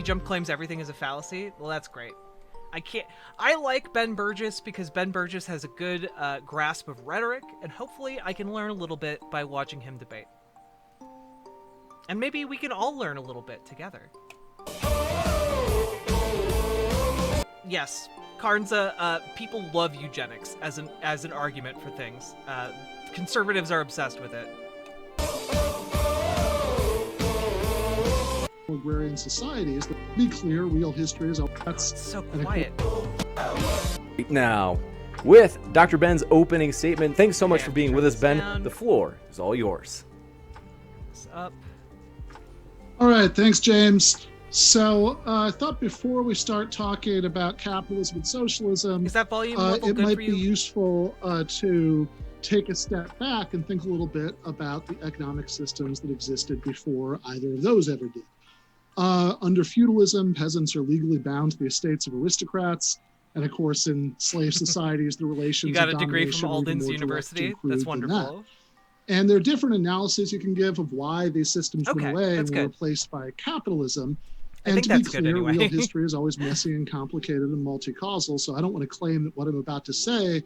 TJump claims everything is a fallacy. Well, that's great. I like Ben Burgis because Ben Burgis has a good grasp of rhetoric, and hopefully I can learn a little bit by watching him debate. And maybe we can all learn a little bit together. Yes, Carnza, people love eugenics as an argument for things. Conservatives are obsessed with it. Agrarian societies, to be clear, real history is that's so quiet. Now, with Dr. Ben's opening statement, thanks so much for being with us, Ben. Down. The floor is all yours. Up. All right, thanks, James. So I thought before we start talking about capitalism and socialism, is that volume level it good might for you? be useful to take a step back and think a little bit about the economic systems that existed before either of those ever did. Under feudalism, peasants are legally bound to the estates of aristocrats. And of course, in slave societies, the relations You got of a degree from domination Alden's are even more direct University? and crude That's than wonderful. that. And there are different analyses you can give of why these systems Okay, went away and that's were good. replaced by capitalism. I And think to be that's good clear, anyway. real history is always messy and complicated and multi-causal, so I don't want to claim that what I'm about to say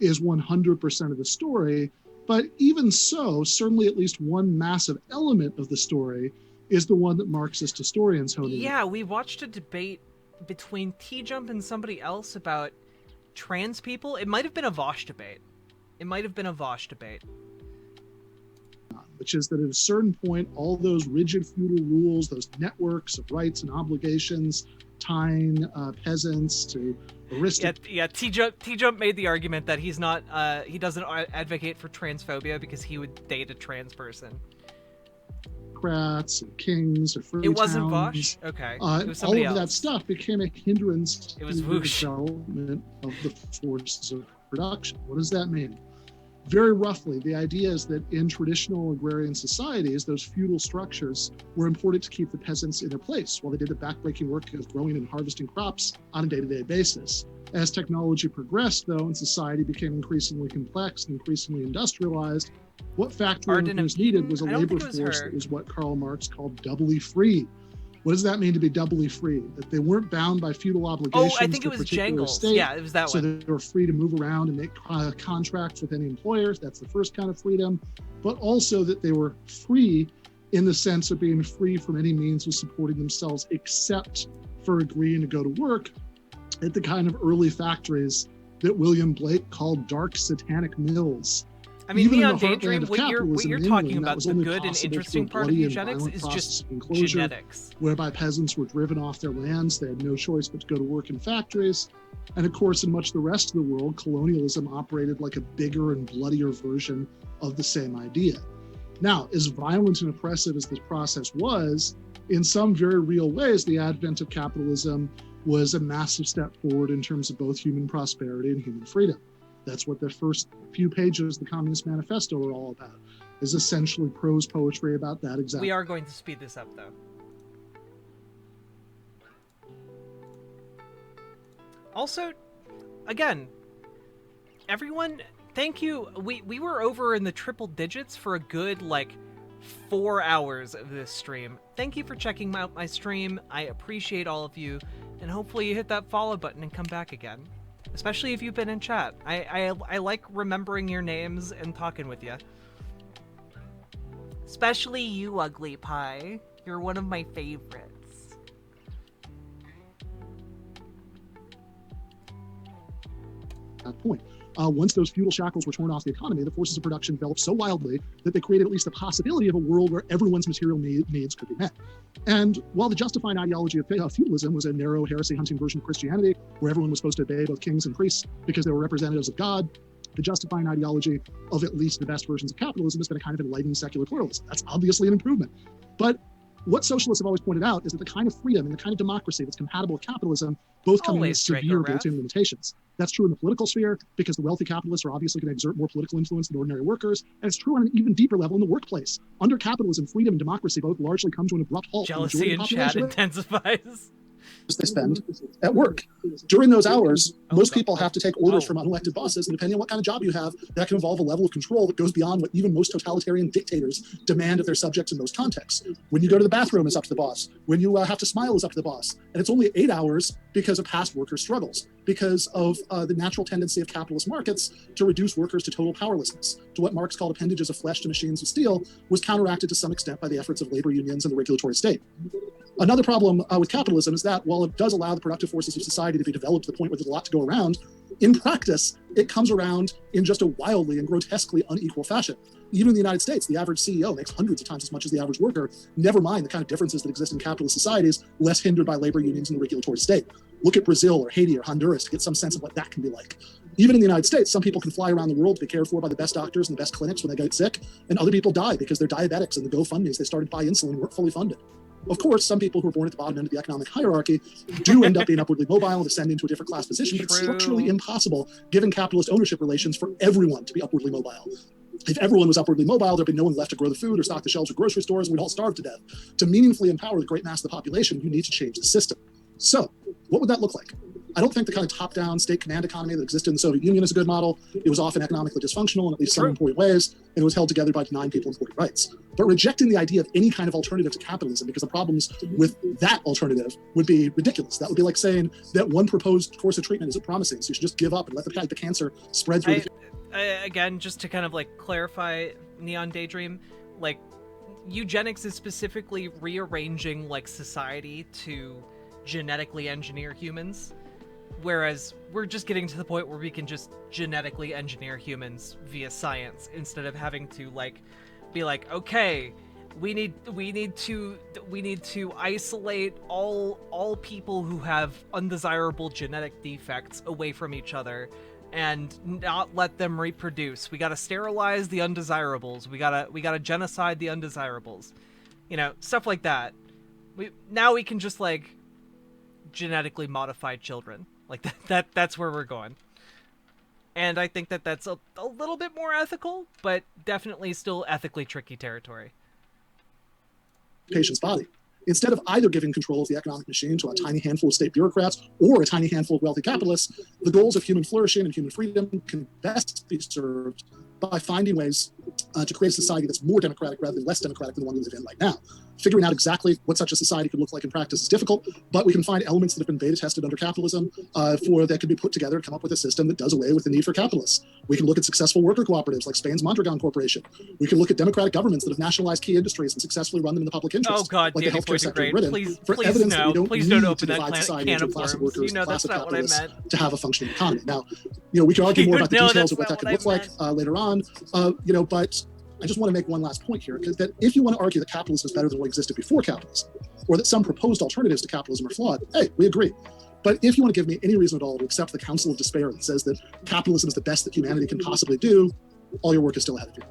is 100% of the story. But even so, certainly at least one massive element of the story is the one that Marxist historians hone in. Yeah, we watched a debate between TJump and somebody else about trans people. It might have been a Vosh debate. Which is that at a certain point, all those rigid feudal rules, those networks of rights and obligations, tying peasants to aristocrats. Yeah. TJump made the argument that he's not. He doesn't advocate for transphobia because he would date a trans person. And kings or free It wasn't towns. Vosh? Okay. It was All somebody of that else. stuff became a hindrance It was to the whoosh. development of the forces of production. What does that mean? Very roughly, the idea is that in traditional agrarian societies, those feudal structures were important to keep the peasants in their place while they did the backbreaking work of growing and harvesting crops on a day-to-day basis. As technology progressed, though, and society became increasingly complex and increasingly industrialized, what factory Arden workers and needed Eden? was a I don't labor think it was force her. that was what Karl Marx called doubly free. What does that mean to be doubly free? That they weren't bound by feudal obligations Oh, I think to it a was particular Jangles. state, Yeah, it was that so one. they were free to move around and make contracts with any employers. That's the first kind of freedom. But also that they were free in the sense of being free from any means of supporting themselves except for agreeing to go to work at the kind of early factories that William Blake called dark satanic mills. I mean, Even in Neon the heartland Daydream, of what you're capitalism in talking England, that about, was the only good and possible interesting through part of bloody and eugenics violent is process just of enclosure, genetics. whereby peasants were driven off their lands. They had no choice but to go to work in factories. And of course, in much of the rest of the world, colonialism operated like a bigger and bloodier version of the same idea. Now, as violent and oppressive as this process was, in some very real ways, the advent of capitalism was a massive step forward in terms of both human prosperity and human freedom. That's what the first few pages of the Communist Manifesto are all about, is essentially prose poetry about that exactly. We are going to speed this up, though. Also, again, everyone, thank you. We were over in the triple digits for a good, 4 hours of this stream. Thank you for checking out my stream. I appreciate all of you, and hopefully you hit that follow button and come back again. Especially if you've been in chat. I like remembering your names and talking with you. Especially you, Ugly Pie. You're one of my favorites. Point. Once those feudal shackles were torn off the economy, the forces of production developed so wildly that they created at least the possibility of a world where everyone's material needs could be met. And while the justifying ideology of feudalism was a narrow heresy-hunting version of Christianity, where everyone was supposed to obey both kings and priests because they were representatives of God, the justifying ideology of at least the best versions of capitalism has been a kind of enlightened secular pluralism. That's obviously an improvement. But what socialists have always pointed out is that the kind of freedom and the kind of democracy that's compatible with capitalism both come in with severe built-in limitations. That's true in the political sphere because the wealthy capitalists are obviously going to exert more political influence than ordinary workers, and it's true on an even deeper level in the workplace. Under capitalism, freedom and democracy both largely come to an abrupt halt. Jealousy in chat intensifies. they spend at work. During those hours, most people God. have to take orders from unelected bosses, and depending on what kind of job you have, that can involve a level of control that goes beyond what even most totalitarian dictators demand of their subjects in those contexts. When you go to the bathroom, it's up to the boss. When you have to smile, it's up to the boss. And it's only 8 hours because of past worker struggles, because of the natural tendency of capitalist markets to reduce workers to total powerlessness, to what Marx called appendages of flesh to machines of steel, was counteracted to some extent by the efforts of labor unions and the regulatory state. Another problem with capitalism is that while it does allow the productive forces of society to be developed to the point where there's a lot to go around, in practice, it comes around in just a wildly and grotesquely unequal fashion. Even in the United States, the average CEO makes hundreds of times as much as the average worker, never mind the kind of differences that exist in capitalist societies, less hindered by labor unions and the regulatory state. Look at Brazil or Haiti or Honduras to get some sense of what that can be like. Even in the United States, some people can fly around the world to be cared for by the best doctors and the best clinics when they get sick, and other people die because they're diabetics and the GoFundMes they started to buy insulin weren't fully funded. Of course, some people who are born at the bottom end of the economic hierarchy do end up being upwardly mobile and descend into a different class position, but it's structurally impossible, given capitalist ownership relations, for everyone to be upwardly mobile. If everyone was upwardly mobile, there'd be no one left to grow the food or stock the shelves of grocery stores, and we'd all starve to death. To meaningfully empower the great mass of the population, you need to change the system. So, what would that look like? I don't think the kind of top-down state command economy that existed in the Soviet Union is a good model. It was often economically dysfunctional in at least some important ways, and it was held together by denying people important rights. But rejecting the idea of any kind of alternative to capitalism because the problems with that alternative would be ridiculous. That would be like saying that one proposed course of treatment isn't promising, so you should just give up and let the cancer spread through again, just to kind of like clarify Neon Daydream, like eugenics is specifically rearranging like society to genetically engineer humans. Whereas we're just getting to the point where we can just genetically engineer humans via science instead of having to like be like, okay, we need to isolate all people who have undesirable genetic defects away from each other and not let them reproduce. We got to sterilize the undesirables. We got to genocide the undesirables. You know, stuff like that. Now we can just like genetically modify children. Like that's where we're going. And I think that that's a little bit more ethical, but definitely still ethically tricky territory. Patient's body. Instead of either giving control of the economic machine to a tiny handful of state bureaucrats or a tiny handful of wealthy capitalists, the goals of human flourishing and human freedom can best be served by finding ways to create a society that's more democratic rather than less democratic than the one we live in right now. Figuring out exactly what such a society could look like in practice is difficult, but we can find elements that have been beta tested under capitalism that could be put together and come up with a system that does away with the need for capitalists. We can look at successful worker cooperatives like Spain's Mondragon Corporation. We can look at democratic governments that have nationalized key industries and successfully run them in the public interest. Oh God, like Danny the healthcare sector in Britain, please evidence no, that we don't please need don't to open divide that society can into of a class of worms. workers You know, and a class that's of not what I capitalists meant. to have a functioning economy. Now, we can argue more about the details of what that could look like later on, but I just want to make one last point here, because that if you want to argue that capitalism is better than what existed before capitalism, or that some proposed alternatives to capitalism are flawed, hey, we agree. But if you want to give me any reason at all to accept the counsel of despair that says that capitalism is the best that humanity can possibly do, all your work is still ahead of you.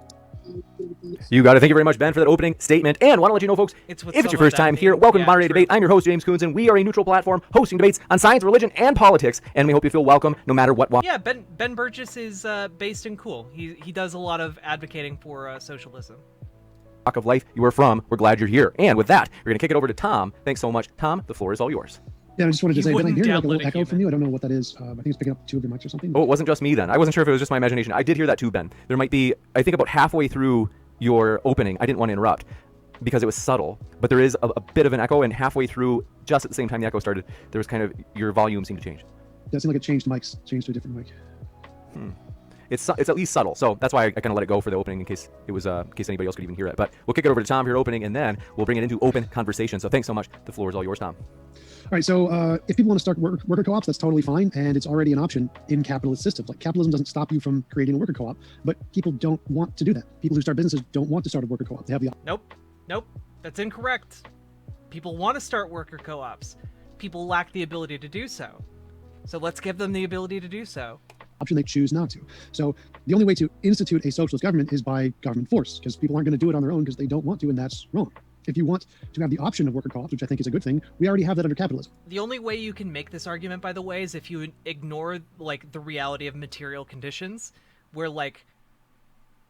You got it. Thank you very much, Ben, for that opening statement. And I want to let you know, folks, if it's your first time here, welcome to Moderated Debate. I'm your host, James Coons, and we are a neutral platform hosting debates on science, religion, and politics. And we hope you feel welcome no matter what. Yeah, Ben Burgis is based in cool. He does a lot of advocating for socialism. Of life you are from. We're glad you're here. And with that, we're going to kick it over to Tom. Thanks so much. Tom, the floor is all yours. Yeah, I just wanted to say, Ben, I'm hearing like a little echo from you. I don't know what that is. I think it's picking up two of your mics or something. Oh, it wasn't just me then. I wasn't sure if it was just my imagination. I did hear that too, Ben. There might be, I think about halfway through your opening, I didn't want to interrupt because it was subtle, but there is a bit of an echo, and halfway through, just at the same time the echo started, there was kind of, your volume seemed to change. Yeah, it seemed like it changed mics, changed to a different mic. It's at least subtle, so that's why I kind of let it go for the opening in case anybody else could even hear it. But we'll kick it over to Tom for your opening, and then we'll bring it into open conversation. So thanks so much. The floor is all yours, Tom. All right, so if people want to start worker co-ops, that's totally fine, and it's already an option in capitalist systems. Like, capitalism doesn't stop you from creating a worker co-op, but people don't want to do that. People who start businesses don't want to start a worker co-op. They have the Nope, that's incorrect. People want to start worker co-ops. People lack the ability to do so. So let's give them the ability to do so. option, they choose not to. So the only way to institute a socialist government is by government force, because people aren't going to do it on their own because they don't want to, and that's wrong. If you want to have the option of worker co-ops, which I think is a good thing, we already have that under capitalism. The only way you can make this argument, by the way, is if you ignore like the reality of material conditions, where like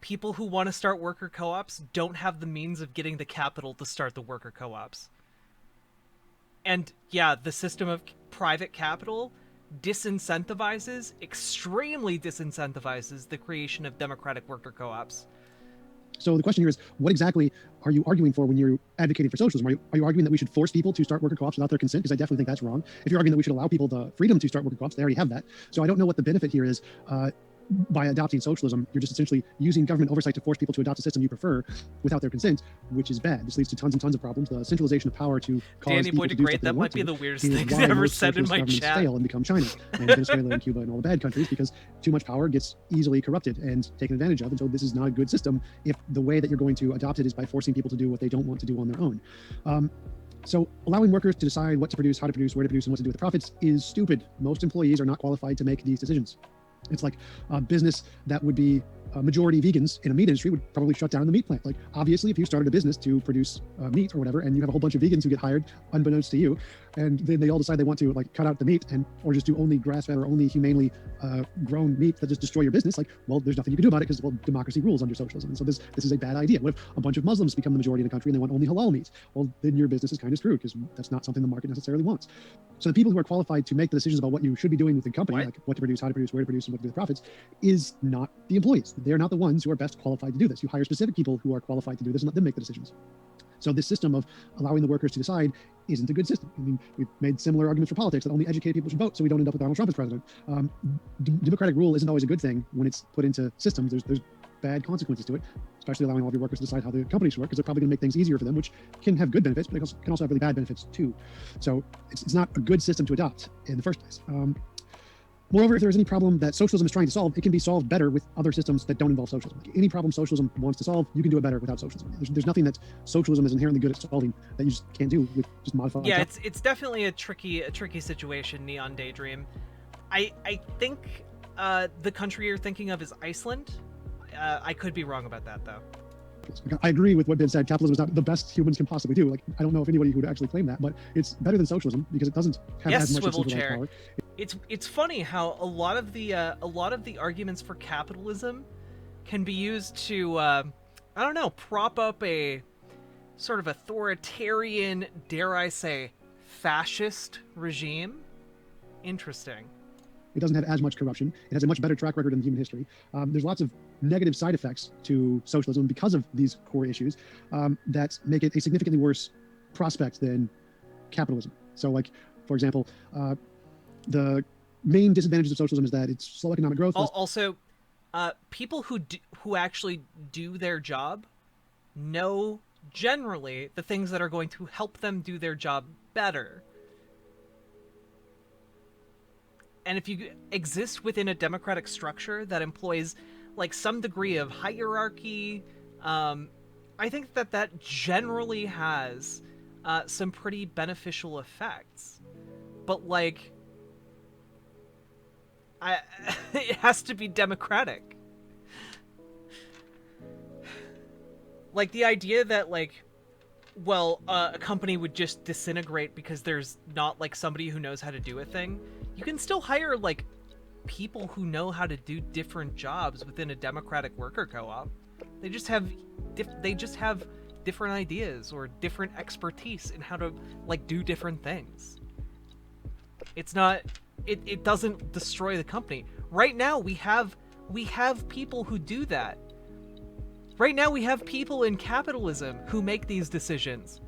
people who want to start worker co-ops don't have the means of getting the capital to start the worker co-ops. And yeah, the system of private capital extremely disincentivizes the creation of democratic worker co-ops. So the question here is, what exactly are you arguing for when you're advocating for socialism? Are you arguing that we should force people to start worker co-ops without their consent? Because I definitely think that's wrong. If you're arguing that we should allow people the freedom to start worker co-ops, they already have that. So I don't know what the benefit here is. By adopting socialism, you're just essentially using government oversight to force people to adopt a system you prefer without their consent, which is bad. This leads to tons and tons of problems. The centralization of power to cause Danny people Boy to do Great, stuff that they might want be to the weirdest is thing why I've ever most said in socialist my governments chat. fail and become China and Venezuela and Cuba and all the bad countries, because too much power gets easily corrupted and taken advantage of. And so this is not a good system if the way that you're going to adopt it is by forcing people to do what they don't want to do on their own. So allowing workers to decide what to produce, how to produce, where to produce, and what to do with the profits is stupid. Most employees are not qualified to make these decisions. It's like a business that would be majority vegans in a meat industry would probably shut down the meat plant. Like, obviously, if you started a business to produce meat or whatever, and you have a whole bunch of vegans who get hired unbeknownst to you, and then they all decide they want to like cut out the meat or just do only grass-fed or only humanely grown meat that just destroy your business, like, well, there's nothing you can do about it because, well, democracy rules under socialism. And so this is a bad idea. What if a bunch of Muslims become the majority in the country and they want only halal meat? Well, then your business is kind of screwed because that's not something the market necessarily wants. So the people who are qualified to make the decisions about what you should be doing within company, like what to produce, how to produce, where to produce, and what to do with profits, is not the employees. They're not the ones who are best qualified to do this. You hire specific people who are qualified to do this and let them make the decisions. So this system of allowing the workers to decide isn't a good system. I mean, we've made similar arguments for politics that only educated people should vote so we don't end up with Donald Trump as president. Democratic rule isn't always a good thing when it's put into systems. There's bad consequences to it, especially allowing all of your workers to decide how the company should work, because they're probably going to make things easier for them, which can have good benefits, but it can also have really bad benefits too. So it's not a good system to adopt in the first place. Moreover, if there's any problem that socialism is trying to solve, it can be solved better with other systems that don't involve socialism. Like any problem socialism wants to solve, you can do it better without socialism. There's nothing that socialism is inherently good at solving that you just can't do with just modified. Yeah, it's definitely a tricky situation, Neon Daydream. I think the country you're thinking of is Iceland. I could be wrong about that, though. I agree with what Ben said. Capitalism is not the best humans can possibly do. Like, I don't know if anybody who would actually claim that, but it's better than socialism because it doesn't have as much swivel centralized chair. power. It's funny how a lot of the arguments for capitalism can be used to I don't know, prop up a sort of authoritarian, dare I say, fascist regime. Interesting. It doesn't have as much corruption. It has a much better track record in human history. There's lots of negative side effects to socialism because of these core issues that make it a significantly worse prospect than capitalism. So, like, for example, the main disadvantages of socialism is that it's slow economic growth. Also, people who actually do their job know generally the things that are going to help them do their job better. And if you exist within a democratic structure that employs like some degree of hierarchy, I think that generally has some pretty beneficial effects. But like, it has to be democratic. Like the idea that like, well, a company would just disintegrate because there's not like somebody who knows how to do a thing. You can still hire like people who know how to do different jobs within a democratic worker co-op. They just have different ideas or different expertise in how to like do different things. It's not it doesn't destroy the company. Right now we have people who do that. Right now we have people in capitalism who make these decisions.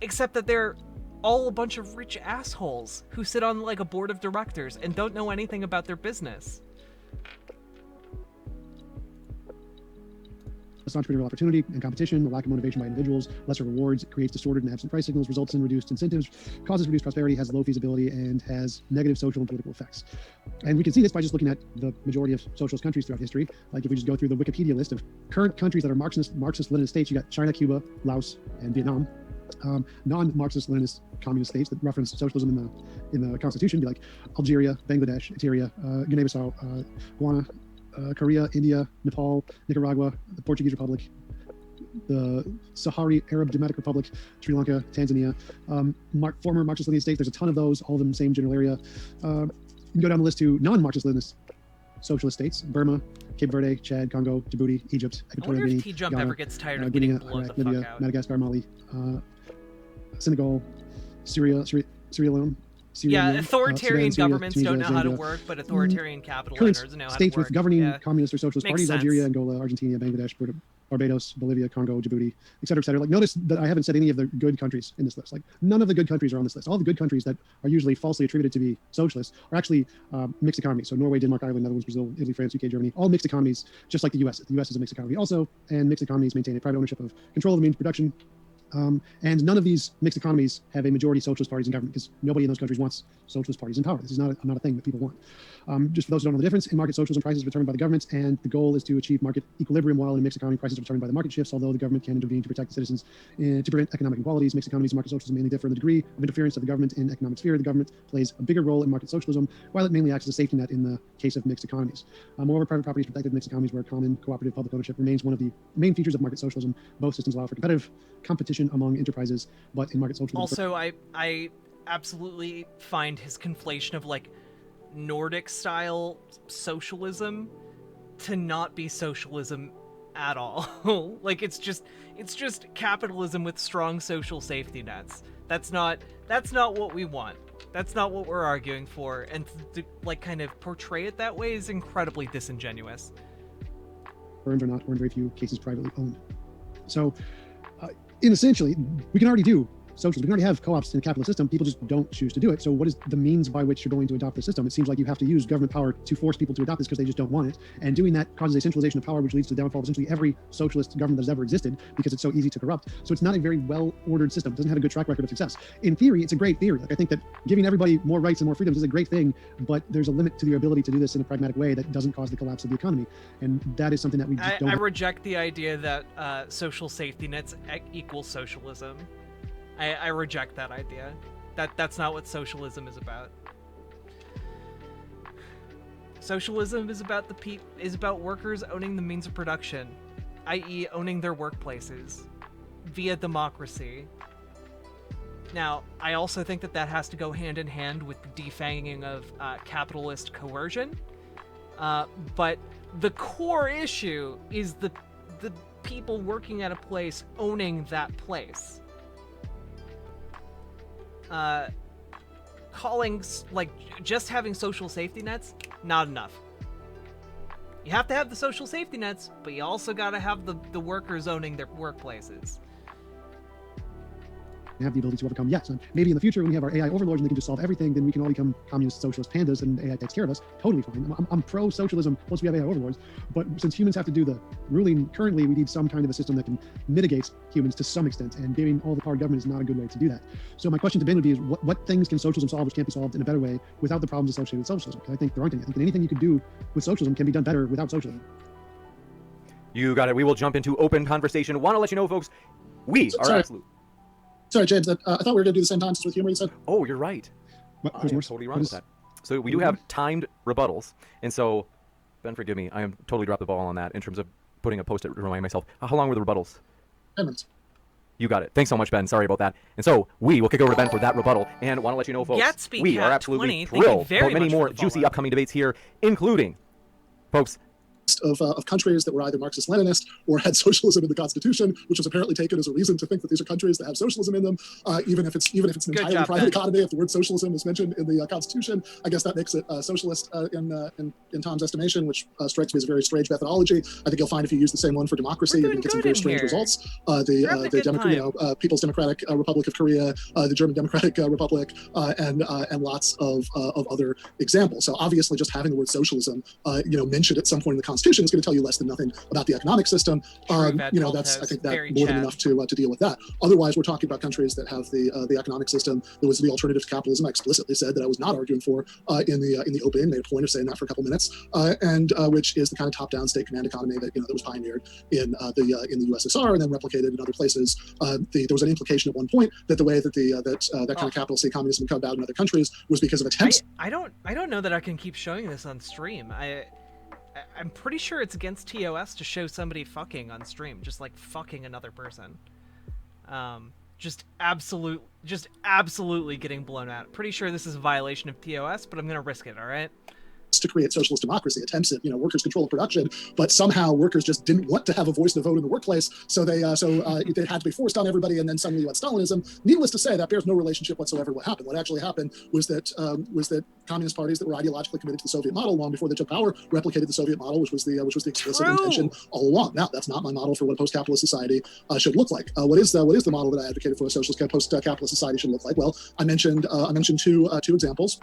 Except that they're all a bunch of rich assholes who sit on like a board of directors and don't know anything about their business. Less entrepreneurial opportunity and competition, the lack of motivation by individuals, lesser rewards, it creates distorted and absent price signals, results in reduced incentives, causes reduced prosperity, has low feasibility, and has negative social and political effects. And we can see this by just looking at the majority of socialist countries throughout history. Like if we just go through the Wikipedia list of current countries that are Marxist-Leninist states, you got China, Cuba, Laos, and Vietnam. Non-Marxist-Leninist communist states that reference socialism in the constitution, be like Algeria, Bangladesh, Eritrea, Guinea-Bissau, Ghana, Korea, India, Nepal, Nicaragua, the Portuguese Republic, the Sahari Arab Democratic Republic, Sri Lanka, Tanzania, former Marxist-Leninist states. There's a ton of those, all of them same general area. You can go down the list to non-Marxist-Leninist socialist states: Burma, Cape Verde, Chad, Congo, Djibouti, Egypt, I wonder Equatorial if Guinea, TJump Ghana, ever gets tired of Guinea, getting blown Iraq, the Libya, fuck out. Madagascar, Mali, Senegal, Sierra Leone. Yeah, authoritarian Sudan, Syria, governments Tunisia, don't know how to Zambia. work, but authoritarian capital Current owners know how to states work. with governing Yeah. communist or socialist Makes parties: sense. Algeria, Angola, Argentina, Bangladesh, Barbados, Bolivia, Congo, Djibouti, et cetera, et cetera. Like, notice that I haven't said any of the good countries in this list. Like, none of the good countries are on this list. All the good countries that are usually falsely attributed to be socialist are actually mixed economies. So Norway, Denmark, Ireland, Netherlands, Brazil, Italy, France, UK, Germany, all mixed economies, just like the US. The US is a mixed economy also, and mixed economies maintain a private ownership of control of the means of production. And none of these mixed economies have a majority socialist parties in government, because nobody in those countries wants socialist parties in power. This is not a thing that people want. Just for those who don't know the difference, in market socialism, prices are determined by the government, and the goal is to achieve market equilibrium, while in a mixed economy, prices are determined by the market shifts, although the government can intervene to protect the citizens, to prevent economic inequalities. Mixed economies and market socialism mainly differ in the degree of interference of the government in economic sphere. The government plays a bigger role in market socialism, while it mainly acts as a safety net in the case of mixed economies. Moreover, private property is protected in mixed economies, where common cooperative public ownership remains one of the main features of market socialism. Both systems allow for competitive competition among enterprises, but in market socialism... Also, I absolutely find his conflation of, like, Nordic-style socialism to not be socialism at all. Like, it's just capitalism with strong social safety nets. That's not what we want. That's not what we're arguing for, and to like kind of portray it that way is incredibly disingenuous. Firms are not, or in very few cases, privately owned. So, in essentially, we can already do socialism. We can already have co-ops in a capitalist system. People just don't choose to do it. So what is the means by which you're going to adopt the system? It seems like you have to use government power to force people to adopt this because they just don't want it. And doing that causes a centralization of power, which leads to the downfall of essentially every socialist government that has ever existed, because it's so easy to corrupt. So it's not a very well-ordered system. It doesn't have a good track record of success. In theory, it's a great theory. Like, I think that giving everybody more rights and more freedoms is a great thing, but there's a limit to your ability to do this in a pragmatic way that doesn't cause the collapse of the economy. And that is something that we just don't... I reject the idea that social safety nets equal socialism. I reject that idea. That's not what socialism is about. Socialism is about about workers owning the means of production, i.e., owning their workplaces via democracy. Now, I also think that has to go hand in hand with the defanging of capitalist coercion. But the core issue is the people working at a place owning that place. Just having social safety nets, not enough. You have to have the social safety nets, but you also got to have the workers owning their workplaces. Have the ability to overcome. Yes, and maybe in the future when we have our AI overlords and they can just solve everything, then we can all become communist socialist pandas and AI takes care of us. Totally fine. I'm pro-socialism once we have AI overlords, but since humans have to do the ruling currently, we need some kind of a system that can mitigate humans to some extent, and giving all the power to government is not a good way to do that. So my question to Ben would be is what things can socialism solve which can't be solved in a better way without the problems associated with socialism? Because I think there aren't any. I think that anything you could do with socialism can be done better without socialism. You got it. We will jump into open conversation. Want to let you know, folks, we are absolute. Sorry, James, I thought we were going to do the same time with humor, you said? Oh, you're right. I am totally wrong with that. So we do have timed rebuttals. And so, Ben, forgive me, I am totally dropped the ball on that in terms of putting a post-it to remind myself. How long were the rebuttals? 10 minutes. You got it. Thanks so much, Ben. Sorry about that. And so we will kick over to Ben for that rebuttal. And want to let you know, folks, Gatsby we Cat are absolutely 20, thank you thrilled very for many much more for the juicy follow-up. upcoming debates here, including, folks, Of countries that were either Marxist-Leninist or had socialism in the Constitution, which was apparently taken as a reason to think that these are countries that have socialism in them, even if it's an entirely job, private Ben. economy. If the word socialism is mentioned in the Constitution, I guess that makes it socialist in Tom's estimation, which strikes me as a very strange methodology. I think you'll find if you use the same one for democracy, you're going to get some very strange results. People's Democratic Republic of Korea, the German Democratic Republic, and lots of other examples. So obviously, just having the word socialism, mentioned at some point in the Constitution is going to tell you less than nothing about the economic system. That's I think that more than enough to deal with that. Otherwise, we're talking about countries that have the economic system that was the alternative to capitalism. I explicitly said that I was not arguing for in the opening. Made a point of saying that for a couple minutes, and which is the kind of top-down state-command economy that that was pioneered in the USSR and then replicated in other places. There was an implication at one point that the way that that kind of capitalist communism come about in other countries was because of attempts. I don't know that I can keep showing this on stream. I'm pretty sure it's against TOS to show somebody fucking on stream, just like fucking another person. Just absolutely getting blown out. Pretty sure this is a violation of TOS, but I'm gonna risk it, alright? to create socialist democracy, attempts at workers' control of production, but somehow workers just didn't want to have a voice and a vote in the workplace, so they had to be forced on everybody, and then suddenly you had Stalinism. Needless to say, that bears no relationship whatsoever to what happened. What actually happened was that communist parties that were ideologically committed to the Soviet model long before they took power replicated the Soviet model, which was the explicit intention all along. Now, that's not my model for what a post-capitalist society should look like. What is the model that I advocated for a socialist post-capitalist society should look like? Well, I mentioned two examples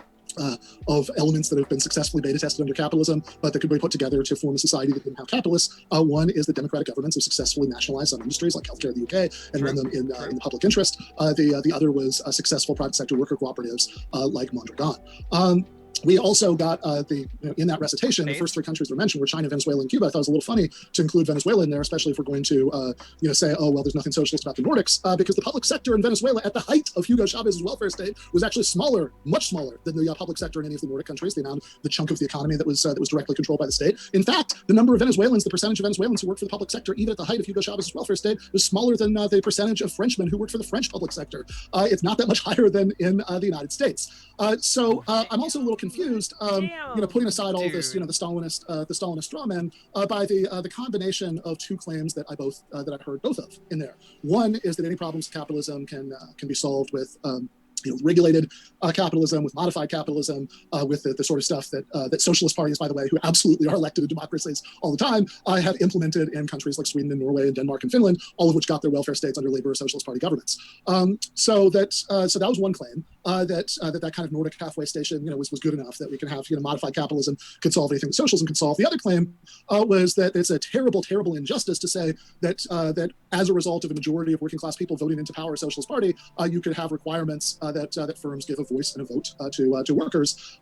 of elements that have been successfully beta tested under capitalism, but that could be put together to form a society that didn't have capitalists. One is that democratic governments have successfully nationalized some industries like healthcare in the UK and run them in the public interest. The other was successful private sector worker cooperatives like Mondragon. We also got in that recitation, the first three countries were mentioned were China, Venezuela, and Cuba. I thought it was a little funny to include Venezuela in there, especially if we're going to say, oh, well, there's nothing socialist about the Nordics, because the public sector in Venezuela at the height of Hugo Chavez's welfare state was actually smaller, much smaller than the public sector in any of the Nordic countries, the chunk of the economy that was directly controlled by the state. In fact, the number of Venezuelans, the percentage of Venezuelans who worked for the public sector, even at the height of Hugo Chavez's welfare state, was smaller than the percentage of Frenchmen who worked for the French public sector. It's not that much higher than in the United States. So I'm also a little confused. Putting aside all of this, the Stalinist straw man, by the combination of two claims that I've heard both of in there. One is that any problems with capitalism can be solved with regulated capitalism, with modified capitalism, with the sort of stuff that socialist parties, by the way, who absolutely are elected in democracies all the time, have implemented in countries like Sweden and Norway and Denmark and Finland, all of which got their welfare states under Labour or Socialist Party governments. So that was one claim, that kind of Nordic halfway station, was good enough that we can have modified capitalism could solve anything that socialism could solve. The other claim was that it's a terrible, terrible injustice to say that as a result of a majority of working class people voting into power a Socialist Party, you could have requirements that firms give a voice and a vote to workers,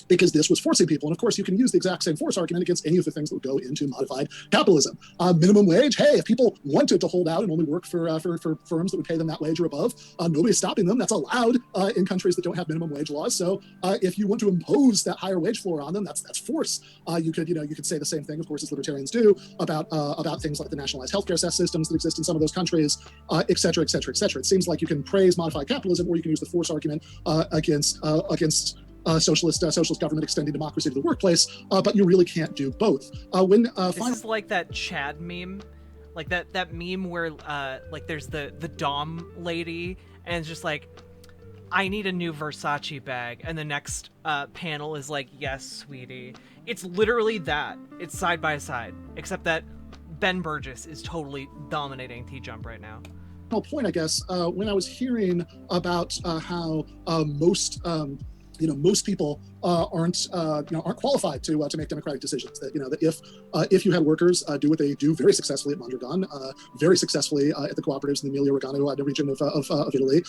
because this was forcing people. And of course, you can use the exact same force argument against any of the things that would go into modified capitalism. Minimum wage. Hey, if people wanted to hold out and only work for firms that would pay them that wage or above, nobody's stopping them. That's allowed in countries that don't have minimum wage laws. So if you want to impose that higher wage floor on them, that's force. You could say the same thing, of course, as libertarians do about things like the nationalized healthcare systems that exist in some of those countries, et cetera, et cetera, et cetera. It seems like you can praise modified capitalism, or you can use the force argument against socialist government extending democracy to the workplace, but you really can't do both. This is like that Chad meme, like that meme where like there's the Dom lady, and it's just like, I need a new Versace bag, and the next panel is like, yes, sweetie. It's literally that. It's side by side, except that Ben Burgis is totally dominating TJump right now. Point, I guess, when I was hearing about how most people aren't qualified to make democratic decisions. That if you had workers do what they do very successfully at Mondragon, very successfully at the cooperatives in the Emilia Romagna region of Italy,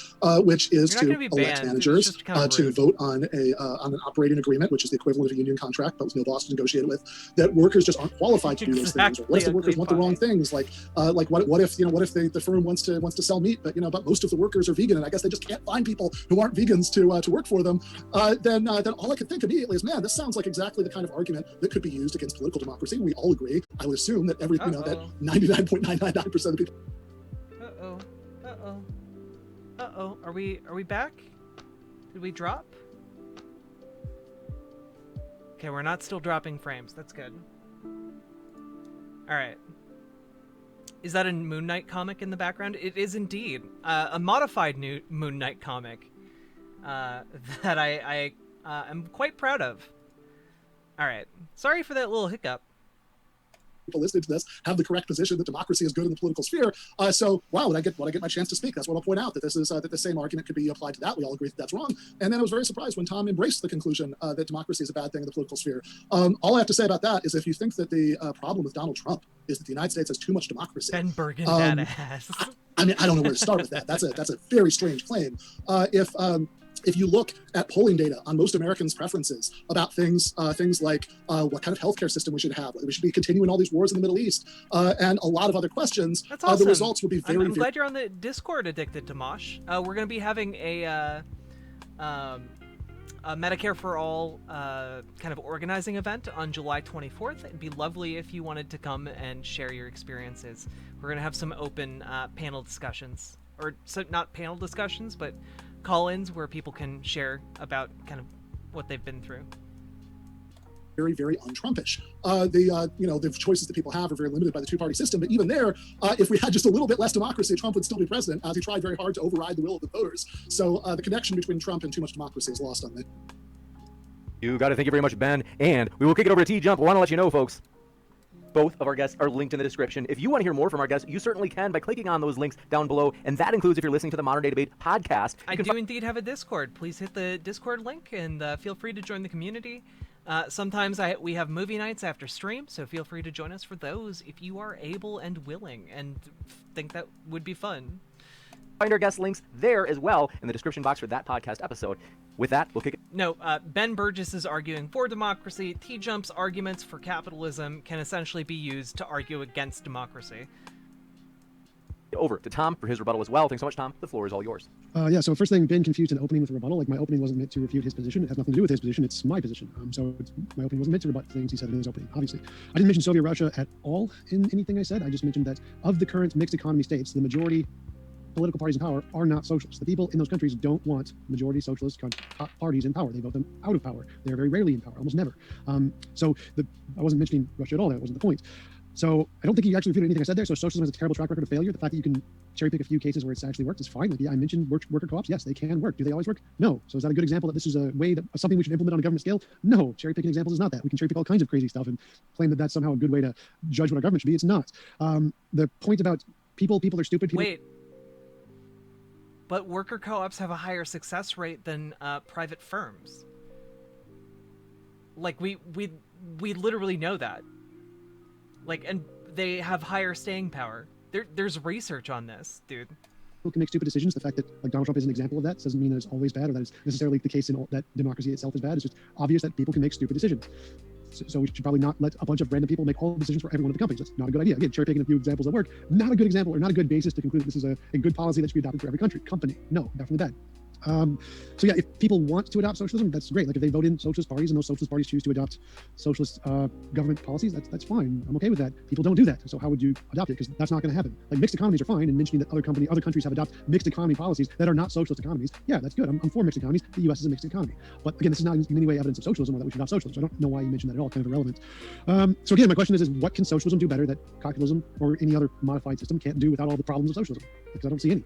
which is to elect managers to vote on an operating agreement, which is the equivalent of a union contract, but with no boss to negotiate with. That workers just aren't qualified to do those things. Or what if the workers want the wrong things? Like what if the firm wants to sell meat, but most of the workers are vegan, and I guess they just can't find people who aren't vegans to work for them. Then all I could think immediately is, man, this sounds like exactly the kind of argument that could be used against political democracy. We all agree. I would assume that that 99.999% of people. Are we back? Did we drop? Okay, we're not still dropping frames. That's good. All right. Is that a Moon Knight comic in the background? It is indeed a modified new Moon Knight comic. That I am quite proud of. All right. Sorry for that little hiccup. People listening to this have the correct position that democracy is good in the political sphere. So, wow, when I get my chance to speak, that's what I'll point out, that this is that the same argument could be applied to that. We all agree that that's wrong. And then I was very surprised when Tom embraced the conclusion that democracy is a bad thing in the political sphere. All I have to say about that is, if you think that the problem with Donald Trump is that the United States has too much democracy, Ben Bergen badass. I mean, I don't know where to start with that. That's a very strange claim. If you look at polling data on most Americans' preferences about things like what kind of healthcare system we should have, whether we should be continuing all these wars in the Middle East, and a lot of other questions, that's awesome. The results would be very, I'm glad you're on the Discord, Addicted to Mosh. We're going to be having a Medicare for All kind of organizing event on July 24th. It'd be lovely if you wanted to come and share your experiences. We're going to have some open panel discussions, or so not panel discussions, but call-ins where people can share about kind of what they've been through. very, very un-Trumpish. The choices that people have are very limited by the two-party system. But even there, if we had just a little bit less democracy, Trump would still be president, as he tried very hard to override the will of the voters. So the connection between Trump and too much democracy is lost on me. You got it. Thank you very much, Ben. And we will kick it over to TJump. I want to let you know, folks, both of our guests are linked in the description. If you want to hear more from our guests, you certainly can by clicking on those links down below. And that includes if you're listening to the Modern Day Debate podcast. I do indeed have a Discord. Please hit the Discord link and feel free to join the community. Sometimes we have movie nights after stream, so feel free to join us for those if you are able and willing and think that would be fun. Find our guest links there as well in the description box for that podcast episode. With that, we'll kick it. No, Ben Burgis is arguing for democracy. T-Jump's arguments for capitalism can essentially be used to argue against democracy. Over to Tom for his rebuttal as well. Thanks so much, Tom. The floor is all yours. So first thing, Ben confused an opening with a rebuttal. Like, my opening wasn't meant to refute his position. It has nothing to do with his position. It's my position. My opening wasn't meant to rebut things he said in his opening, obviously. I didn't mention Soviet Russia at all in anything I said. I just mentioned that of the current mixed economy states, the majority political parties in power are not socialists. The people in those countries don't want majority socialist parties in power. They vote them out of power. They're very rarely in power, almost never. I wasn't mentioning Russia at all. That wasn't the point. So I don't think he actually refuted anything I said there. So socialism has a terrible track record of failure. The fact that you can cherry pick a few cases where it's actually worked is fine. Like, yeah, I mentioned worker co-ops. Yes, they can work. Do they always work? No. So is that a good example that this is a way that something we should implement on a government scale? No. Cherry picking examples is not that. We can cherry pick all kinds of crazy stuff and claim that that's somehow a good way to judge what our government should be. It's not. The point about people are stupid. Wait. But worker co-ops have a higher success rate than private firms. Like, we literally know that. Like, and they have higher staying power. There's research on this, dude. People can make stupid decisions. The fact that, like, Donald Trump is an example of that doesn't mean that it's always bad, or that it's necessarily the case in all, that democracy itself is bad. It's just obvious that people can make stupid decisions. So we should probably not let a bunch of random people make all the decisions for every one of the companies. That's not a good idea. Again, cherry picking a few examples that work, not a good example, or not a good basis to conclude that this is a good policy that should be adopted for every company. No, definitely bad. So yeah, if people want to adopt socialism, that's great. Like, if they vote in socialist parties and those socialist parties choose to adopt socialist government policies, that's fine. I'm okay with that. People don't do that. So how would you adopt it? Because that's not going to happen. Like, mixed economies are fine, and mentioning that other countries have adopted mixed economy policies that are not socialist economies, yeah, that's good. I'm for mixed economies. The U.S. is a mixed economy. But again, this is not in any way evidence of socialism or that we should adopt socialism. So I don't know why you mentioned that at all. Kind of irrelevant. So again, my question is what can socialism do better that capitalism or any other modified system can't do without all the problems of socialism? Because I don't see any.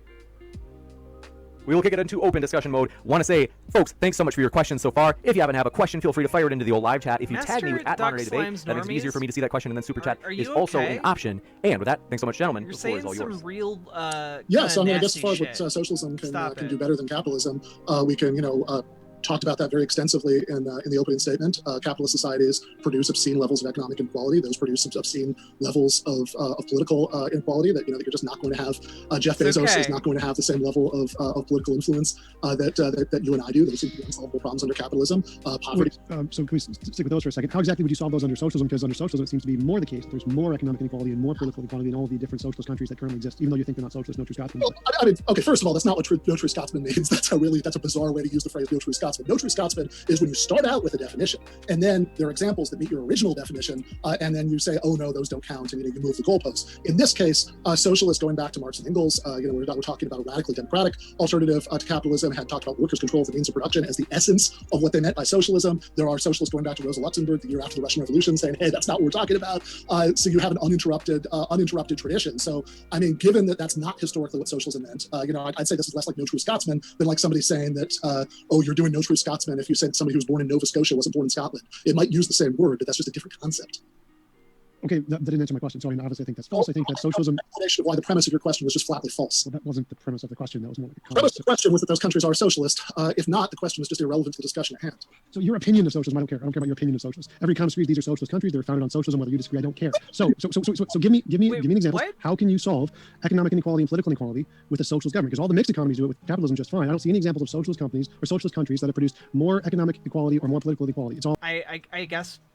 We will kick it into open discussion mode. Want to say, folks, thanks so much for your questions so far. If you happen to have a question, feel free to fire it into the old live chat. If you tag me with @ModernDayDebate, that makes it easier for me to see that question, and then super chat is also an option. And with that, thanks so much, gentlemen. You're the floor saying is all yours. some real So I mean, I guess as far as what socialism can do better than capitalism, we can talked about that very extensively in the opening statement. Capitalist societies produce obscene levels of economic inequality. Those produce obscene levels of political inequality that that you're just not going to have. Jeff Bezos is not going to have the same level of political influence that you and I do. Those seem to be unsolvable problems under capitalism. Poverty. So can we stick with those for a second? How exactly would you solve those under socialism? Because under socialism, it seems to be more the case that there's more economic inequality and more political inequality in all of the different socialist countries that currently exist, even though you think they're not socialist. No true Scotsman. Well, I mean, okay, first of all, that's not what no true Scotsman means. That's a bizarre way to use the phrase no true Scotsman. No true Scotsman is when you start out with a definition, and then there are examples that meet your original definition, and then you say, oh no, those don't count, and you move the goalposts. In this case, socialists, going back to Marx and Engels, we're talking about a radically democratic alternative to capitalism, had talked about workers' control of the means of production as the essence of what they meant by socialism. There are socialists going back to Rosa Luxemburg the year after the Russian Revolution saying, hey, that's not what we're talking about. So you have an uninterrupted tradition. So, I mean, given that that's not historically what socialism meant, I'd say this is less like no true Scotsman than like somebody saying that, oh, you're doing no true Scotsman if you said somebody who was born in Nova Scotia wasn't born in Scotland. It might use the same word, but that's just a different concept. Okay, that didn't answer my question. So I mean, obviously I think that's false. I think that socialism... Explanation of why the premise of your question was just flatly false. Well, that wasn't the premise of the question. That was more like a comment. The premise of the question was that those countries are socialist. If not, the question was just irrelevant to the discussion at hand. So your opinion of socialism, I don't care. I don't care about your opinion of socialism. Every economist agrees these are socialist countries. They're founded on socialism. Whether you disagree, I don't care. So give me an example. What? How can you solve economic inequality and political inequality with a socialist government? Because all the mixed economies do it with capitalism just fine. I don't see any examples of socialist companies or socialist countries that have produced more economic equality or more political equality. It's all...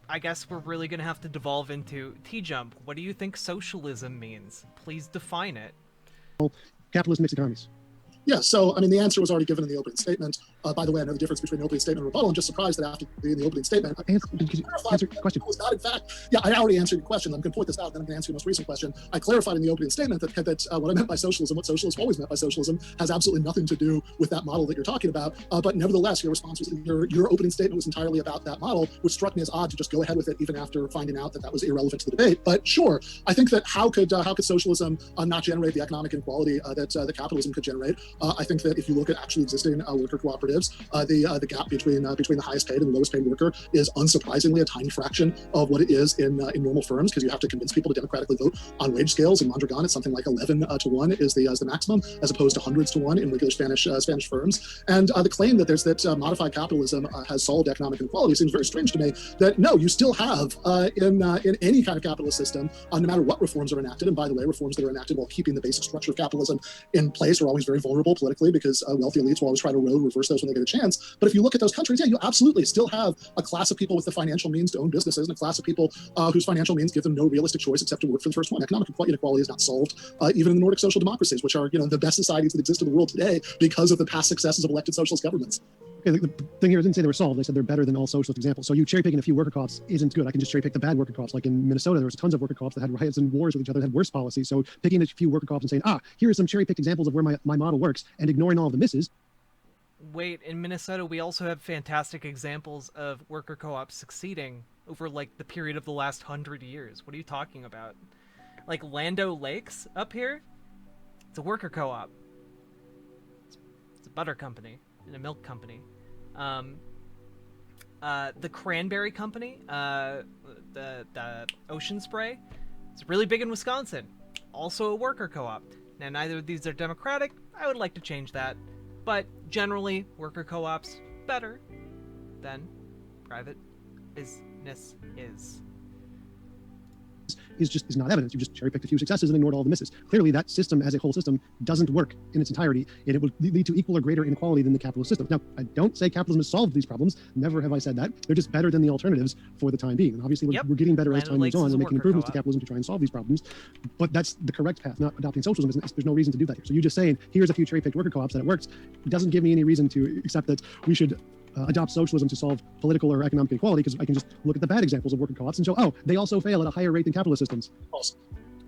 I guess we're really gonna have to devolve into T-Jump. What do you think socialism means? Please define it. Capitalist mixed economies. Yeah, so I mean, the answer was already given in the opening statement. By the way, I know the difference between the opening statement and rebuttal. I'm just surprised that after the opening statement, Answer the question. was not, in fact, yeah, I already answered your question. I'm going to point this out, then I'm going to answer your most recent question. I clarified in the opening statement that what I meant by socialism, what socialists always meant by socialism, has absolutely nothing to do with that model that you're talking about. But nevertheless, your response was your opening statement was entirely about that model, which struck me as odd to just go ahead with it, even after finding out that was irrelevant to the debate. But sure, I think that how could socialism not generate the economic inequality that capitalism could generate? I think that if you look at actually existing worker cooperatives, the gap between the highest paid and the lowest paid worker is unsurprisingly a tiny fraction of what it is in normal firms, because you have to convince people to democratically vote on wage scales. In Mondragon, it's something like 11 to 1 is the maximum, as opposed to hundreds to 1 in regular Spanish firms. And the claim that modified capitalism has solved economic inequality seems very strange to me. That no, you still have in any kind of capitalist system, no matter what reforms are enacted. And by the way, reforms that are enacted while keeping the basic structure of capitalism in place are always very vulnerable politically, because wealthy elites will always try to reverse those when they get a chance. But if you look at those countries, yeah, you absolutely still have a class of people with the financial means to own businesses, and a class of people whose financial means give them no realistic choice except to work for the first one. Economic inequality is not solved even in the Nordic social democracies, which are the best societies that exist in the world today because of the past successes of elected socialist governments. Okay, the thing here didn't say they were solved. They said they're better than all socialist examples. So you cherry picking a few worker co-ops isn't good. I can just cherry pick the bad worker co-ops. Like in Minnesota, there was tons of worker co-ops that had riots and wars with each other, that had worse policies. So picking a few worker co-ops and saying, here are some cherry picked examples of where my model works, and ignoring all of the misses. Wait, in Minnesota, we also have fantastic examples of worker co-ops succeeding over, like, the period of the last 100 years. What are you talking about? Like, Lando Lakes up here? It's a worker co-op. It's a butter company and a milk company. The Cranberry Company, the Ocean Spray, it's really big in Wisconsin. Also a worker co-op. Now, neither of these are democratic. I would like to change that. But generally, worker co-ops better than private business is. Is not evidence. You just cherry picked a few successes and ignored all the misses. Clearly, that system as a whole system doesn't work in its entirety, and it will lead to equal or greater inequality than the capitalist system. Now, I don't say capitalism has solved these problems. Never have I said that. They're just better than the alternatives for the time being. And obviously, we're getting better as time moves on. We're making improvements to capitalism to try and solve these problems. But that's the correct path, not adopting socialism. There's no reason to do that here. So you just saying, here's a few cherry picked worker co-ops that it works, doesn't give me any reason to accept that we should adopt socialism to solve political or economic inequality, because I can just look at the bad examples of worker co-ops and show, they also fail at a higher rate than capitalist systems. False.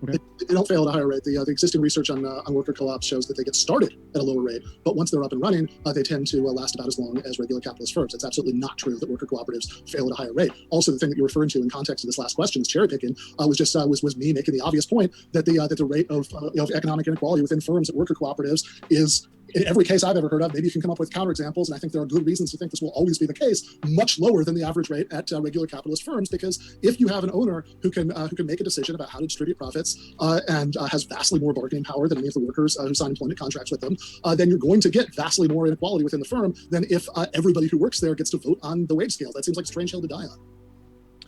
Okay. They don't fail at a higher rate. The existing research on worker co-ops shows that they get started at a lower rate, but once they're up and running, they tend to last about as long as regular capitalist firms. It's absolutely not true that worker cooperatives fail at a higher rate. Also, the thing that you're referring to in context of this last question is cherry picking. Was me making the obvious point that the rate of economic inequality within firms at worker cooperatives is, in every case I've ever heard of, maybe you can come up with counterexamples, and I think there are good reasons to think this will always be the case, much lower than the average rate at regular capitalist firms. Because if you have an owner who can make a decision about how to distribute profits and has vastly more bargaining power than any of the workers who sign employment contracts with them, then you're going to get vastly more inequality within the firm than if everybody who works there gets to vote on the wage scale. That seems like a strange hill to die on.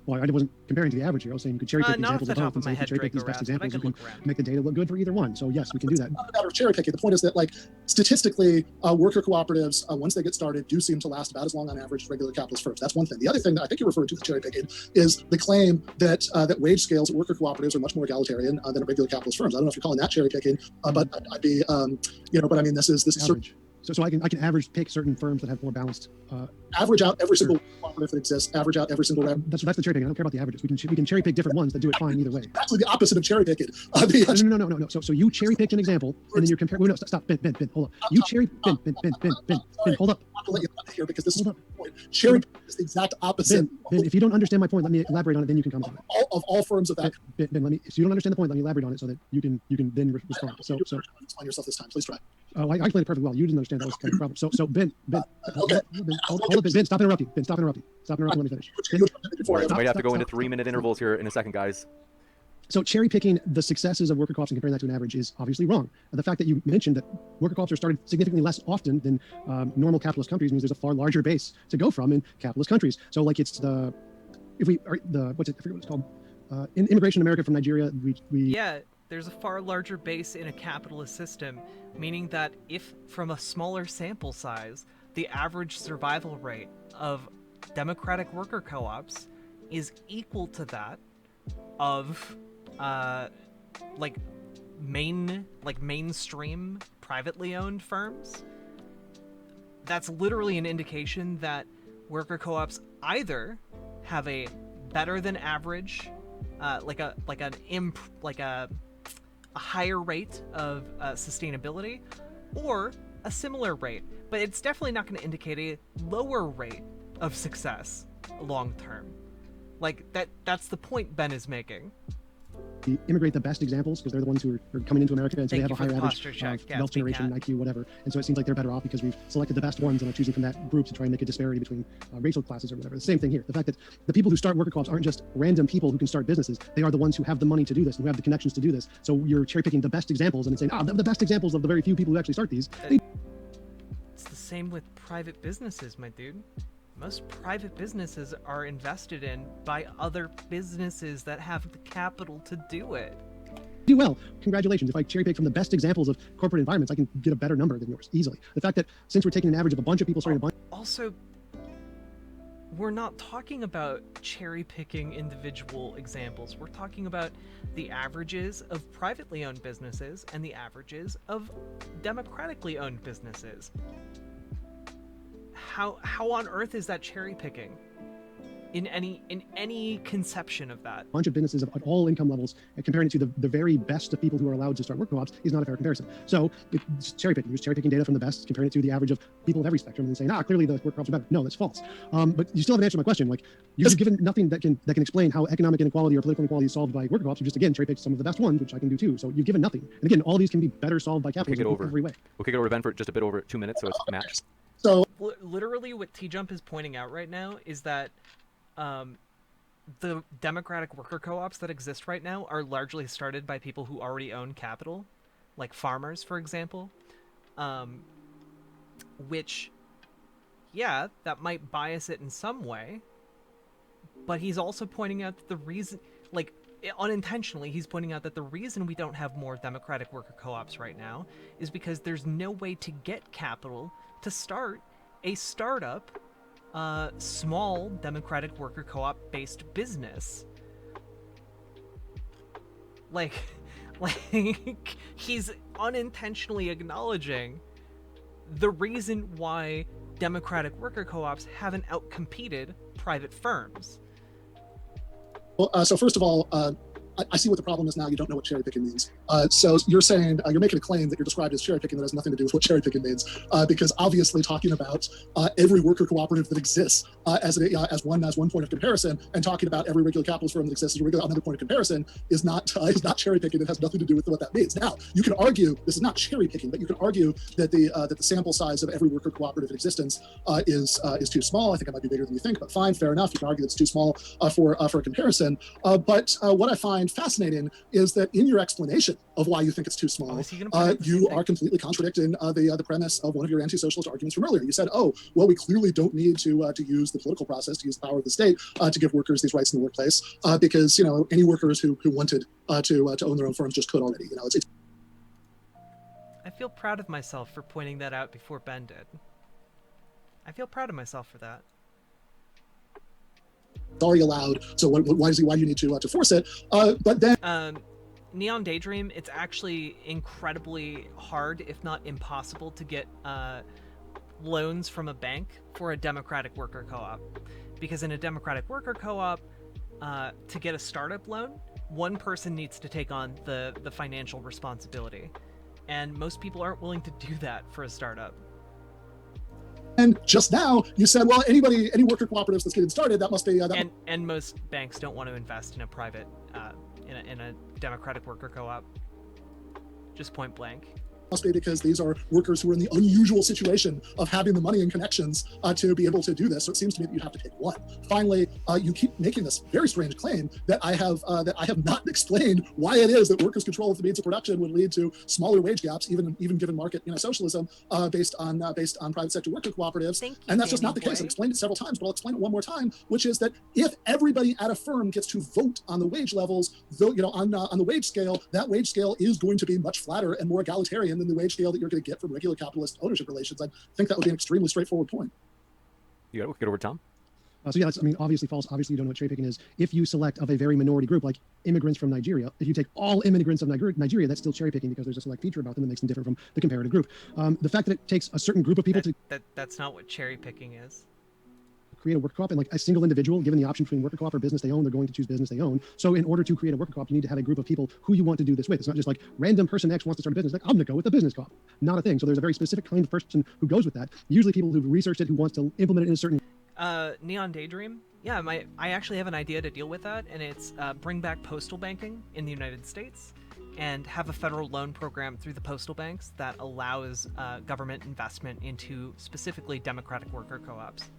Well, I wasn't comparing to the average here. I was saying you could cherry pick examples of both, and say you could cherry pick these best Raz, examples. You can make the data look good for either one. So yes, we can do that. It's not a matter of cherry picking. The point is that, like, statistically, worker cooperatives, once they get started, do seem to last about as long on average as regular capitalist firms. That's one thing. The other thing that I think you referred to with cherry picking is the claim that that wage scales at worker cooperatives are much more egalitarian than at regular capitalist firms. I don't know if you're calling that cherry picking, but I'd be, but I mean, this is average. So I can average pick certain firms that have more balanced. Average out every single cooperative that exists. Average out every single. That's the cherry picking. I don't care about the averages. We can cherry pick different ones that do it fine either way. Actually, the opposite of cherry picking. No. So you cherry picked an example, and then you're comparing. No, stop. Ben, hold up. You cherry. Ben, hold up. I'll let you here because this is the point. Cherry picking is the exact opposite. Ben, if you don't understand my point, let me elaborate on it. Then you can comment on it. Of all firms of that. Ben, if you don't understand the point, let me elaborate on it so that you can then respond. So explain yourself this time. Please try. I explained it perfectly well. You didn't understand. That was kind of a problem. So Ben, okay. Hold up, Ben, stop interrupting. Ben, stop interrupting. Let me finish. We might have to go into 3-minute intervals here in a second, guys. So cherry picking the successes of worker co-ops and comparing that to an average is obviously wrong. The fact that you mentioned that worker co-ops are started significantly less often than normal capitalist countries means there's a far larger base to go from in capitalist countries. So like it's I forget what it's called. In immigration in America from Nigeria, yeah, there's a far larger base in a capitalist system, meaning that if from a smaller sample size, the average survival rate of democratic worker co-ops is equal to that of mainstream privately owned firms, that's literally an indication that worker co-ops either have a better than average, like a higher rate of sustainability, or a similar rate, but it's definitely not going to indicate a lower rate of success long term. Like that's the point Ben is making. We immigrate the best examples because they're the ones who are coming into America, and so they have a higher average check. of wealth generation, IQ, whatever. And so it seems like they're better off because we've selected the best ones and are choosing from that group to try and make a disparity between racial classes or whatever. The same thing here. The fact that the people who start worker co-ops aren't just random people who can start businesses. They are the ones who have the money to do this and who have the connections to do this. So you're cherry picking the best examples and saying, the best examples of the very few people who actually start these. It's the same with private businesses, my dude. Most private businesses are invested in by other businesses that have the capital to do it. Do well. Congratulations. If I cherry pick from the best examples of corporate environments, I can get a better number than yours easily. The fact that since we're taking an average of a bunch of people starting a bunch. Also, we're not talking about cherry picking individual examples. We're talking about the averages of privately owned businesses and the averages of democratically owned businesses. How on earth is that cherry picking? In any conception of that. Bunch of businesses at all income levels and comparing it to the very best of people who are allowed to start work co-ops is not a fair comparison. So it's cherry picking. You're just cherry picking data from the best, comparing it to the average of people of every spectrum and saying, clearly the work co-ops are better. No, that's false. But you still haven't answered my question. Like you've given nothing that can explain how economic inequality or political inequality is solved by work co-ops. You just again cherry picked some of the best ones, which I can do too. So you've given nothing. And again, all these can be better solved by capitalism in every way. We'll kick it over to Ben for just a bit over 2 minutes, so it's matched. So literally what TJump is pointing out right now is that the democratic worker co-ops that exist right now are largely started by people who already own capital, like farmers, for example, which, yeah, that might bias it in some way, but he's also pointing out that the reason, like, unintentionally, he's pointing out that the reason we don't have more democratic worker co-ops right now is because there's no way to get capital to start a startup small democratic worker co-op based business. Like he's unintentionally acknowledging the reason why democratic worker co-ops haven't outcompeted private firms. Well, so first of all, I see what the problem is now. You don't know what cherry picking means. So you're saying, you're making a claim that you're described as cherry picking that has nothing to do with what cherry picking means. Because obviously talking about every worker cooperative that exists as one point of comparison, and talking about every regular capitalist firm that exists as another point of comparison is not cherry picking. It has nothing to do with what that means. Now, you can argue, this is not cherry picking, but you can argue that the sample size of every worker cooperative in existence is too small. I think it might be bigger than you think, but fine, fair enough. You can argue that it's too small for a comparison. But what I find fascinating is that in your explanation of why you think it's too small, you are completely contradicting the premise of one of your anti-socialist arguments from earlier. You said, we clearly don't need to use the political process, to use the power of the state to give workers these rights in the workplace, because any workers who wanted to own their own firms just could already. It's I feel proud of myself for pointing that out before Ben did. I feel proud of myself for that. already allowed. So why do you need to force it? But then Neon Daydream, it's actually incredibly hard, if not impossible, to get loans from a bank for a democratic worker co-op, because in a democratic worker co-op, to get a startup loan, one person needs to take on the financial responsibility, and most people aren't willing to do that for a startup. And just now, you said, well, any worker cooperatives that's getting started, that must be... And most banks don't want to invest in a private, in a democratic worker co-op. Just point blank. Must be because these are workers who are in the unusual situation of having the money and connections to be able to do this. So it seems to me that you have to take one. Finally, you keep making this very strange claim that I have not explained why it is that workers' control of the means of production would lead to smaller wage gaps, even given market socialism, based on private sector worker cooperatives. And that's just not the case. I've explained it several times, but I'll explain it one more time, which is that if everybody at a firm gets to vote on the wage levels, though on the wage scale, that wage scale is going to be much flatter and more egalitarian than the wage scale that you're going to get from regular capitalist ownership relations. I think that would be an extremely straightforward point. You got to get over, Tom. So yeah, that's, I mean, obviously false. Obviously, you don't know what cherry picking is. If you select of a very minority group, like immigrants from Nigeria, if you take all immigrants of Nigeria, that's still cherry picking because there's a select feature about them that makes them different from the comparative group. The fact that it takes a certain group of people to That's not what cherry picking is. create a worker co-op, and like a single individual given the option between worker co-op or business they own, they're going to choose business they own. So in order to create a worker co-op, you need to have a group of people who you want to do this with. It's not just like random person X wants to start a business, like I'm going to go with the business co-op. Not a thing. So there's a very specific kind of person who goes with that. Usually people who've researched it, who wants to implement it in a certain Neon Daydream. Yeah, I actually have an idea to deal with that, and it's bring back postal banking in the United States and have a federal loan program through the postal banks that allows government investment into specifically democratic worker co-ops.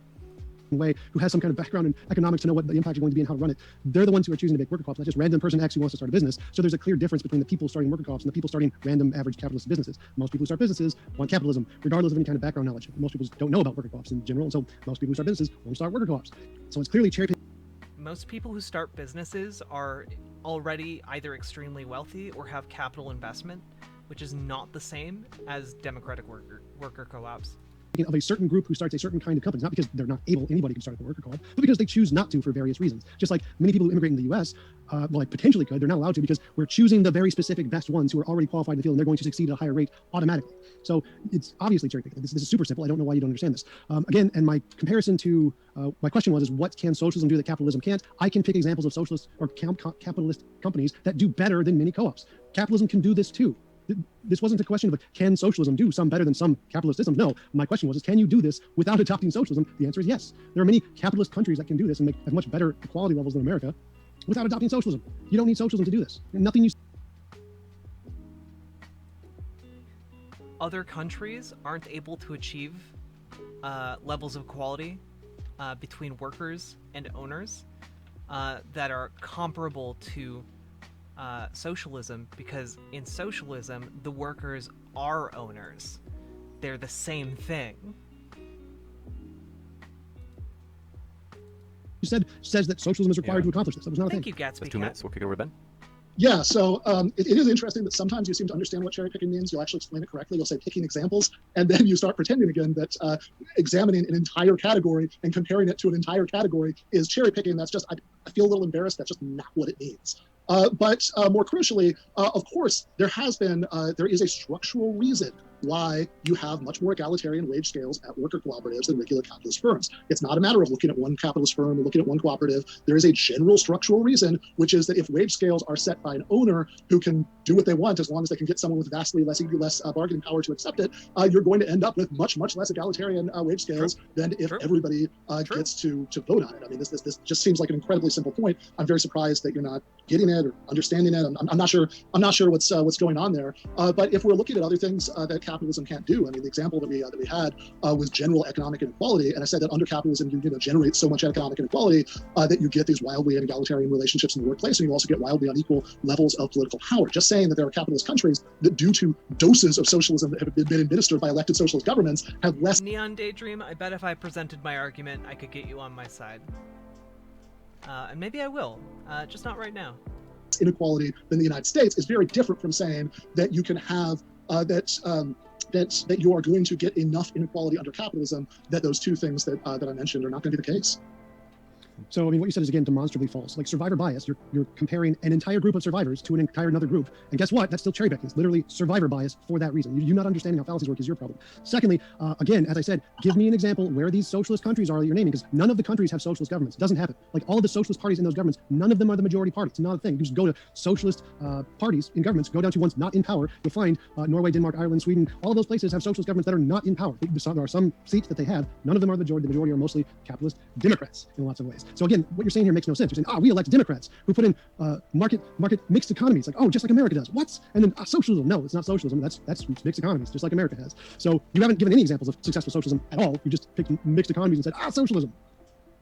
way, who has some kind of background in economics to know what the impact is going to be and how to run it. They're the ones who are choosing to make worker co-ops, not just random person X who wants to start a business. So there's a clear difference between the people starting worker co-ops and the people starting random average capitalist businesses. Most people who start businesses want capitalism, regardless of any kind of background knowledge. Most people don't know about worker co-ops in general, and so most people who start businesses won't start worker co-ops. So it's clearly cherry picking. Most people who start businesses are already either extremely wealthy or have capital investment, which is not the same as democratic worker co-ops. Of a certain group who starts a certain kind of company, not because they're not able, anybody can start a worker co-op, but because they choose not to for various reasons. Just like many people who immigrate in the U.S., like potentially could, they're not allowed to because we're choosing the very specific best ones who are already qualified in the field and they're going to succeed at a higher rate automatically. So it's obviously cherry picking. This is super simple. I don't know why you don't understand this. Again, and my comparison to my question was, is what can socialism do that capitalism can't? I can pick examples of socialist or capitalist companies that do better than many co-ops. Capitalism can do this too. This wasn't a question of can socialism do some better than some capitalist systems? No, my question was, can you do this without adopting socialism? The answer is yes. There are many capitalist countries that can do this and have much better equality levels than America without adopting socialism. You don't need socialism to do this. Nothing you... Other countries aren't able to achieve levels of equality between workers and owners that are comparable to socialism, because in socialism the workers are owners. They're the same thing. You says that socialism is required to accomplish this. That was not a thing. Thank you, Gatsby. That's 2 minutes. We'll kick it over to Ben. Yeah, so it is interesting that sometimes you seem to understand what cherry picking means. You'll actually explain it correctly. You'll say picking examples, and then you start pretending again that examining an entire category and comparing it to an entire category is cherry picking. That's just, I feel a little embarrassed. That's just not what it means. But more crucially, of course, there is a structural reason why you have much more egalitarian wage scales at worker cooperatives than regular capitalist firms. It's not a matter of looking at one capitalist firm or looking at one cooperative. There is a general structural reason, which is that if wage scales are set by an owner who can do what they want as long as they can get someone with vastly less bargaining power to accept it, you're going to end up with much less egalitarian wage scales than if everybody gets to vote on it. I mean, this just seems like an incredibly simple point. I'm very surprised that you're not getting it or understanding it. I'm not sure what's going on there. But if we're looking at other things that capitalism can't do, I mean, the example that we had was general economic inequality, and I said that under capitalism you generate so much economic inequality that you get these wildly egalitarian relationships in the workplace, and you also get wildly unequal levels of political power. Just saying that there are capitalist countries that, due to doses of socialism that have been administered by elected socialist governments, have less. Neon Daydream, I bet if I presented my argument, I could get you on my side. And maybe I will, just not right now. Inequality than the United States is very different from saying that you can have that you are going to get enough inequality under capitalism that those two things that I mentioned are not going to be the case. So, I mean, what you said is, again, demonstrably false. Like survivor bias, you're comparing an entire group of survivors to an entire another group. And guess what? That's still cherry picking. It's literally survivor bias for that reason. You not understanding how fallacies work is your problem. Secondly, again, as I said, give me an example where these socialist countries are that you're naming, because none of the countries have socialist governments. It doesn't happen. Like all of the socialist parties in those governments, none of them are the majority party. It's not a thing. You just go to socialist parties in governments, go down to ones not in power. You'll find Norway, Denmark, Ireland, Sweden, all of those places have socialist governments that are not in power. There are some seats that they have. None of them are the majority. The majority are mostly capitalist Democrats in lots of ways. So again, what you're saying here makes no sense. You're saying, we elect Democrats who put in market mixed economies, like, just like America does. What? And then socialism. No, it's not socialism. That's mixed economies, just like America has. So you haven't given any examples of successful socialism at all. You just picked mixed economies and said, socialism.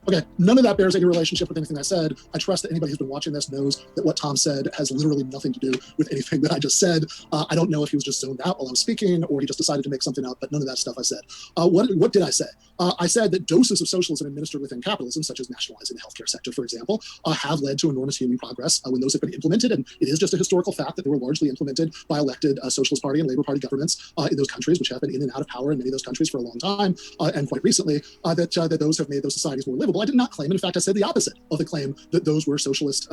Okay, none of that bears any relationship with anything I said. I trust that anybody who's been watching this knows that what Tom said has literally nothing to do with anything that I just said. I don't know if he was just zoned out while I was speaking or he just decided to make something up, but none of that stuff I said. What did I say? I said that doses of socialism administered within capitalism, such as nationalizing the healthcare sector, for example, have led to enormous human progress when those have been implemented. And it is just a historical fact that they were largely implemented by elected Socialist Party and Labor Party governments in those countries, which have been in and out of power in many of those countries for a long time. And quite recently, that those have made those societies more livable. I did not claim. In fact, I said the opposite of the claim that those were socialist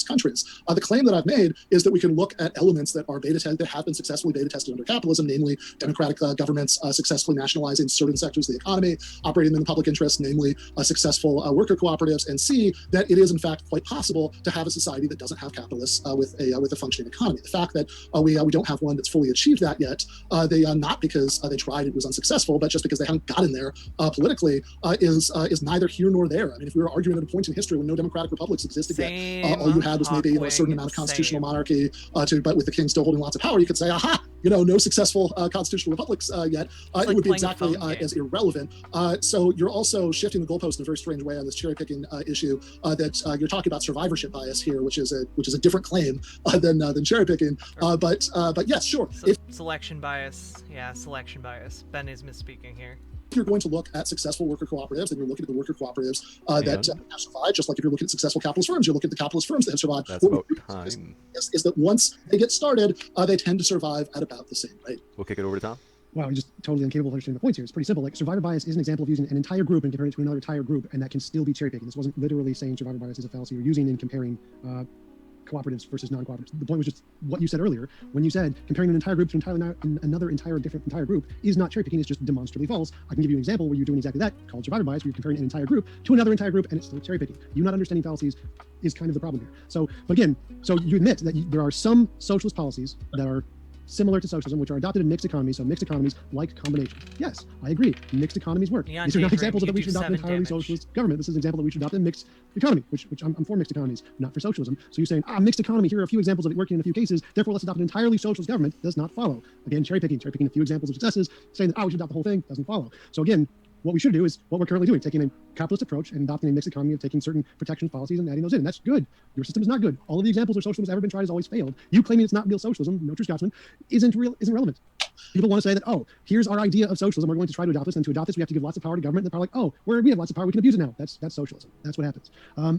countries. The claim that I've made is that we can look at elements that are that have been successfully beta tested under capitalism, namely democratic governments successfully nationalizing certain sectors of the economy, operating in the public interest, namely successful worker cooperatives, and see that it is in fact quite possible to have a society that doesn't have capitalists with a functioning economy. The fact that we don't have one that's fully achieved that yet, they not because they tried, it was unsuccessful, but just because they haven't gotten there politically, is neither here nor there. I mean, if we were arguing at a point in history when no democratic republics existed yet, all you had was maybe a certain amount of constitutional monarchy, but with the king still holding lots of power, you could say, aha, no successful constitutional republics yet. It would be exactly as irrelevant. So you're also shifting the goalpost in a very strange way on this cherry picking issue. That you're talking about survivorship bias here, which is a different claim than cherry picking. But yes, sure. Selection bias. Yeah, selection bias. Ben is misspeaking here. If you're going to look at successful worker cooperatives, then you're looking at the worker cooperatives that have survived, just like if you're looking at successful capitalist firms, you're looking at the capitalist firms that have survived. That's about time. Is that once they get started, they tend to survive at about the same rate. We'll kick it over to Tom. Wow, you're just totally incapable of understanding the points here. It's pretty simple. Like, survivor bias is an example of using an entire group and comparing it to another entire group, and that can still be cherry picking. This wasn't literally saying survivor bias is a fallacy you're using in comparing cooperatives versus non-cooperatives. The point was just what you said earlier when you said comparing an entire group to another entire group is not cherry picking. It's just demonstrably false. I can give you an example where you're doing exactly that, called survivor bias, where you're comparing an entire group to another entire group, and it's still cherry picking. You not understanding fallacies is kind of the problem here. So again, so you admit that there are some socialist policies that are similar to socialism, which are adopted in mixed economies. So mixed economies like combination. Yes, I agree. Mixed economies work. These are not examples that we should adopt an entirely socialist government. This is an example that we should adopt in mixed economy, which I'm for mixed economies, not for socialism. So you're saying, mixed economy, here are a few examples of it working in a few cases, therefore let's adopt an entirely socialist government, does not follow. Again, cherry picking a few examples of successes, saying that, we should adopt the whole thing, doesn't follow. So again, what we should do is what we're currently doing, taking a capitalist approach and adopting a mixed economy of taking certain protections policies and adding those in. And that's good. Your system is not good. All of the examples where socialism has ever been tried has always failed. You claiming it's not real socialism, no true Scotsman, isn't relevant. People want to say that, here's our idea of socialism. We're going to try to adopt this, and to adopt this, we have to give lots of power to government. And they're probably like, we have lots of power, we can abuse it now. That's socialism. That's what happens.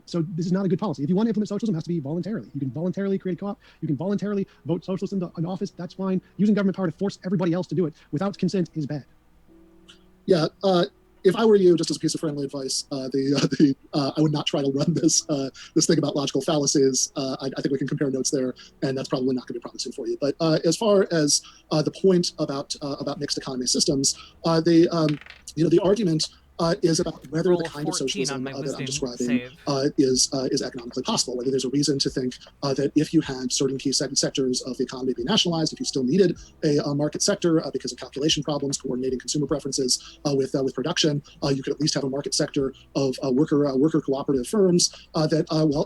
So this is not a good policy. If you want to implement socialism, it has to be voluntarily. You can voluntarily create a co-op. You can voluntarily vote socialists into an office. That's fine. Using government power to force everybody else to do it without consent is bad. Yeah. If I were you, just as a piece of friendly advice, I would not try to run this thing about logical fallacies. I think we can compare notes there, and that's probably not going to be promising for you. But as far as the point about mixed economy systems, the argument is about whether the kind of socialism that I'm describing is economically possible, whether there's a reason to think that if you had certain key sectors of the economy be nationalized, if you still needed a market sector because of calculation problems, coordinating consumer preferences with production, you could at least have a market sector of worker cooperative firms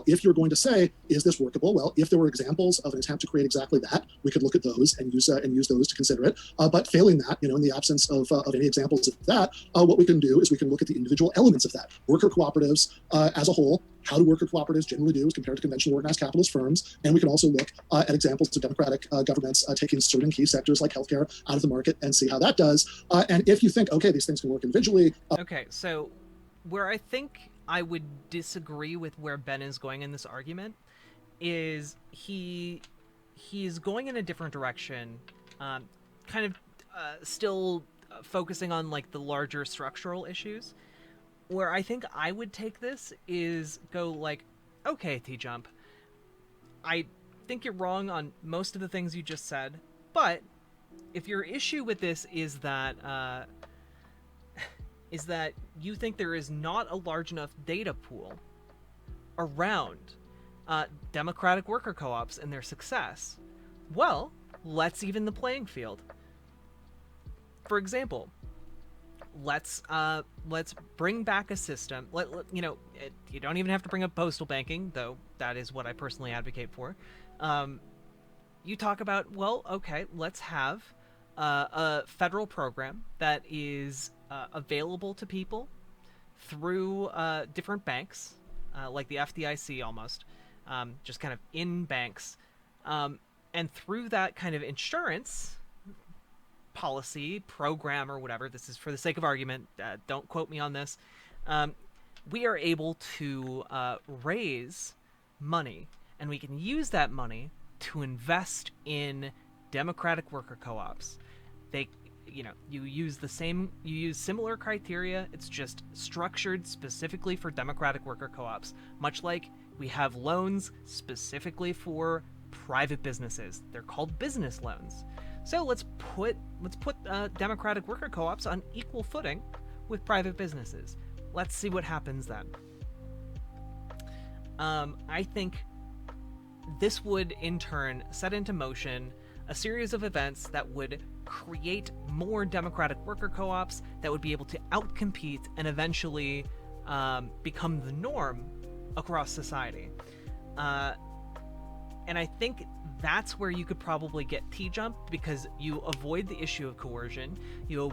if you're going to say, is this workable? Well, if there were examples of an attempt to create exactly that, we could look at those and use those to consider it. But failing that, in the absence of any examples of that, what we can do is we can look at the individual elements of that. Worker cooperatives as a whole, how do worker cooperatives generally do as compared to conventional organized capitalist firms? And we can also look at examples of democratic governments taking certain key sectors like healthcare out of the market and see how that does. And if you think, okay, these things can work individually. Okay, so where I think I would disagree with where Ben is going in this argument is he's going in a different direction, kind of still focusing on like the larger structural issues. Where I think I would take this is go like, okay, TJump, I think you're wrong on most of the things you just said, but if your issue with this is that you think there is not a large enough data pool around democratic worker co-ops and their success, well, let's even the playing field. For example, let's bring back a system. You don't even have to bring up postal banking, though that is what I personally advocate for. You talk about, well, okay, let's have a federal program that is available to people through different banks, like the FDIC almost, just kind of in banks, and through that kind of insurance policy program or whatever, this is for the sake of argument, don't quote me on this, we are able to raise money, and we can use that money to invest in democratic worker co-ops. you use similar criteria. It's just structured specifically for democratic worker co-ops, much like we have loans specifically for private businesses. They're called business loans. So let's put democratic worker co-ops on equal footing with private businesses. Let's see what happens then. I think this would in turn set into motion a series of events that would create more democratic worker co-ops that would be able to outcompete and eventually become the norm across society. And I think that's where you could probably get TJump, because you avoid the issue of coercion, you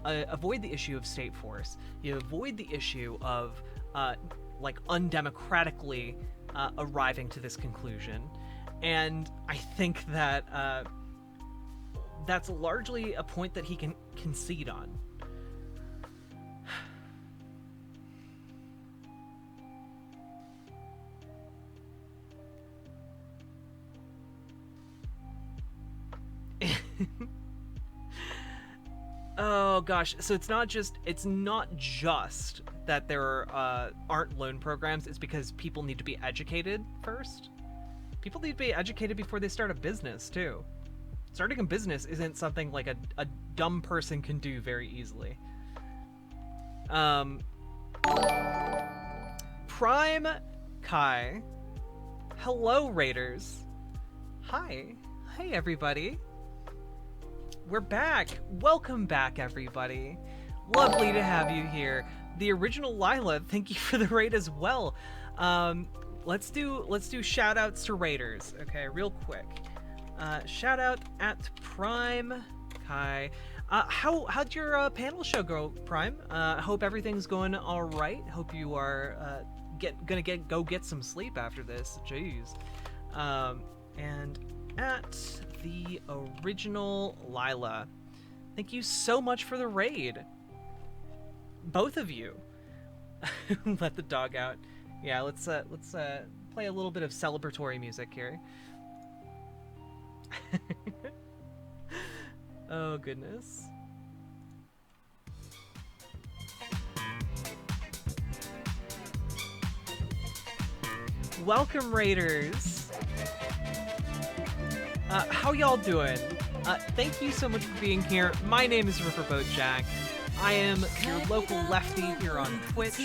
avoid the issue of state force, you avoid the issue of undemocratically arriving to this conclusion. And I think that that's largely a point that he can concede on. Oh gosh, so it's not just that there aren't loan programs. It's because people need to be educated first. People need to be educated before they start a business too. Starting a business isn't something like a dumb person can do very easily. Prime Kai. Hello, Raiders. Hi everybody. We're back. Welcome back, everybody. Lovely to have you here. The original Lila, thank you for the raid as well. Let's do shout outs to Raiders. Okay, real quick. Shout out at Prime Kai. How'd your panel show go, Prime? I hope everything's going all right. Hope you are gonna go get some sleep after this. Jeez. And at the original Lila, thank you so much for the raid. Both of you. Let the dog out. Yeah, let's play a little bit of celebratory music here. Oh goodness. Welcome, Raiders. How y'all doing? Thank you so much for being here. My name is Riverboat Jack. I am your local lefty here on Twitch.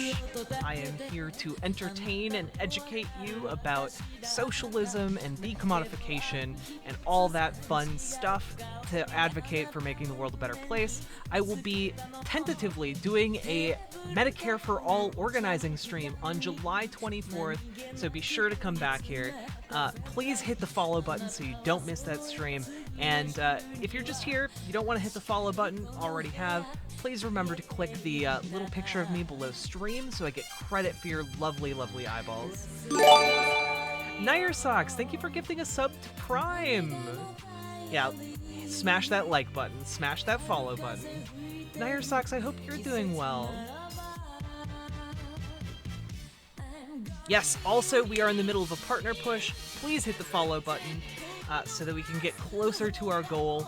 I am here to entertain and educate you about socialism and decommodification and all that fun stuff to advocate for making the world a better place. I will be tentatively doing a Medicare for All organizing stream on July 24th, so be sure to come back here. Please hit the follow button so you don't miss that stream. And if you're just here, you don't want to hit the follow button, already have, please remember to click the little picture of me below stream so I get credit for your lovely, lovely eyeballs. Nair Socks, thank you for gifting a sub to Prime. Yeah, smash that like button, smash that follow button. Nair Socks, I hope you're doing well. Yes, also, we are in the middle of a partner push. Please hit the follow button so that we can get closer to our goal.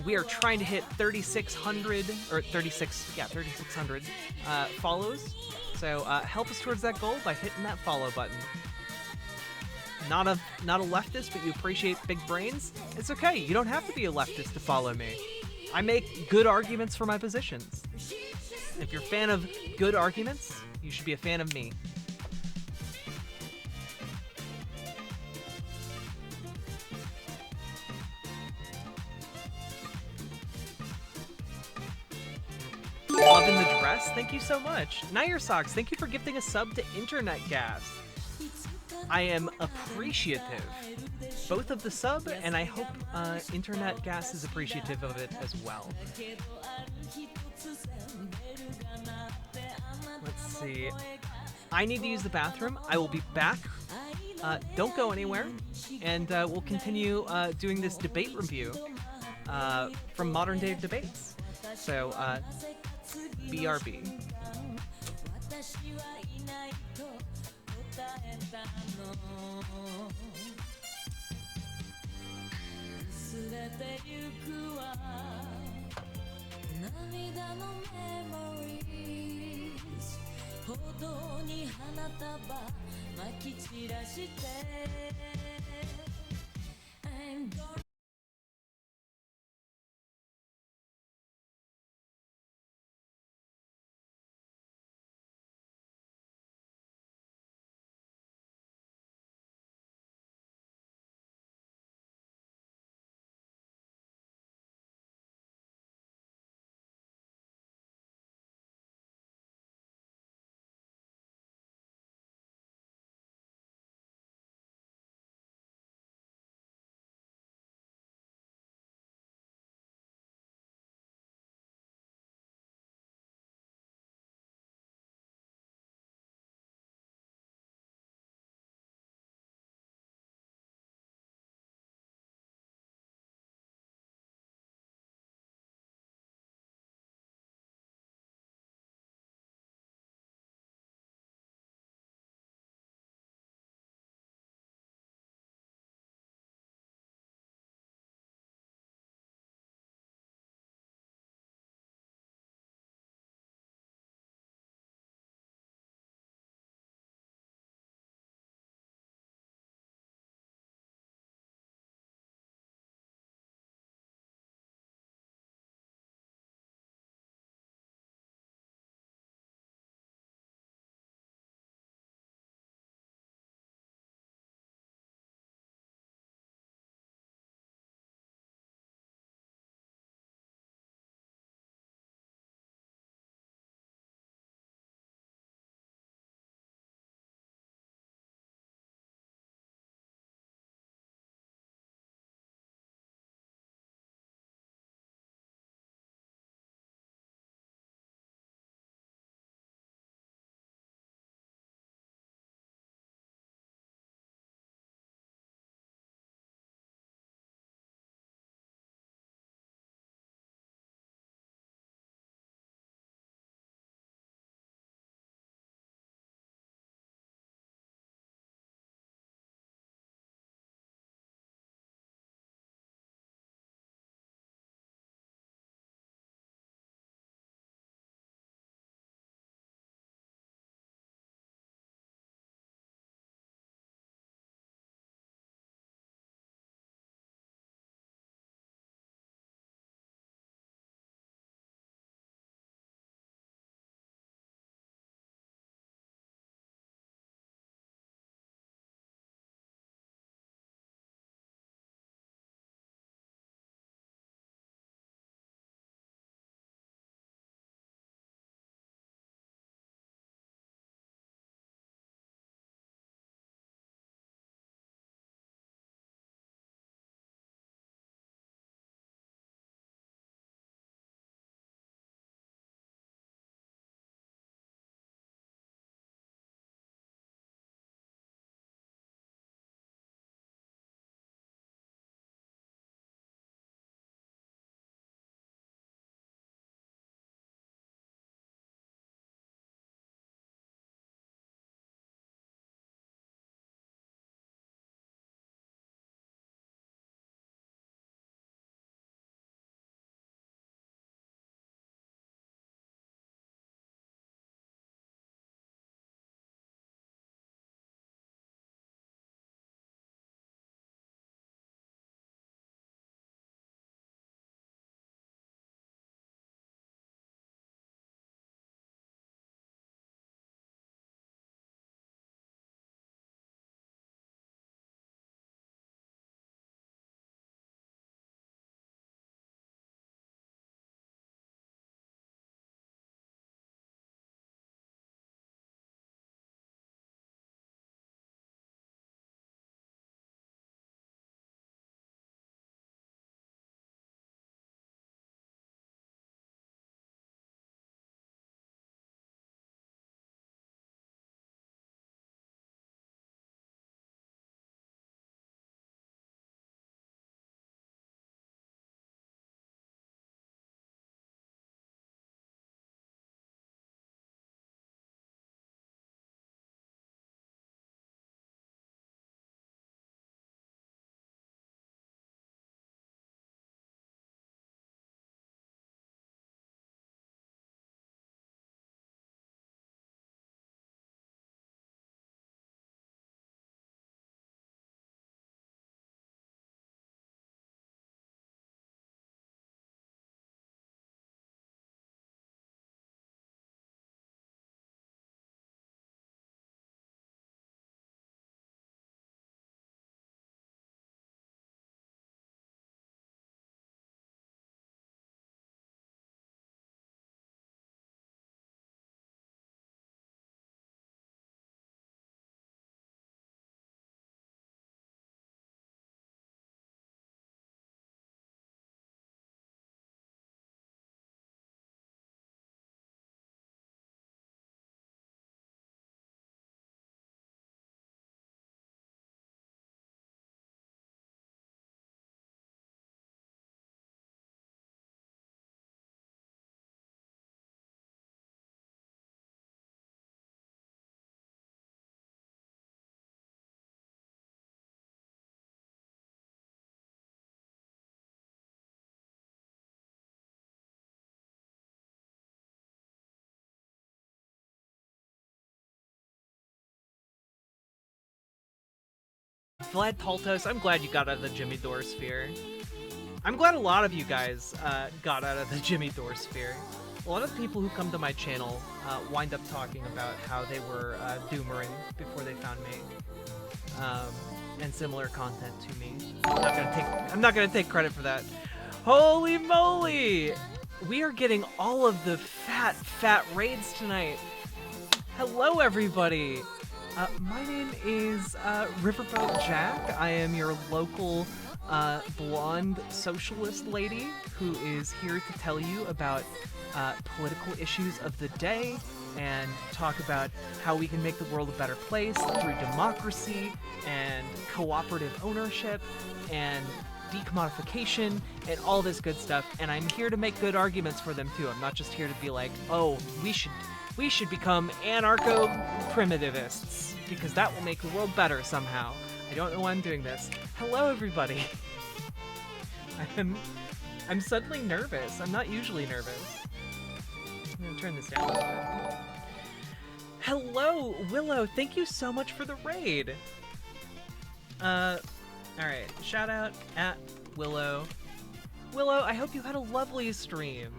We are trying to hit 3,600 follows. So help us towards that goal by hitting that follow button. Not a leftist, but you appreciate big brains? It's okay. You don't have to be a leftist to follow me. I make good arguments for my positions. If you're a fan of good arguments, you should be a fan of me. Loving the dress, thank you so much. Nair Socks, thank you for gifting a sub to Internet Gas. I am appreciative both of the sub, and I hope Internet Gas is appreciative of it as well. Let's see. I need to use the bathroom. I will be back. Don't go anywhere, and we'll continue doing this debate review from Modern Day Debates. So, BRB. れてゆくわ涙のメモリーズ歩道に花束まき散らして I'm gonna Vlad Taltos, I'm glad you got out of the Jimmy Dore sphere. I'm glad a lot of you guys got out of the Jimmy Dore sphere. A lot of the people who come to my channel wind up talking about how they were doomering before they found me. And similar content to me. I'm not gonna take credit for that. Holy moly! We are getting all of the fat raids tonight. Hello, everybody. My name is Riverboat Jack. I am your local blonde socialist lady who is here to tell you about political issues of the day and talk about how we can make the world a better place through democracy and cooperative ownership and decommodification and all this good stuff. And I'm here to make good arguments for them too. I'm not just here to be like, oh, we should become anarcho-primitivists because that will make the world better somehow. I don't know why I'm doing this. Hello, everybody. I'm suddenly nervous. I'm not usually nervous. I'm gonna turn this down a little bit. Hello, Willow. Thank you so much for the raid. Alright. Shout out at Willow. Willow, I hope you had a lovely stream.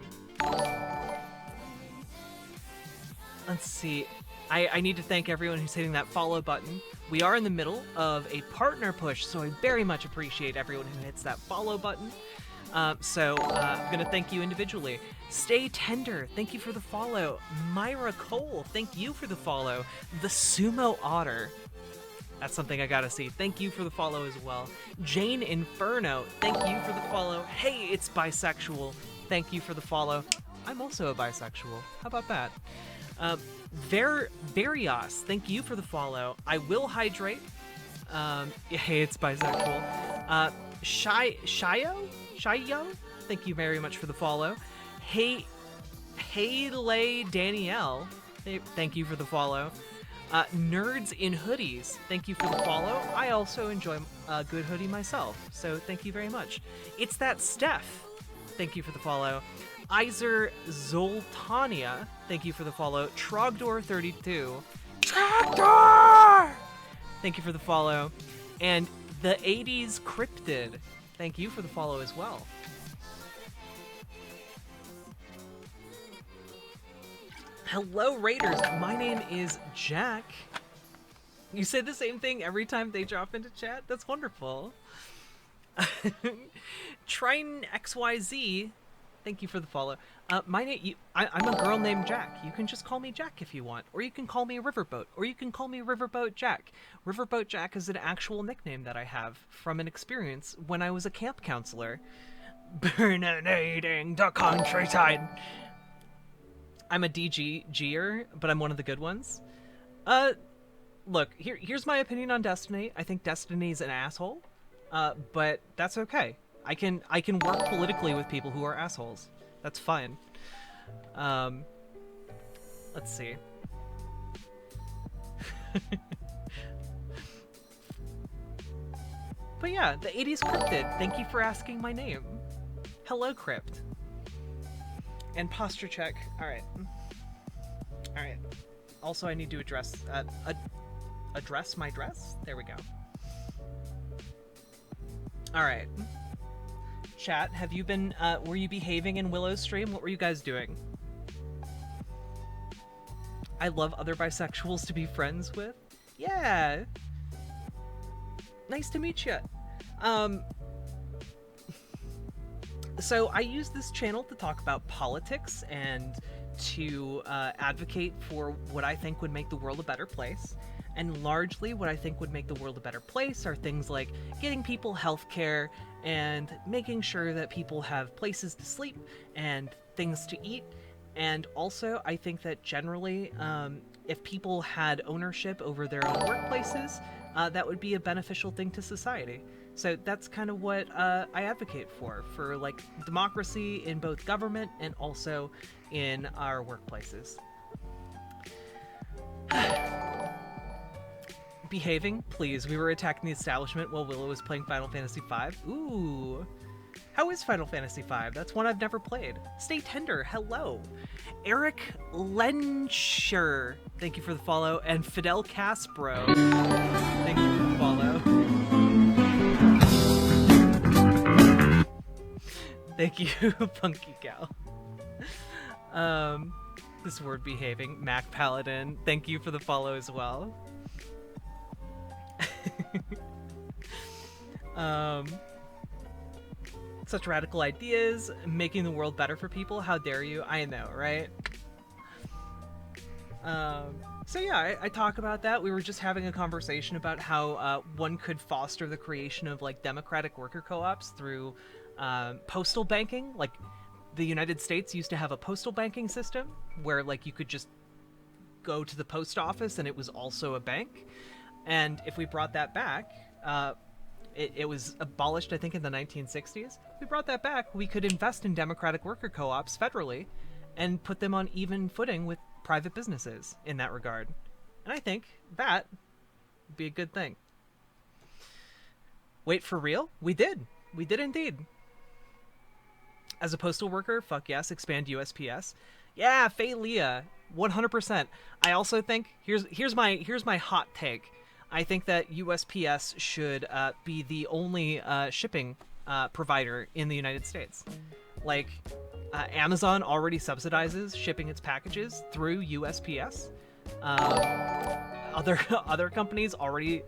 Let's see. I need to thank everyone who's hitting that follow button. We are in the middle of a partner push, so I very much appreciate everyone who hits that follow button. I'm gonna thank you individually. Stay Tender, thank you for the follow. Myra Cole, thank you for the follow. The Sumo Otter, that's something I gotta see. Thank you for the follow as well. Jane Inferno, thank you for the follow. Hey, it's bisexual, thank you for the follow. I'm also a bisexual. How about that? Varios, thank you for the follow. I Will Hydrate. Hey, it's bisexual. Shayo, thank you very much for the follow. Hey Danielle, thank you for the follow. Nerds in Hoodies, thank you for the follow. I also enjoy a good hoodie myself, so thank you very much. It's That Steph, thank you for the follow. Iser Zoltania, thank you for the follow. Trogdor32, Trogdor! Thank you for the follow. And the 80s Cryptid, thank you for the follow as well. Hello, Raiders. My name is Jack. You say the same thing every time they drop into chat? That's wonderful. Triton XYZ, thank you for the follow. I'm a girl named Jack. You can just call me Jack if you want, or you can call me Riverboat, or you can call me Riverboat Jack. Riverboat Jack is an actual nickname that I have from an experience when I was a camp counselor. Burninating the countryside. I'm a DGer, but I'm one of the good ones. Look, here's my opinion on Destiny. I think Destiny's an asshole, but that's okay. I can work politically with people who are assholes. That's fine. Let's see. But yeah, the 80s Cryptid, thank you for asking my name. Hello, Crypt. And posture check. Alright. Alright. Also, I need to address my dress? There we go. Alright. Chat, have you been, were you behaving in Willow's stream? What were you guys doing? I love other bisexuals to be friends with. Yeah! Nice to meet you. So I use this channel to talk about politics and to advocate for what I think would make the world a better place. And largely what I think would make the world a better place are things like getting people healthcare and making sure that people have places to sleep and things to eat. And also, I think that generally, if people had ownership over their own workplaces, that would be a beneficial thing to society. So that's kind of what I advocate for like democracy in both government and also in our workplaces. Behaving, please. We were attacking the establishment while Willow was playing Final Fantasy V. Ooh. How is Final Fantasy V? That's one I've never played. Stay Tender, hello. Eric Lenscher, thank you for the follow. And Fidel Caspro, thank you for the follow. Thank you, Punky Gal. This word behaving. Mac Paladin, thank you for the follow as well. Such radical ideas, making the world better for people. How dare you? I know, right? So yeah, I talk about that. We were just having a conversation about how one could foster the creation of like democratic worker co-ops through postal banking. Like the United States used to have a postal banking system where like you could just go to the post office and it was also a bank. And if we brought that back, it was abolished, I think, in the 1960s. If we brought that back, we could invest in democratic worker co-ops federally and put them on even footing with private businesses in that regard. And I think that would be a good thing. Wait, for real? We did. We did indeed. As a postal worker, fuck yes, expand USPS. Yeah, Faye Leah, 100%. I also think, here's my hot take. I think that USPS should be the only shipping provider in the United States. Like, Amazon already subsidizes shipping its packages through USPS. Other companies already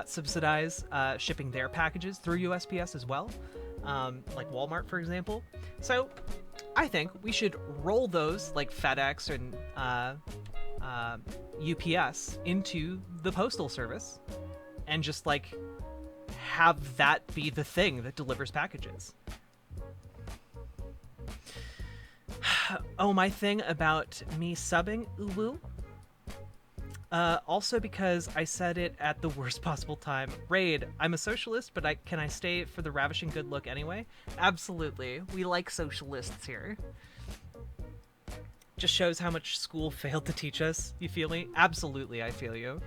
subsidize shipping their packages through USPS as well, like Walmart, for example. So I think we should roll those, like FedEx and UPS, into the Postal Service and just like have that be the thing that delivers packages. Oh, my thing about me subbing Uwu. Also because I said it at the worst possible time. Raid, I'm a socialist, but can I stay for the ravishing good look anyway? Absolutely. We like socialists here. Just shows how much school failed to teach us. You feel me? Absolutely, I feel you.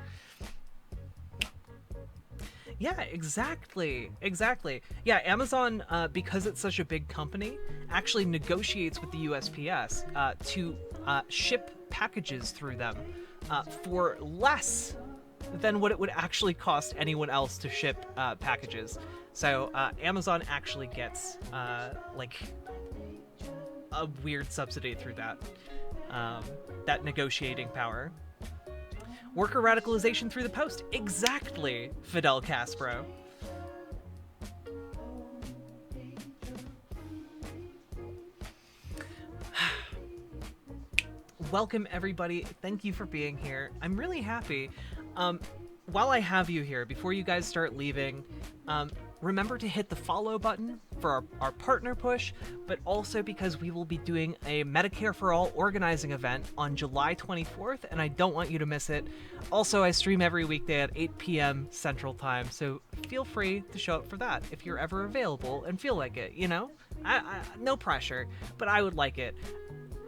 Yeah, exactly. Exactly. Yeah, Amazon, because it's such a big company, actually negotiates with the USPS to ship packages through them for less than what it would actually cost anyone else to ship packages. So Amazon actually gets like a weird subsidy through that negotiating power. Worker radicalization through the post. Exactly, Fidel Castro. Welcome, everybody. Thank you for being here. I'm really happy. While I have you here, before you guys start leaving, remember to hit the follow button for our partner push, but also because we will be doing a Medicare for All organizing event on July 24th, and I don't want you to miss it. Also, I stream every weekday at 8 p.m. Central Time, so feel free to show up for that if you're ever available and feel like it, you know? No pressure, but I would like it.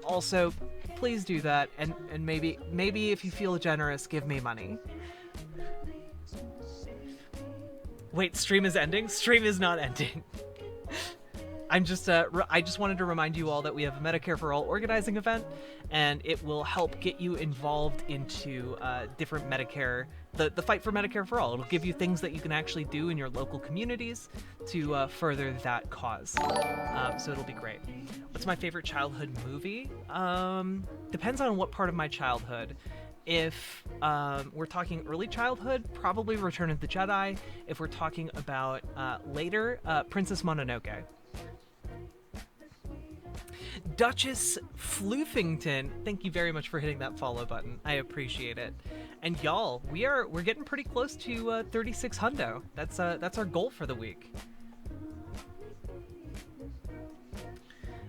Also, please do that, and maybe if you feel generous, give me money. Wait, stream is ending? Stream is not ending. I just wanted to remind you all that we have a Medicare for All organizing event, and it will help get you involved into different Medicare, the fight for Medicare for All. It'll give you things that you can actually do in your local communities to further that cause. So it'll be great. What's my favorite childhood movie? Depends on what part of my childhood. If we're talking early childhood, probably Return of the Jedi. If we're talking about later, Princess Mononoke. Duchess Floofington, thank you very much for hitting that follow button. I appreciate it. And y'all, we're getting pretty close to 36 hundo. That's our goal for the week.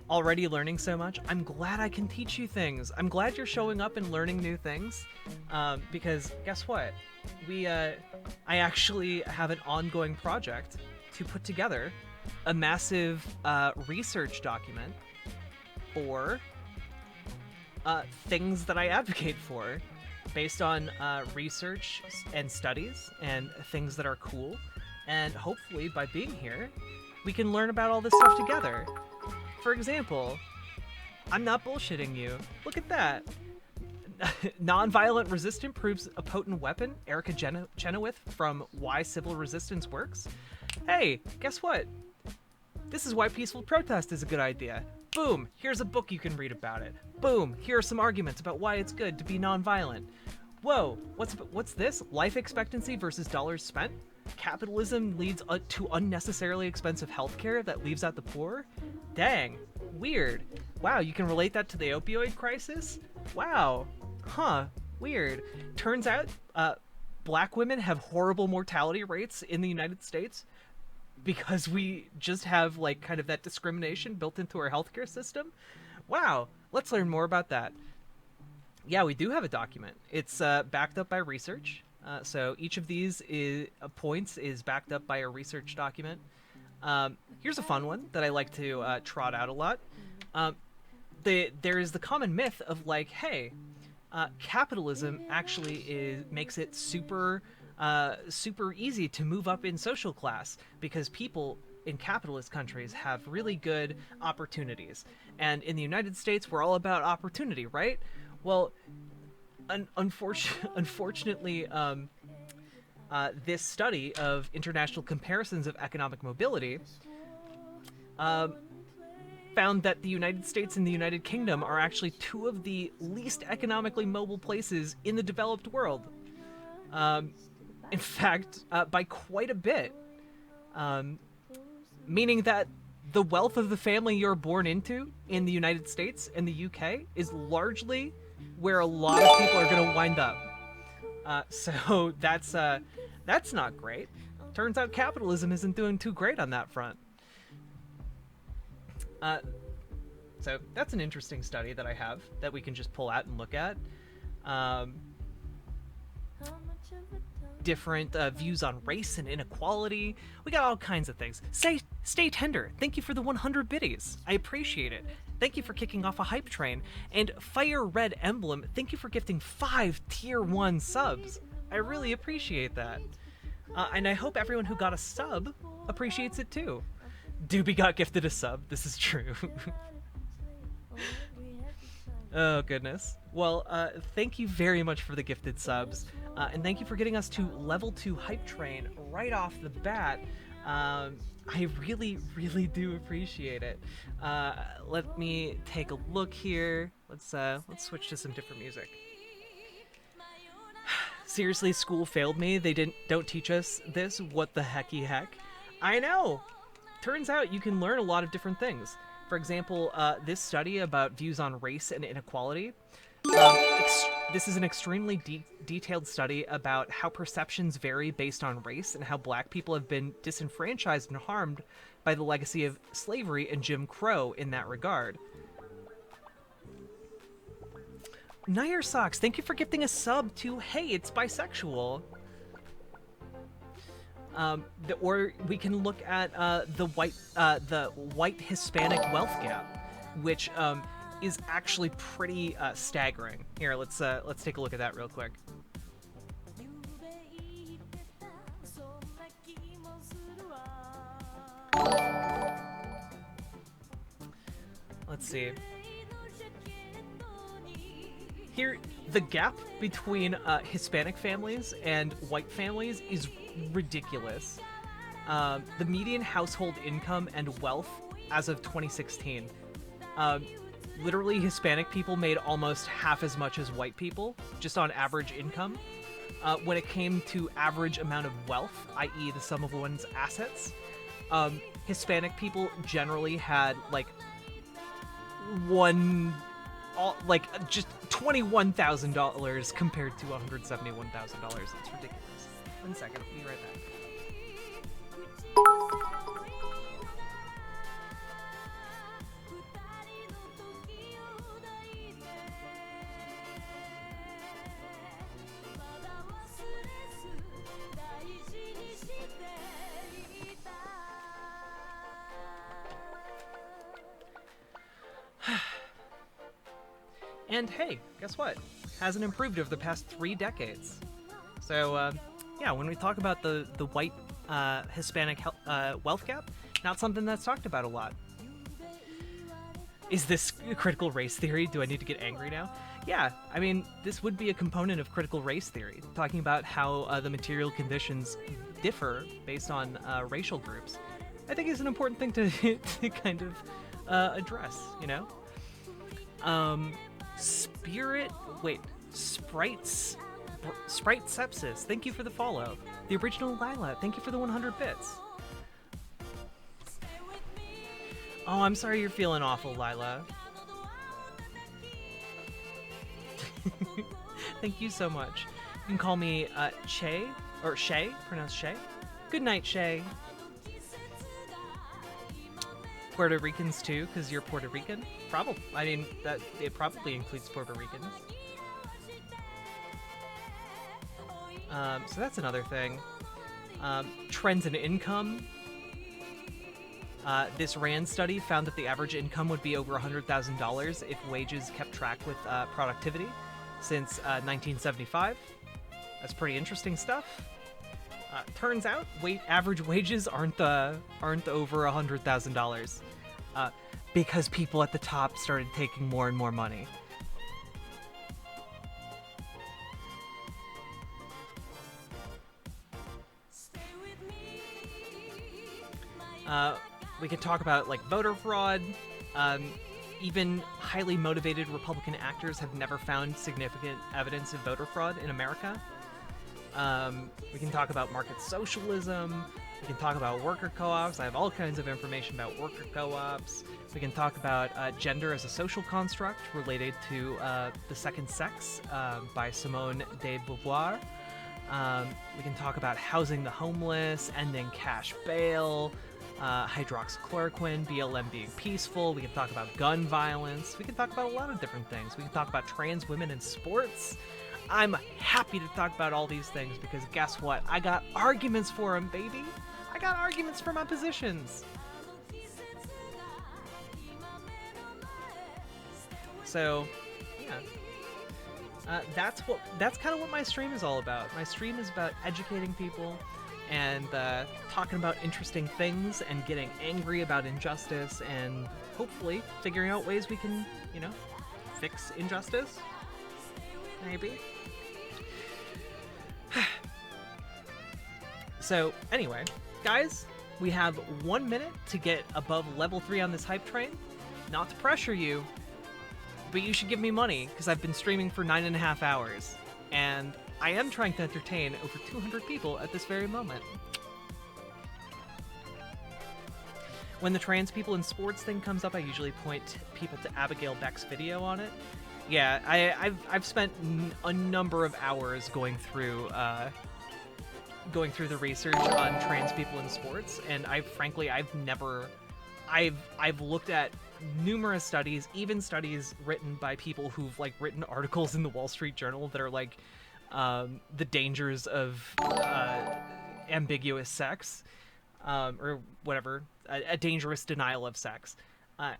Already learning so much. I'm glad I can teach you things. I'm glad you're showing up and learning new things, because guess what? I actually have an ongoing project to put together a massive research document for things that I advocate for, based on research and studies and things that are cool. And hopefully by being here, we can learn about all this stuff together. For example, I'm not bullshitting you. Look at that. Non-violent resistant proves a potent weapon. Erica Chenoweth from Why Civil Resistance Works. Hey, guess what? This is why peaceful protest is a good idea. Boom, here's a book you can read about it. Boom, here are some arguments about why it's good to be nonviolent. Whoa, what's this? Life expectancy versus dollars spent? Capitalism leads to unnecessarily expensive healthcare that leaves out the poor? Dang, weird. Wow, you can relate that to the opioid crisis? Wow, huh, weird. Turns out, black women have horrible mortality rates in the United States because we just have, like, kind of that discrimination built into our healthcare system? Wow, let's learn more about that. Yeah, we do have a document. It's backed up by research. So each of these points is backed up by a research document. Here's a fun one that I like to trot out a lot. There is the common myth of, like, hey, capitalism actually makes it super easy to move up in social class because people in capitalist countries have really good opportunities. And in the United States, we're all about opportunity, right? Well, unfortunately, this study of international comparisons of economic mobility found that the United States and the United Kingdom are actually two of the least economically mobile places in the developed world. In fact, by quite a bit. Meaning that the wealth of the family you're born into in the United States and the UK is largely where a lot of people are going to wind up. So that's not great. Turns out capitalism isn't doing too great on that front. So that's an interesting study that I have that we can just pull out and look at. Different views on race and inequality. We got all kinds of things. Stay tender. Thank you for the 100 biddies. I appreciate it. Thank you for kicking off a hype train. And Fire Red Emblem, thank you for gifting 5 tier 1 subs. I really appreciate that. And I hope everyone who got a sub appreciates it too. Doobie got gifted a sub. This is true. Oh, goodness. Well, thank you very much for the gifted subs. And thank you for getting us to level 2 hype train right off the bat. I really, really do appreciate it. Let me take a look here. Let's switch to some different music. Seriously, school failed me. They don't teach us this. What the hecky heck? I know. Turns out you can learn a lot of different things. For example, this study about views on race and inequality. This is an extremely detailed study about how perceptions vary based on race and how black people have been disenfranchised and harmed by the legacy of slavery and Jim Crow in that regard. Nair Socks, thank you for gifting a sub to Hey, It's Bisexual. Or we can look at the white Hispanic wealth gap, which is actually pretty staggering. Here, let's take a look at that real quick. Let's see. Here, the gap between Hispanic families and white families is ridiculous. The median household income and wealth as of 2016. Literally, Hispanic people made almost half as much as white people, just on average income. When it came to average amount of wealth, i.e. the sum of one's assets, Hispanic people generally had, like, just $21,000 compared to $171,000. It's ridiculous. 1 second, I'll be right back. And hey, guess what? Hasn't improved over the past 3 decades. So, yeah, when we talk about the white Hispanic wealth gap, not something that's talked about a lot. Is this critical race theory? Do I need to get angry now? Yeah, I mean, this would be a component of critical race theory, talking about how the material conditions differ based on racial groups. I think is an important thing to to kind of address. You know. Sprite Sepsis, thank you for the follow. The original Lila, thank you for the 100 bits. Oh, I'm sorry you're feeling awful, Lila. Thank you so much. You can call me Che, or Shay, pronounced Shay. Good night, Shay. Puerto Ricans too, because you're Puerto Rican? Probably. I mean, that it probably includes Puerto Ricans. So that's another thing. Trends in income. This RAND study found that the average income would be over $100,000 if wages kept track with productivity since 1975. That's pretty interesting stuff. Turns out, average wages aren't over $100,000 because people at the top started taking more and more money. We could talk about like voter fraud. Even highly motivated Republican actors have never found significant evidence of voter fraud in America. We can talk about market socialism. We can talk about worker co-ops. I have all kinds of information about worker co-ops. We can talk about gender as a social construct related to The Second Sex by Simone de Beauvoir. We can talk about housing the homeless, ending cash bail, hydroxychloroquine, BLM being peaceful. We can talk about gun violence. We can talk about a lot of different things. We can talk about trans women in sports. I'm happy to talk about all these things because guess what? I got arguments for them, baby. I got arguments for my positions. So, yeah. That's kind of what my stream is all about. My stream is about educating people and talking about interesting things and getting angry about injustice and hopefully figuring out ways we can, fix injustice. Maybe. So, anyway, guys, we have 1 minute to get above level 3 on this hype train. Not to pressure you, but you should give me money because I've been streaming for 9.5 hours. And I am trying to entertain over 200 people at this very moment. When the trans people in sports thing comes up, I usually point people to Abigail Beck's video on it. Yeah, I've spent a number of hours going through the research on trans people in sports, and I've looked at numerous studies, even studies written by people who've written articles in the Wall Street Journal that are the dangers of ambiguous sex, or whatever, a dangerous denial of sex,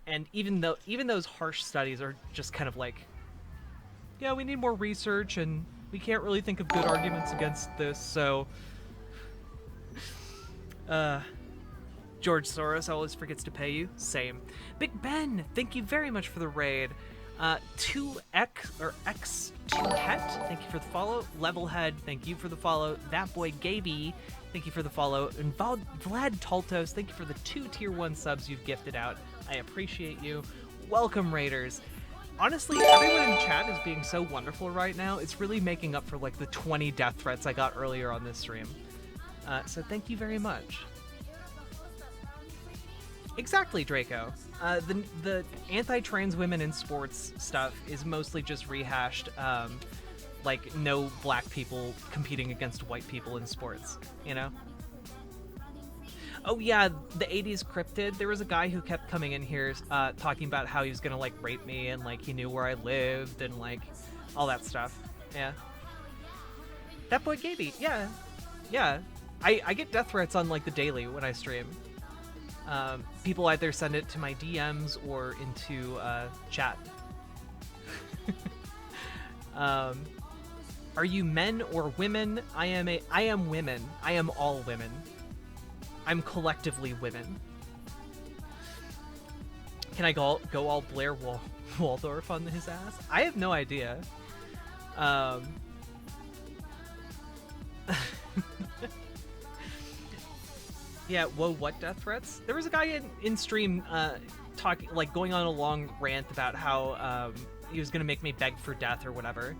and even those harsh studies are just kind of yeah, we need more research, and we can't really think of good arguments against this, so George Soros always forgets to pay you. Same. Big Ben, thank you very much for the raid. 2X or X2Het, thank you for the follow. Levelhead, thank you for the follow. That Boy Gaby, thank you for the follow. And Vlad Taltos, thank you for the 2 tier 1 subs you've gifted out. I appreciate you. Welcome, Raiders. Honestly, everyone in chat is being so wonderful right now. It's really making up for the 20 death threats I got earlier on this stream. So thank you very much. Exactly, Draco. The anti-trans women in sports stuff is mostly just rehashed, no black people competing against white people in sports, Oh yeah, the 80s cryptid. There was a guy who kept coming in here talking about how he was gonna rape me and he knew where I lived and all that stuff. Yeah. That Boy Gaby. Yeah. Yeah. I get death threats on the daily when I stream. People either send it to my DMs or into chat. Are you men or women? I am women. I am all women. I'm collectively women. Can I go all Blair Waldorf on his ass? I have no idea. Yeah, whoa, what death threats? There was a guy in stream talking, like, going on a long rant about how he was gonna make me beg for death or whatever.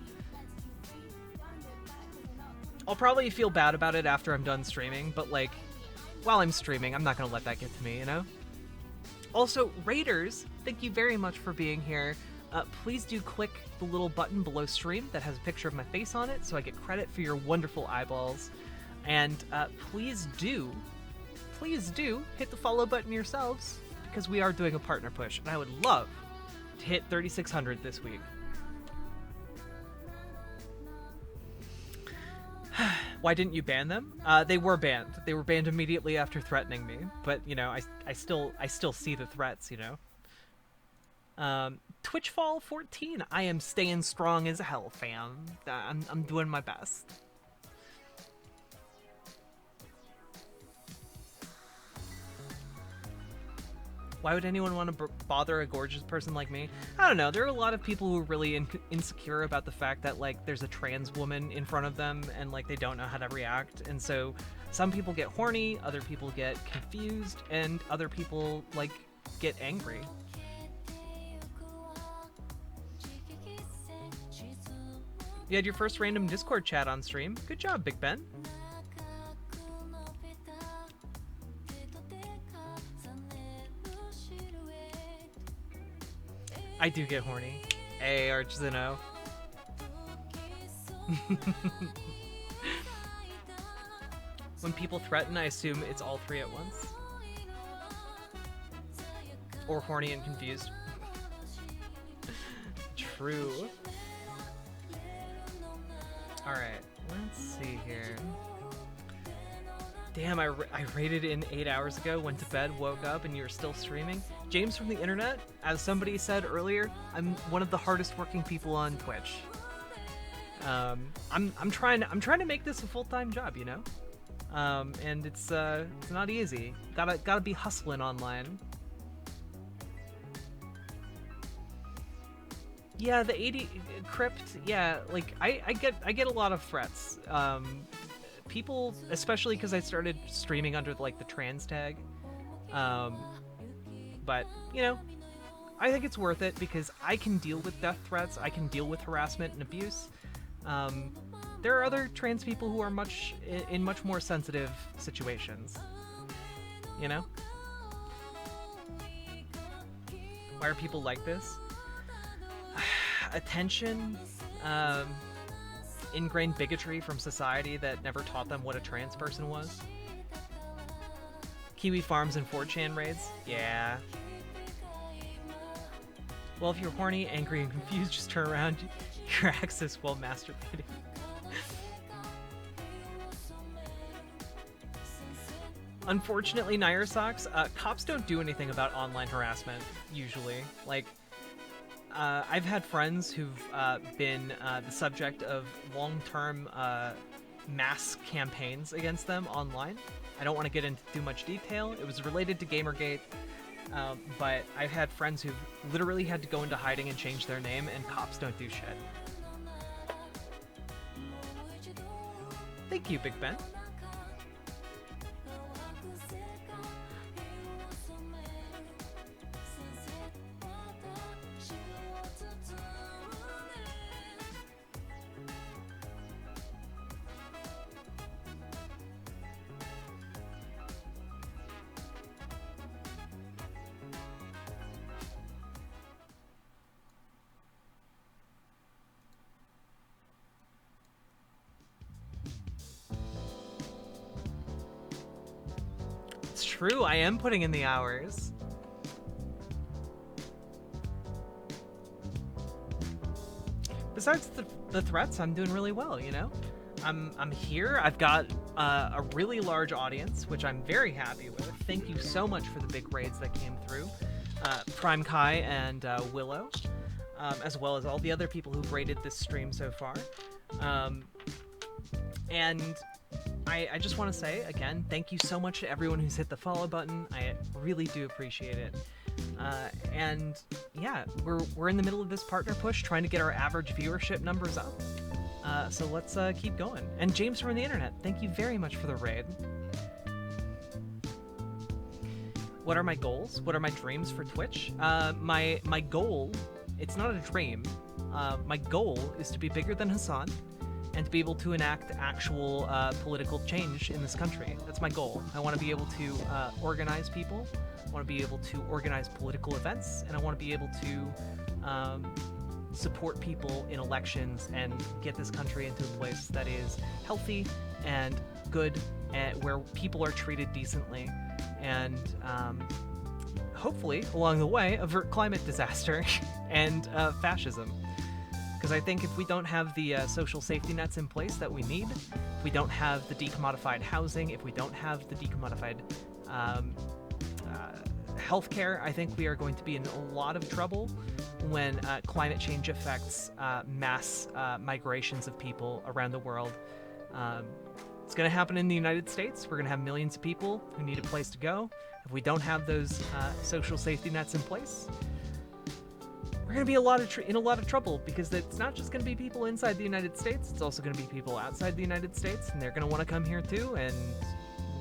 I'll probably feel bad about it after I'm done streaming, but, like, while I'm streaming, I'm not gonna let that get to me, you know? Also, Raiders, thank you very much for being here. Please do click the little button below stream that has a picture of my face on it so I get credit for your wonderful eyeballs. And please do hit the follow button yourselves, because we are doing a partner push, and I would love to hit 3,600 this week. Why didn't you ban them? They were banned. They were banned immediately after threatening me, but, you know, I still see the threats, you know? Twitchfall14, I am staying strong as hell, fam. I'm doing my best. Why would anyone want to bother a gorgeous person like me? I don't know. There are a lot of people who are really insecure about the fact that, like, there's a trans woman in front of them and, like, they don't know how to react. And so some people get horny, other people get confused, and other people, like, get angry. You had your first random Discord chat on stream. Good job, Big Ben. I do get horny. Hey, Archzino. When people threaten, I assume it's all three at once. Or horny and confused. True. Alright, let's see here. Damn, I raided in 8 hours ago, went to bed, woke up, and you're still streaming? James from the internet, as somebody said earlier, I'm one of the hardest working people on Twitch. I'm trying to make this a full-time job, you know? And it's not easy. Gotta be hustling online. Yeah, the 80 crypt, yeah, like I get a lot of threats. People, especially because I started streaming under like the trans tag. But, you know, I think it's worth it because I can deal with death threats, I can deal with harassment and abuse. There are other trans people who are in much more sensitive situations. You know? Why are people like this? Attention, ingrained bigotry from society that never taught them what a trans person was. Kiwi farms and 4chan raids? Yeah. Well, if you're horny, angry, and confused, just turn around your axis while masturbating. Unfortunately, Nair Socks, cops don't do anything about online harassment, usually. Like, I've had friends who've been the subject of long-term mass campaigns against them online. I don't want to get into too much detail. It was related to Gamergate, but I've had friends who've literally had to go into hiding and change their name, and cops don't do shit. Thank you, Big Ben. True, I am putting in the hours. Besides the threats, I'm doing really well, you know? I'm here, I've got a really large audience, which I'm very happy with. Thank you so much for the big raids that came through. Prime Kai and Willow, as well as all the other people who've raided this stream so far. And I just want to say, again, thank you so much to everyone who's hit the follow button. I really do appreciate it. And yeah, we're in the middle of this partner push, trying to get our average viewership numbers up. So let's keep going. And James from the internet, thank you very much for the raid. What are my goals? What are my dreams for Twitch? My goal, it's not a dream. My goal is to be bigger than Hassan and to be able to enact actual political change in this country. That's my goal. I want to be able to organize people. I want to be able to organize political events, and I want to be able to support people in elections and get this country into a place that is healthy and good, and where people are treated decently, and hopefully along the way avert climate disaster and fascism. Because I think if we don't have the social safety nets in place that we need, if we don't have the decommodified housing, if we don't have the decommodified healthcare, I think we are going to be in a lot of trouble when climate change affects mass migrations of people around the world. It's going to happen in the United States. We're going to have millions of people who need a place to go. If we don't have those social safety nets in place, we're going to be in a lot of trouble, because it's not just going to be people inside the United States, it's also going to be people outside the United States, and they're going to want to come here too. And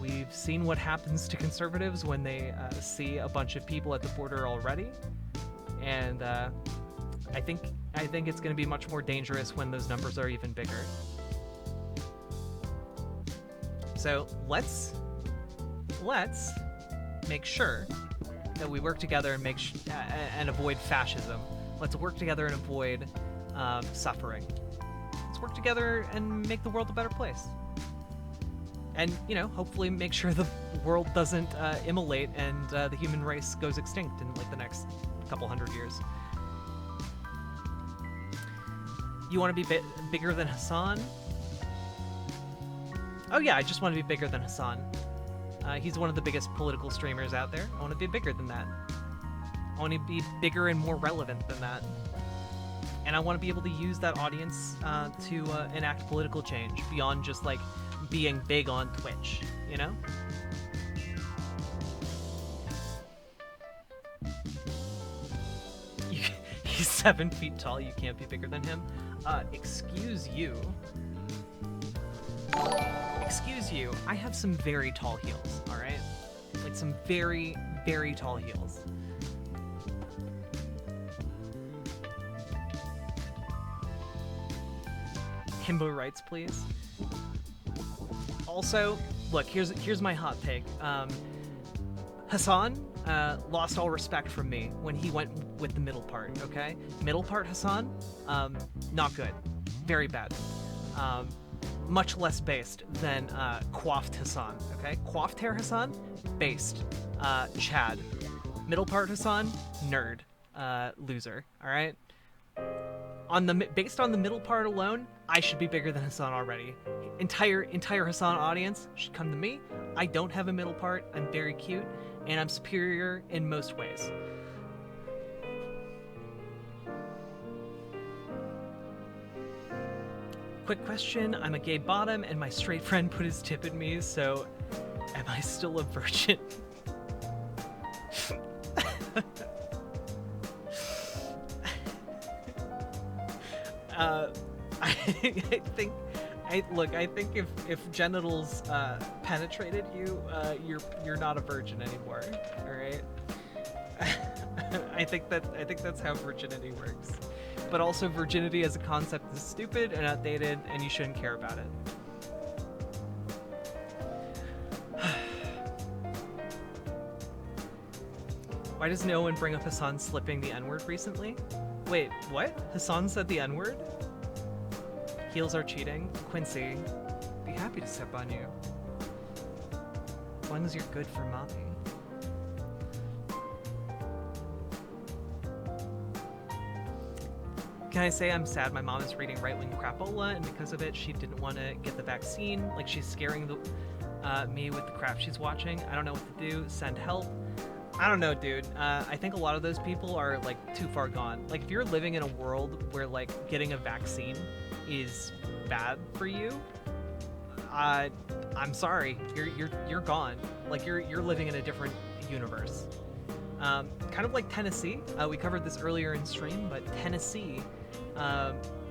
we've seen what happens to conservatives when they see a bunch of people at the border already. And I think it's going to be much more dangerous when those numbers are even bigger. So let's make sure that we work together and and avoid fascism. Let's work together and avoid suffering. Let's work together and make the world a better place. And, hopefully make sure the world doesn't immolate and the human race goes extinct in the next couple hundred years. You want to be bigger than Hassan? Oh yeah, I just want to be bigger than Hassan. He's one of the biggest political streamers out there. I want to be bigger than that. I want to be bigger and more relevant than that. And I want to be able to use that audience to enact political change beyond just being big on Twitch, He's 7 feet tall, you can't be bigger than him. Excuse you. Excuse you, I have some very tall heels, alright? Some very, very tall heels. Himbo rights, please. Also, look, here's my hot take. Hassan lost all respect from me when he went with the middle part, okay? Middle part Hassan, not good. Very bad. Much less based than coiffed Hassan, okay? Coiffed hair Hassan, based. Chad. Middle part Hassan, nerd. Loser, alright? Based on the middle part alone, I should be bigger than Hassan already. Entire Hassan audience should come to me. I don't have a middle part, I'm very cute, and I'm superior in most ways. Quick question, I'm a gay bottom and my straight friend put his tip in me, so am I still a virgin? I think if genitals penetrated you, you're not a virgin anymore. All right. I think that's how virginity works. But also, virginity as a concept is stupid and outdated, and you shouldn't care about it. Why does no one bring up Hassan slipping the N-word recently? Wait, what? Hassan said the N-word? Heels are cheating. Quincy, be happy to step on you. As long as you're good for mommy. Can I say I'm sad my mom is reading right-wing crapola, and because of it, she didn't want to get the vaccine? Like, she's scaring me with the crap she's watching. I don't know what to do. Send help. I don't know, dude. I think a lot of those people are, too far gone. If you're living in a world where, getting a vaccine is bad for you, I'm sorry. You're gone. You're living in a different universe. Kind of like Tennessee. We covered this earlier in stream, but Tennessee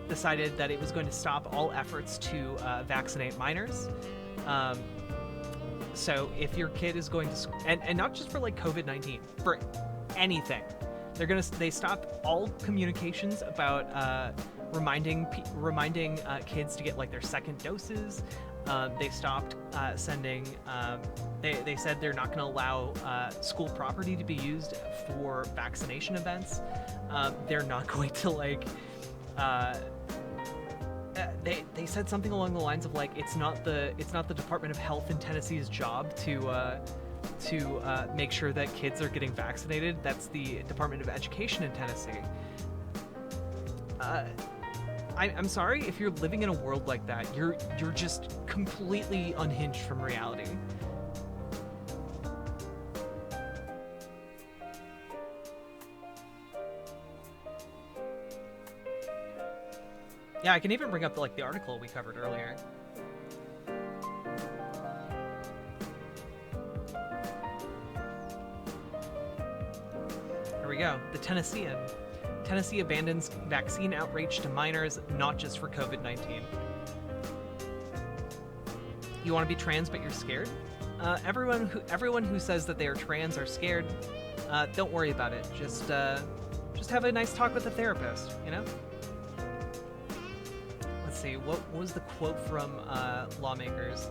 decided that it was going to stop all efforts to vaccinate minors. So if your kid is going to and not just for like COVID-19, for anything, they stopped all communications about reminding kids to get like their second doses. They stopped sending. They said they're not going to allow school property to be used for vaccination events. They're not going to like. They said something along the lines of like it's not the Department of Health in Tennessee's job to make sure that kids are getting vaccinated. That's the Department of Education in Tennessee. I'm sorry if you're living in a world like that. You're just completely unhinged from reality. Yeah, I can even bring up the article we covered earlier. Here we go. The Tennessean. Tennessee abandons vaccine outreach to minors, not just for COVID-19. You want to be trans but you're scared? Everyone who says that they are trans are scared. Don't worry about it. Just have a nice talk with a therapist, you know? Let's see, what was the quote from lawmakers?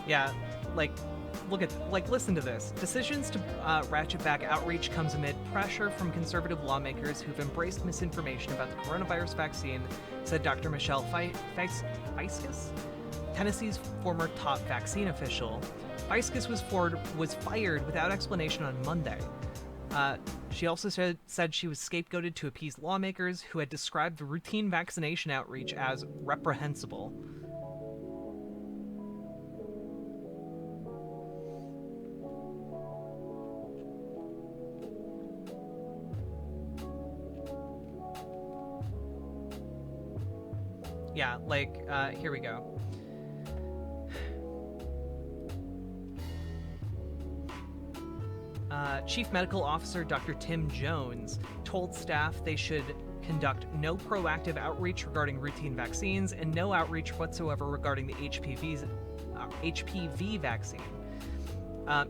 Yeah, listen to this. Decisions to ratchet back outreach comes amid pressure from conservative lawmakers who've embraced misinformation about the coronavirus vaccine, said Dr. Michelle Fiskus, Tennessee's former top vaccine official. Fiskus was fired without explanation on Monday. She also said she was scapegoated to appease lawmakers who had described the routine vaccination outreach as reprehensible. Yeah, here we go. Chief Medical Officer Dr. Tim Jones told staff they should conduct no proactive outreach regarding routine vaccines and no outreach whatsoever regarding the HPV vaccine.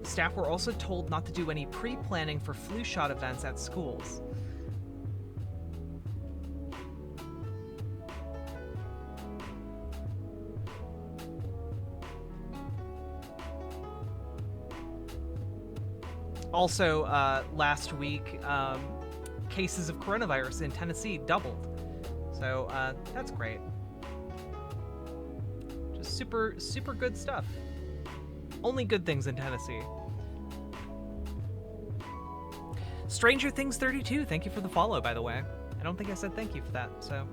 Staff were also told not to do any pre-planning for flu shot events at schools. Also, last week, cases of coronavirus in Tennessee doubled. So, that's great. Just super, super good stuff. Only good things in Tennessee. Stranger Things 32, thank you for the follow, by the way. I don't think I said thank you for that, so...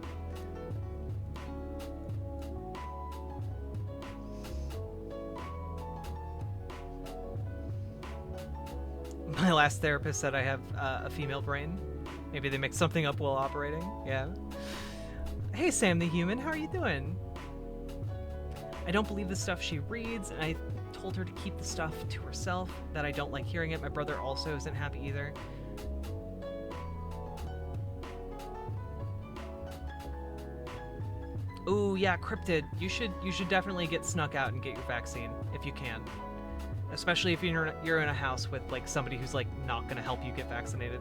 My last therapist said I have a female brain. Maybe they mixed something up while operating. Yeah. Hey, Sam the Human, how are you doing? I don't believe the stuff she reads, and I told her to keep the stuff to herself, that I don't like hearing it. My brother also isn't happy either. Ooh, yeah, Cryptid. You should definitely get snuck out and get your vaccine if you can. Especially if you're in a house with like somebody who's like not gonna help you get vaccinated.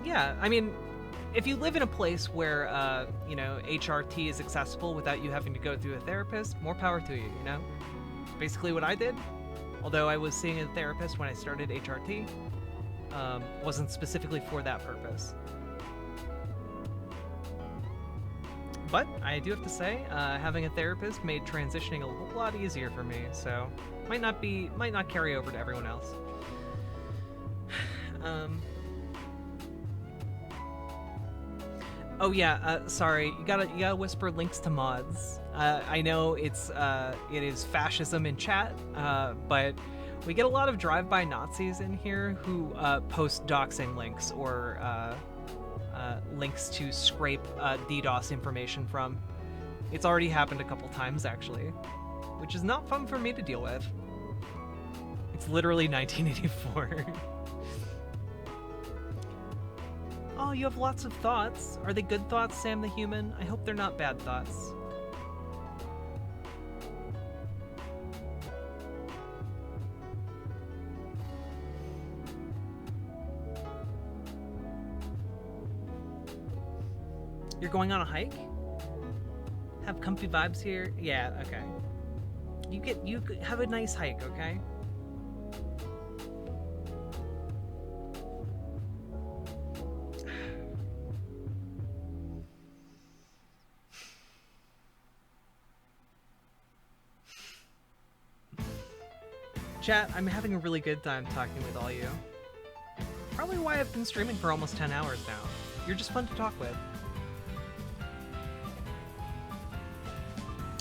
Yeah, I mean, if you live in a place where, HRT is accessible without you having to go through a therapist, more power to you, you know? Basically what I did, although I was seeing a therapist when I started HRT. wasn't specifically for that purpose. But I do have to say, having a therapist made transitioning a lot easier for me, so might not carry over to everyone else. Oh yeah, sorry, you gotta whisper links to mods. I know it is fascism in chat, but we get a lot of drive-by Nazis in here who post doxing links or links to scrape DDoS information from. It's already happened a couple times actually, which is not fun for me to deal with. It's literally 1984. Oh, you have lots of thoughts. Are they good thoughts, Sam the Human? I hope they're not bad thoughts. You're going on a hike? Have comfy vibes here? Yeah, okay. You have a nice hike, okay? Chat, I'm having a really good time talking with all you. Probably why I've been streaming for almost 10 hours now. You're just fun to talk with.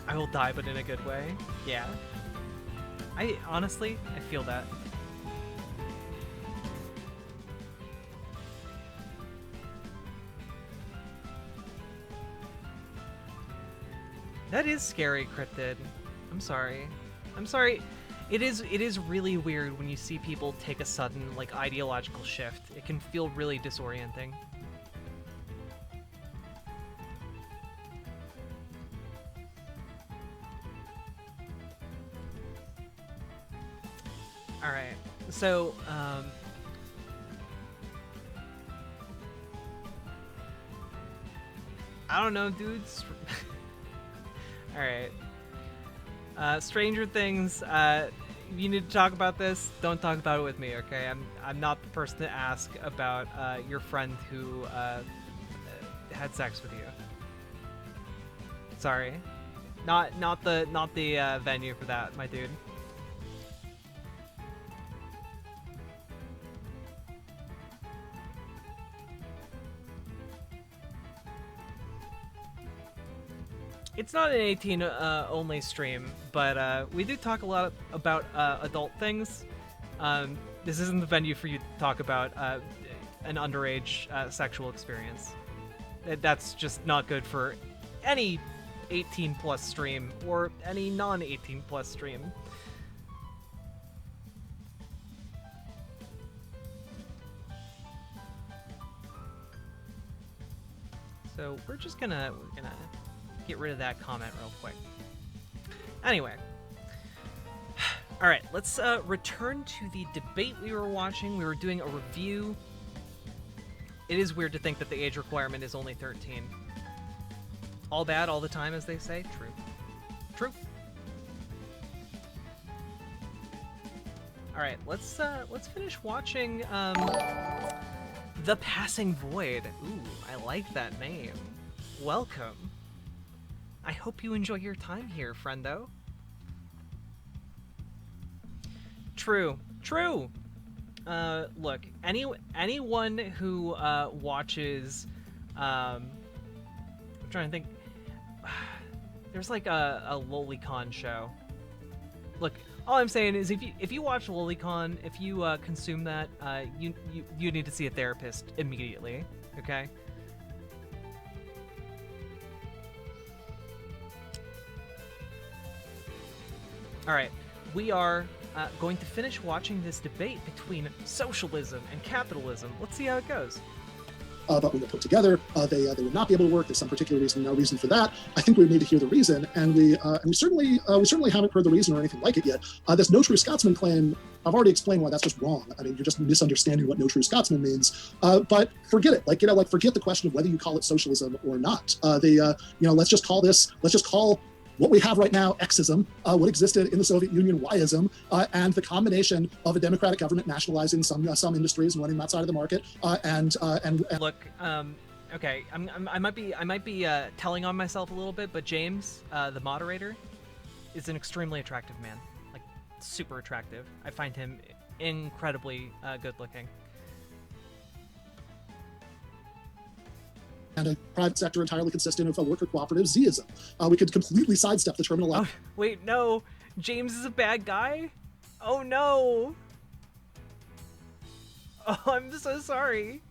I will die, but in a good way. Yeah. Honestly, I feel that. That is scary, Cryptid. I'm sorry. I'm sorry. It is really weird when you see people take a sudden, like, ideological shift. It can feel really disorienting. Alright, so, I don't know, dudes. Alright. Stranger Things, you need to talk about this, don't talk about it with me, okay? I'm not the person to ask about your friend who had sex with you. Sorry. Not the venue for that, my dude. It's not an 18 only stream, but we do talk a lot about adult things. This isn't the venue for you to talk about an underage sexual experience. That's just not good for any 18 plus stream or any non 18 plus stream. So we're gonna get rid of that comment real quick. Anyway. Alright, let's return to the debate we were watching. We were doing a review. It is weird to think that the age requirement is only 13. All bad all the time, as they say. True. True. Alright, let's finish watching The Passing Void. Ooh, I like that name. Welcome. I hope you enjoy your time here, friendo. True. True. Look, anyone who watches, I'm trying to think. There's like a Lolicon show. Look, all I'm saying is if you watch Lolicon, if you consume that, you need to see a therapist immediately. Okay. All right, we are going to finish watching this debate between socialism and capitalism. Let's see how it goes. But we were put together, they would not be able to work. There's some particular reason, no reason for that. I think we need to hear the reason, and we certainly haven't heard the reason or anything like it yet. This no true Scotsman claim, I've already explained why that's just wrong. I mean, you're just misunderstanding what no true Scotsman means. But forget it. Forget the question of whether you call it socialism or not. Let's just call what we have right now, Xism, what existed in the Soviet Union, Yism, and the combination of a democratic government nationalizing some industries and running them outside of the market, and Look, okay, I might be telling on myself a little bit, but James, the moderator, is an extremely attractive man, like super attractive. I find him incredibly good looking. and a private sector entirely consistent of worker cooperative Zism. We could completely sidestep the terminal. Oh, wait, no. James is a bad guy? Oh, no. Oh, I'm so sorry.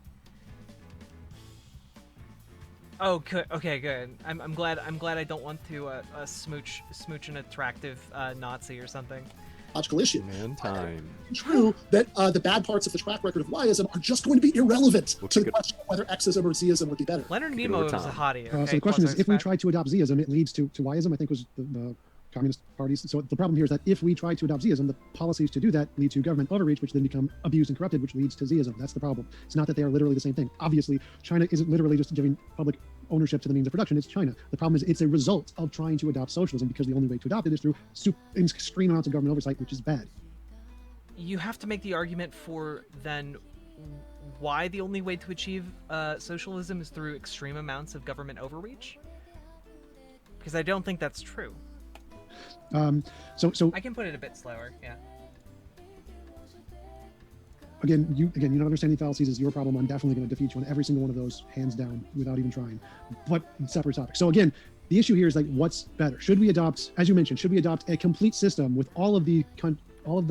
Oh, good. Okay, good. I'm glad I don't want to smooch an attractive Nazi or something. Logical issue. Man time. True that the bad parts of the track record of Yism are just going to be irrelevant to the question of whether Xism or Zism would be better. Leonard Nimoy was a hottie. Okay? So the question is, if we Quasi-spec. try to adopt Zism, it leads to Yism, I think was the communist parties. So the problem here is that if we try to adopt Zism, the policies to do that lead to government overreach, which then become abused and corrupted, which leads to Zism. That's the problem. It's not that they are literally the same thing. Obviously, China isn't literally just giving public ownership to the means of production. It's China. The problem is it's a result of trying to adopt socialism, because the only way to adopt it is through extreme amounts of government oversight, which is bad. You have to make the argument for then why the only way to achieve socialism is through extreme amounts of government overreach? Because I don't think that's true. So I can put it a bit slower, yeah. Again, you not understanding fallacies is your problem. I'm definitely going to defeat you on every single one of those, hands down, without even trying. But separate topic. So again, the issue here is like, what's better? Should we adopt, as you mentioned, should we adopt a complete system with all of the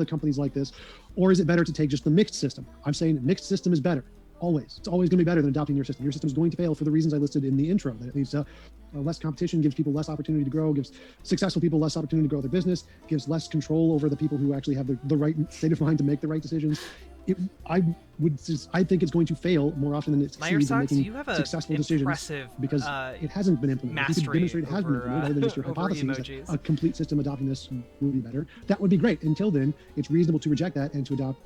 companies like this, or is it better to take just the mixed system? I'm saying mixed system is better. Always. It's always going to be better than adopting your system. Your system is going to fail for the reasons I listed in the intro, that it leads to less competition, gives people less opportunity to grow, gives successful people less opportunity to grow their business, gives less control over the people who actually have the right state of mind to make the right decisions. I think it's going to fail more often than it succeeds in making you have a successful decisions, impressive, because it hasn't been implemented. If you could demonstrate it has been implemented, rather than just your over hypotheses emojis. that a complete system adopting this would be better. That would be great. Until then, it's reasonable to reject that and to adopt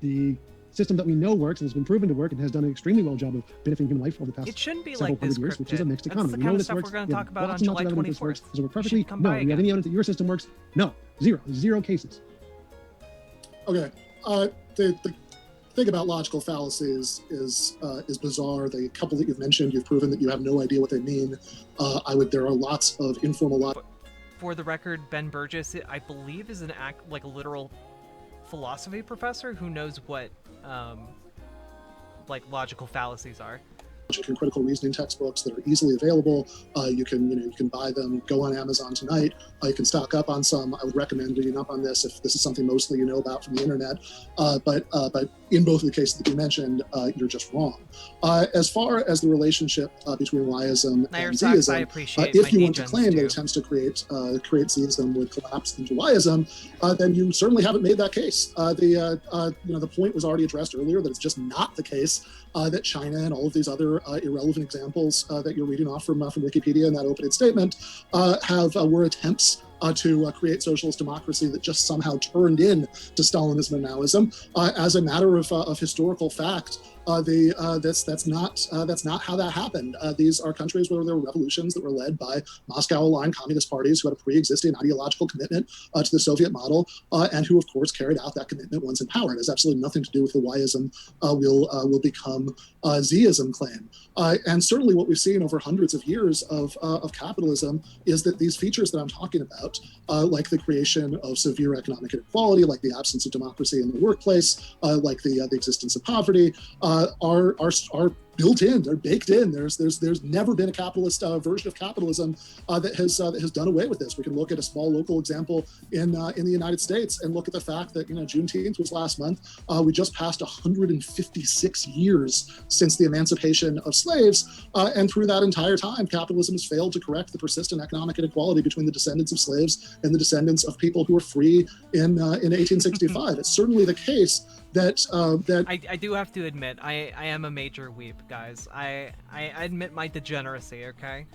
the system that we know works and has been proven to work and has done an extremely well job of benefiting human life over the past It shouldn't be several like this hundred years, which is a cryptid. mixed That's economy. the We kind know of this stuff works. we're going We to have talk about on lots and lots July of evidence this works. 24th. Does it work You perfectly? should come No. by Do you have again. any evidence that your system works? No. Zero cases. Okay. The thing about logical fallacies is bizarre. The couple that you've mentioned, you've proven that you have no idea what they mean. There are lots of informal For the record, Ben Burgis, I believe, is like a literal philosophy professor who knows what like logical fallacies are. logic and critical reasoning textbooks that are easily available. You can buy them. Go on Amazon tonight. You can stock up on some. I would recommend reading up on this if this is something mostly you know about from the internet. But in both of the cases that you mentioned, you're just wrong. As far as the relationship between Yism and Socks, I Zism, appreciate if my you want to degens claim that too. attempts to create Zism would collapse into Yism, then you certainly haven't made that case. The point was already addressed earlier that it's just not the case that China and all of these other irrelevant examples that you're reading off from Wikipedia in that opening statement were attempts to create socialist democracy that just somehow turned in to Stalinism and Maoism. As a matter of historical fact, that's not how that happened. These are countries where there were revolutions that were led by Moscow-aligned communist parties who had a pre-existing ideological commitment to the Soviet model, and who, of course, carried out that commitment once in power. It has absolutely nothing to do with the Yism will become Zism claim. And certainly, what we've seen over hundreds of years of capitalism is that these features that I'm talking about, like the creation of severe economic inequality, like the absence of democracy in the workplace, like the existence of poverty, are built in. They're baked in. There's never been a capitalist version of capitalism that has done away with this. We can look at a small local example in the United States and look at the fact that Juneteenth was last month. We just passed 156 years since the emancipation of slaves, and through that entire time, capitalism has failed to correct the persistent economic inequality between the descendants of slaves and the descendants of people who were free in 1865. It's certainly the case that I do have to admit, I am a major weep, guys. I admit my degeneracy, okay?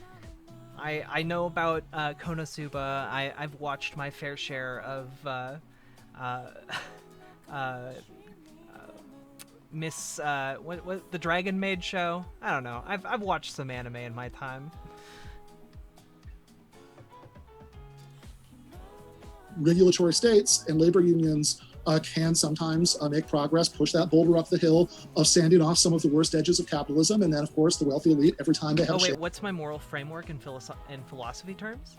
I know about Konosuba. I've watched my fair share of Miss what the Dragon Maid show. I don't know. I've watched some anime in my time. regulatory states and labor unions can sometimes make progress, push that boulder up the hill of sanding off some of the worst edges of capitalism. And then, of course, the wealthy elite, every time they have Oh wait, what's my moral framework in philosophy terms?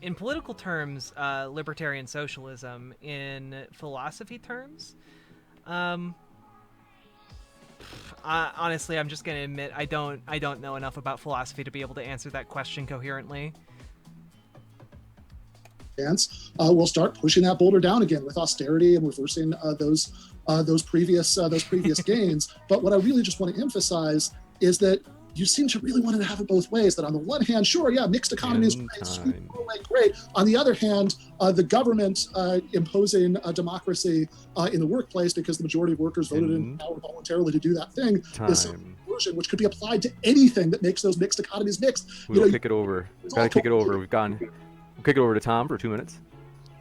In political terms, libertarian socialism. In philosophy terms, honestly, I'm just gonna admit I don't know enough about philosophy to be able to answer that question coherently. We'll start pushing that boulder down again with austerity and reversing those previous gains. But what I really just want to emphasize is that you seem to really want to have it both ways. That on the one hand, sure, yeah, mixed economy is great. On the other hand, the government imposing a democracy in the workplace because the majority of workers voted in power voluntarily to do that thing is some version which could be applied to anything that makes those mixed economies mixed. We'll kick it over. Gotta kick it over. We'll kick it over to Tom for 2 minutes.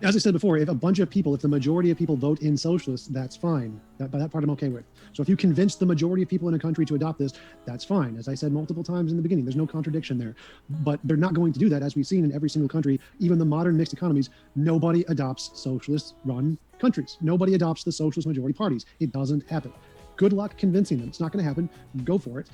As I said before, if the majority of people vote in socialists, that's fine. That part I'm okay with. So if you convince the majority of people in a country to adopt this, that's fine. As I said multiple times in the beginning, there's no contradiction there. But they're not going to do that, as we've seen in every single country, even the modern mixed economies. Nobody adopts socialist-run countries. Nobody adopts the socialist majority parties. It doesn't happen. Good luck convincing them. It's not going to happen. Go for it.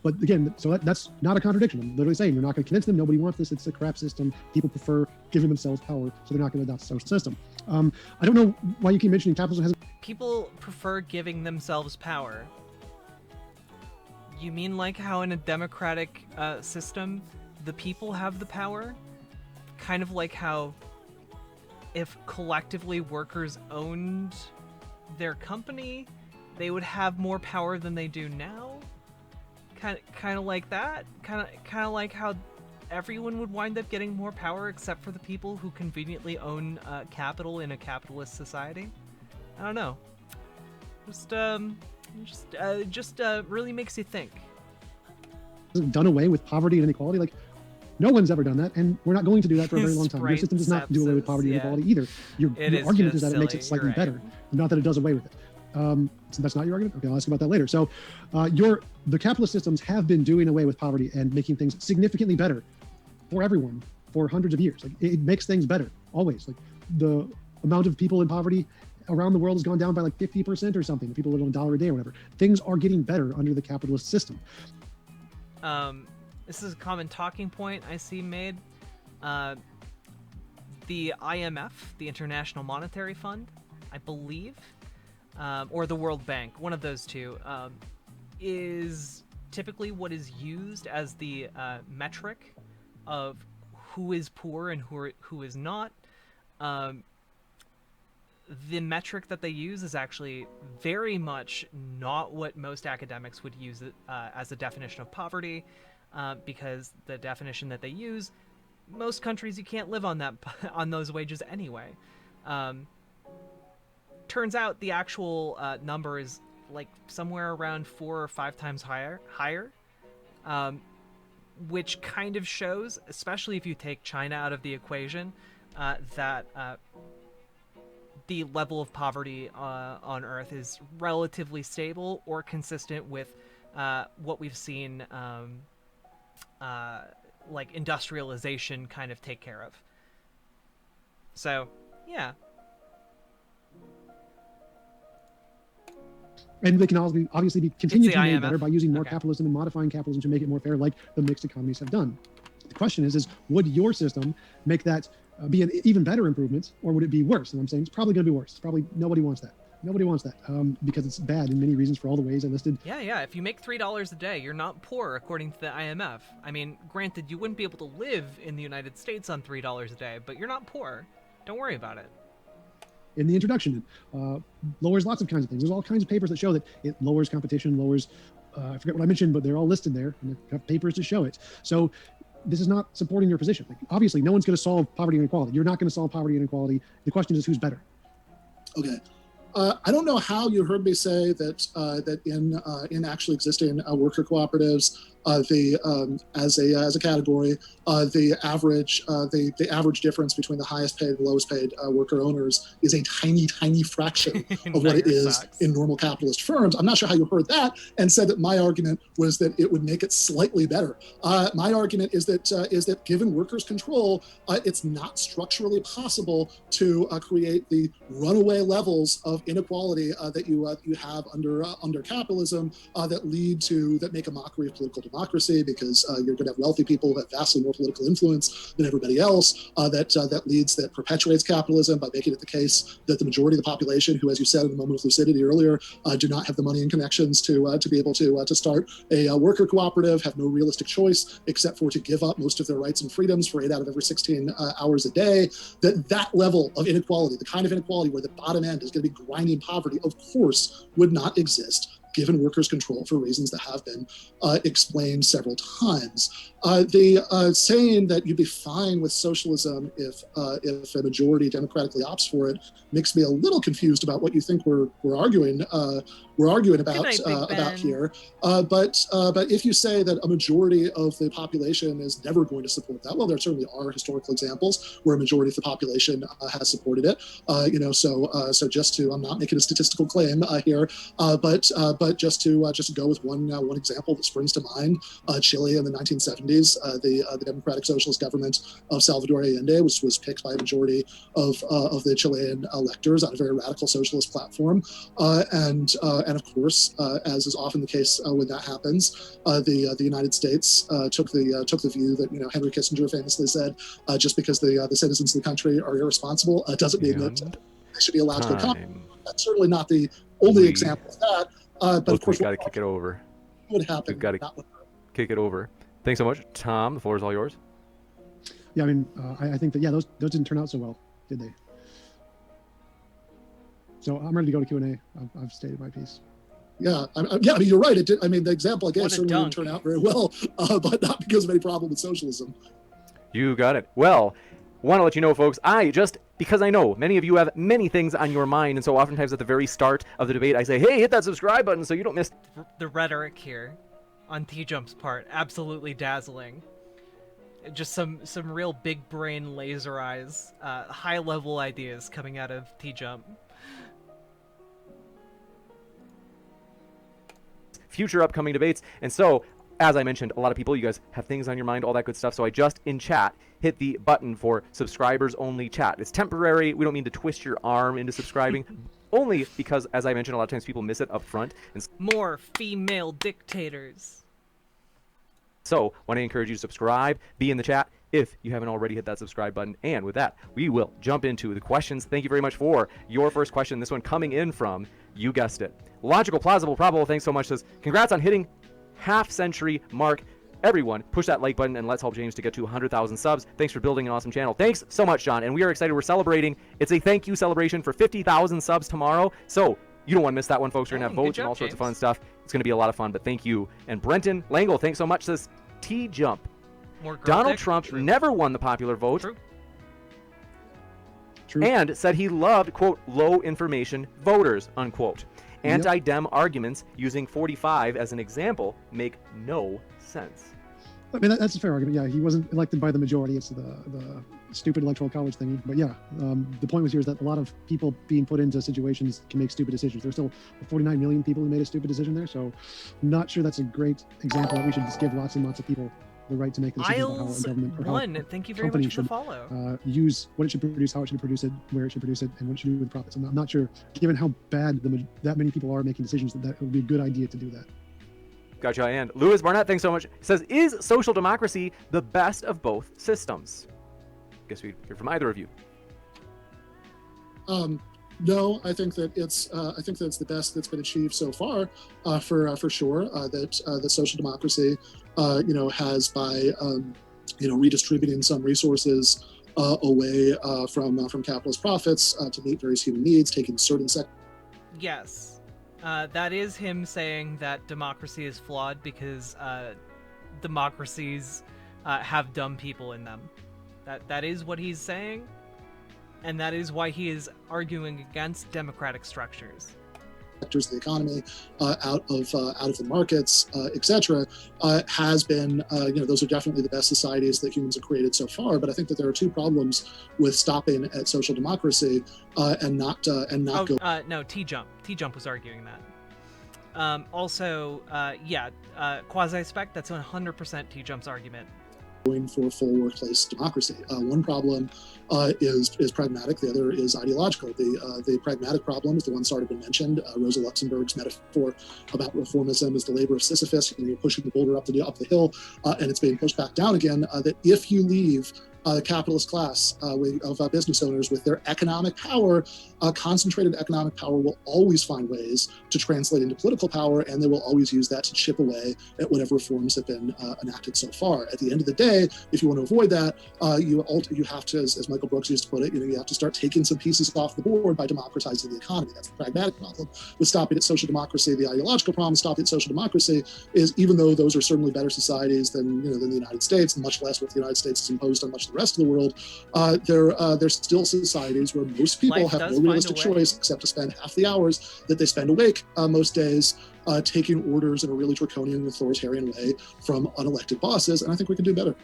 But again, so that's not a contradiction. I'm literally saying you're not going to convince them. Nobody wants this. It's a crap system. People prefer giving themselves power, so they're not going to adopt the social system. I don't know why you keep mentioning capitalism has. People prefer giving themselves power. You mean like how in a democratic system, the people have the power? Kind of like how if collectively workers owned their company, they would have more power than they do now. Kind of like that. Kind of like how everyone would wind up getting more power except for the people who conveniently own capital in a capitalist society. I don't know. Just really makes you think. Done away with poverty and inequality. Like, no one's ever done that, and we're not going to do that for a very long time. Your system does not do away with poverty and inequality either. Your argument is that it makes it slightly better, not that it does away with it. So that's not your argument? Okay, I'll ask you about that later. So the capitalist systems have been doing away with poverty and making things significantly better for everyone for hundreds of years. Like, it makes things better, always. Like, the amount of people in poverty around the world has gone down by like 50% or something. People live on $1 a day or whatever. Things are getting better under the capitalist system. This is a common talking point I see made. The IMF, the International Monetary Fund, I believe, or the World Bank, one of those two, is typically what is used as the metric of who is poor and who is not. The metric that they use is actually very much not what most academics would use as a definition of poverty, because the definition that they use, most countries you can't live on those wages anyway. Turns out the actual number is like somewhere around 4 or 5 times higher, which kind of shows, especially if you take China out of the equation, that the level of poverty on Earth is relatively stable or consistent with what we've seen, like industrialization kind of take care of. So, yeah. And they can obviously continue to be made better by using more Okay. capitalism and modifying capitalism to make it more fair, like the mixed economies have done. The question is would your system make that be an even better improvement, or would it be worse? And I'm saying it's probably going to be worse. It's probably nobody wants that. Nobody wants that because it's bad in many reasons for all the ways I listed. Yeah. If you make $3 a day, you're not poor, according to the IMF. I mean, granted, you wouldn't be able to live in the United States on $3 a day, but you're not poor. Don't worry about it. In the introduction, lowers lots of kinds of things. There's all kinds of papers that show that it lowers competition, lowers, I forget what I mentioned, but they're all listed there, and they have papers to show it. So this is not supporting your position. Like, obviously, no one's going to solve poverty and inequality. You're not going to solve poverty and inequality. The question is, who's better? Okay. I don't know how you heard me say that in actually existing worker cooperatives, As a category, the average difference between the highest paid and lowest paid worker owners is a tiny fraction of what it is in normal capitalist firms. I'm not sure how you heard that and said that my argument was that it would make it slightly better. My argument is that given workers' control, it's not structurally possible to create the runaway levels of inequality that you have under capitalism that make a mockery of political democracy, because you're going to have wealthy people who have vastly more political influence than everybody else. That perpetuates capitalism by making it the case that the majority of the population, who, as you said in the moment of lucidity earlier, do not have the money and connections to be able to start a worker cooperative, have no realistic choice except for to give up most of their rights and freedoms for 8 out of every 16 hours a day. That level of inequality, the kind of inequality where the bottom end is going to be grinding poverty, of course, would not exist given workers' control for reasons that have been explained several times. The saying that you'd be fine with socialism if a majority democratically opts for it makes me a little confused about what you think we're arguing about here. But if you say that a majority of the population is never going to support that, well, there certainly are historical examples where a majority of the population has supported it. So just to, I'm not making a statistical claim here, but just to go with one example that springs to mind, Chile in the 1970s, the Democratic Socialist government of Salvador Allende was picked by a majority of the Chilean electors on a very radical socialist platform, and of course, as is often the case when that happens, the United States took the view that Henry Kissinger famously said, just because the citizens of the country are irresponsible doesn't mean that they should be allowed to go. That's certainly not the only example of that. But of course, we've got to kick it over. Would happen. We've got to kick it over. Thanks so much, Tom. The floor is all yours. Yeah, I mean, I think that those didn't turn out so well, did they? So I'm ready to go to Q&A. I've stated my piece. Yeah, I mean, you're right. It did. I mean, the example I gave certainly didn't turn out very well, but not because of any problem with socialism. You got it. Well, want to let you know, folks, because I know many of you have many things on your mind, and so oftentimes at the very start of the debate, I say, hey, hit that subscribe button so you don't miss the rhetoric here on TJump's part. Absolutely dazzling. Just some real big brain laser eyes, high level ideas coming out of TJump. Future upcoming debates. And so, as I mentioned, a lot of people, you guys have things on your mind, all that good stuff. So I just, in chat, hit the button for subscribers only chat. It's temporary. We don't mean to twist your arm into subscribing. Only because, as I mentioned, a lot of times people miss it up front. And more female dictators. So, want to encourage you to subscribe, be in the chat if you haven't already hit that subscribe button. And with that, we will jump into the questions. Thank you very much for your first question. This one coming in from, you guessed it, Logical, Plausible, Probable. Thanks so much. Says, congrats on hitting half-century mark. Everyone, push that like button and let's help James to get to 100,000 subs. Thanks for building an awesome channel. Thanks so much, John. And we are excited. We're celebrating. It's a thank you celebration for 50,000 subs tomorrow. So you don't want to miss that one, folks. We're going to have votes and all sorts of fun stuff. It's going to be a lot of fun, but thank you. And Brenton Langle, thanks so much. Says, TJump. Donald Trump never won the popular vote. True. And said he loved, quote, low information voters, unquote. Anti-Dem arguments using 45 as an example make no sense. I mean, that's a fair argument. Yeah, he wasn't elected by the majority. It's the stupid electoral college thing. But yeah, the point was here is that a lot of people being put into situations can make stupid decisions. There's still 49 million people who made a stupid decision there. So I'm not sure that's a great example that we should just give lots and lots of people the right to make decisions about how a government or how thank you very much for the follow. Use what it should produce, how it should produce it, where it should produce it, and what it should do with profits. I'm not sure, given how bad that many people are making decisions, that would be a good idea to do that. Gotcha. And Lewis Barnett, thanks so much, says, is social democracy the best of both systems? Guess we'd hear from either of you. No, I think that it's the best that's been achieved so far, for sure. That social democracy, has by redistributing some resources away from capitalist profits to meet various human needs, taking certain sectors. Yes, that is him saying that democracy is flawed because democracies have dumb people in them. That is what he's saying. And that is why he is arguing against democratic structures. sectors of the economy out of the markets, etc., has been, those are definitely the best societies that humans have created so far. But I think that there are two problems with stopping at social democracy and not go. No, TJump was arguing that. Quasi-spec, that's 100% TJump's argument. Going for full workplace democracy. One problem is pragmatic. The other is ideological. The pragmatic problem is the one that's already been mentioned. Rosa Luxemburg's metaphor about reformism is the labor of Sisyphus. You're pushing the boulder up the hill, and it's being pushed back down again. That if you leave the capitalist class of business owners with their economic power, concentrated economic power will always find ways to translate into political power, and they will always use that to chip away at whatever reforms have been enacted so far. At the end of the day, if you want to avoid that, you have to, as Michael Brooks used to put it, you have to start taking some pieces off the board by democratizing the economy. That's the pragmatic problem. With stopping at social democracy, the ideological problem with stopping at social democracy is, even though those are certainly better societies than the United States, and much less what the United States has imposed on much of the rest of the world, they're still societies where most people have no realistic choice except to spend half the hours that they spend awake most days taking orders in a really draconian, authoritarian way from unelected bosses. And I think we can do better.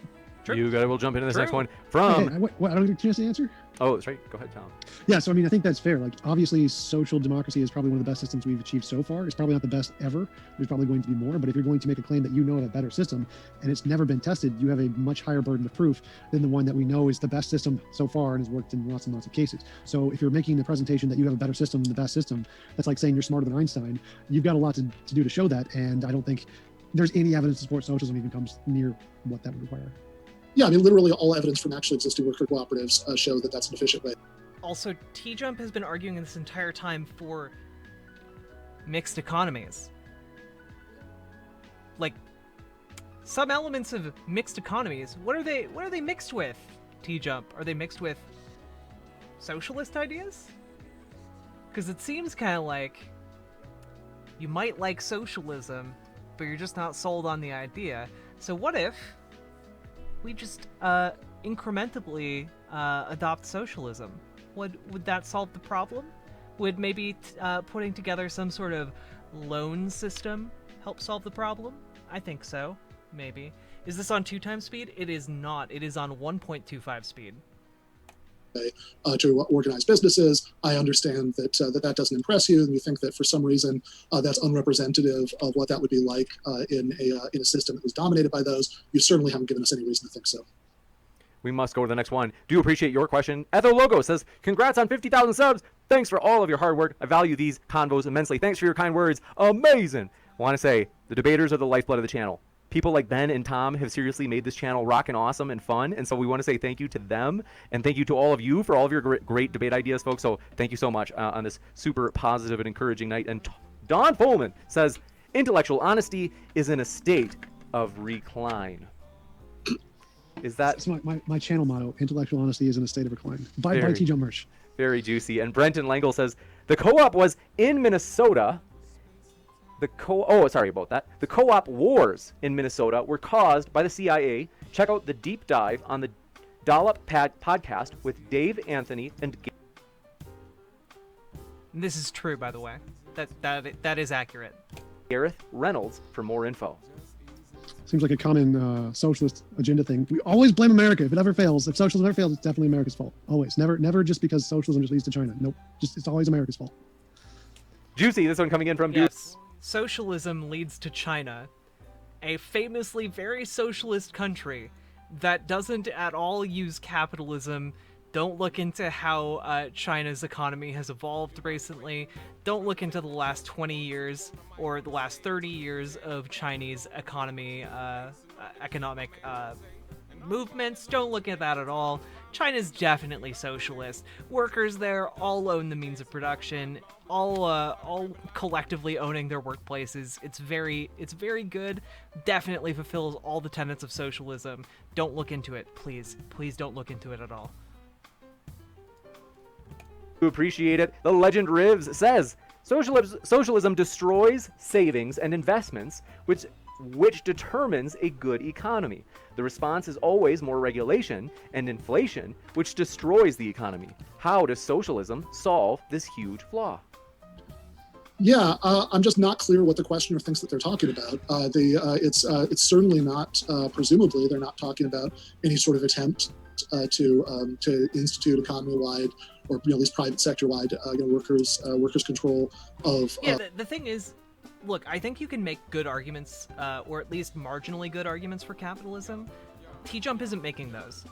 True. You guys will jump into this True. next one from. I don't get a chance to answer. Oh, that's right. Go ahead, Tom. Yeah, so I mean, I think that's fair. Like, obviously, social democracy is probably one of the best systems we've achieved so far. It's probably not the best ever. There's probably going to be more. But if you're going to make a claim that you know of a better system and it's never been tested, you have a much higher burden of proof than the one that we know is the best system so far and has worked in lots and lots of cases. So if you're making the presentation that you have a better system than the best system, that's like saying you're smarter than Einstein. You've got a lot to do to show that. And I don't think there's any evidence to support socialism even comes near what that would require. Yeah, I mean, literally all evidence from actually existing worker cooperatives show that that's an efficient way. Also, TJump has been arguing this entire time for mixed economies. Like, some elements of mixed economies, what are they mixed with, TJump? Are they mixed with socialist ideas? Because it seems kind of like you might like socialism, but you're just not sold on the idea. So what if we just incrementally adopt socialism? Would that solve the problem? Would maybe putting together some sort of loan system help solve the problem? I think so. Maybe. Is this on 2x speed? It is not. It is on 1.25 speed. To organize businesses. I understand that that doesn't impress you, and you think that for some reason that's unrepresentative of what that would be like in a system that was dominated by those. You certainly haven't given us any reason to think so. We must go to the next one. Do appreciate your question. Etho Logo says, congrats on 50,000 subs. Thanks for all of your hard work. I value these convos immensely. Thanks for your kind words. Amazing. I want to say, the debaters are the lifeblood of the channel. People like Ben and Tom have seriously made this channel rockin' awesome and fun, and so we want to say thank you to them, and thank you to all of you for all of your great debate ideas, folks. So thank you so much on this super positive and encouraging night. And Don Folman says, intellectual honesty is in a state of recline. Is that... That's my channel motto. Intellectual honesty is in a state of recline. Buy TJump merch. Very juicy. And Brenton Langle says, the co-op was in Minnesota... The co-op wars in Minnesota were caused by the CIA. Check out the deep dive on the Dollop podcast with Dave Anthony and This is true, by the way. That is accurate. Gareth Reynolds for more info. Seems like a common socialist agenda thing. We always blame America if it ever fails. If socialism ever fails, it's definitely America's fault. Always. Never just because socialism just leads to China. Nope. It's always America's fault. Juicy. This one coming in from Yes. Socialism leads to China, a famously very socialist country that doesn't at all use capitalism. Don't look into how China's economy has evolved recently. Don't look into the last 20 years or the last 30 years of Chinese economic movements. Don't look at that at all. China's definitely socialist. Workers there all own the means of production, all collectively owning their workplaces. It's very good. Definitely fulfills all the tenets of socialism. Don't look into it, please. Please don't look into it at all. Appreciate it. The Legend Rivs says, socialism destroys savings and investments, which determines a good economy. The response is always more regulation and inflation, which destroys the economy. How does socialism solve this huge flaw? Yeah, I'm just not clear what the questioner thinks that they're talking about. It's certainly not. Presumably, they're not talking about any sort of attempt to institute economy-wide or at least private sector-wide workers control of. Yeah, the thing is, look, I think you can make good arguments, or at least marginally good arguments for capitalism. TJump isn't making those.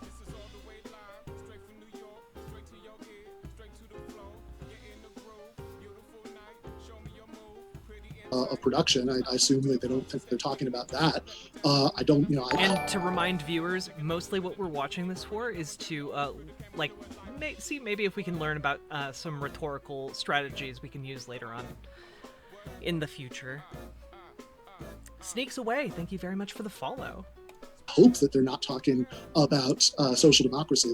Of production. I assume that they don't think they're talking about that. I don't, And to remind viewers, mostly what we're watching this for is to, see maybe if we can learn about some rhetorical strategies we can use later on in the future. Sneaks away. Thank you very much for the follow. Hope that they're not talking about social democracy.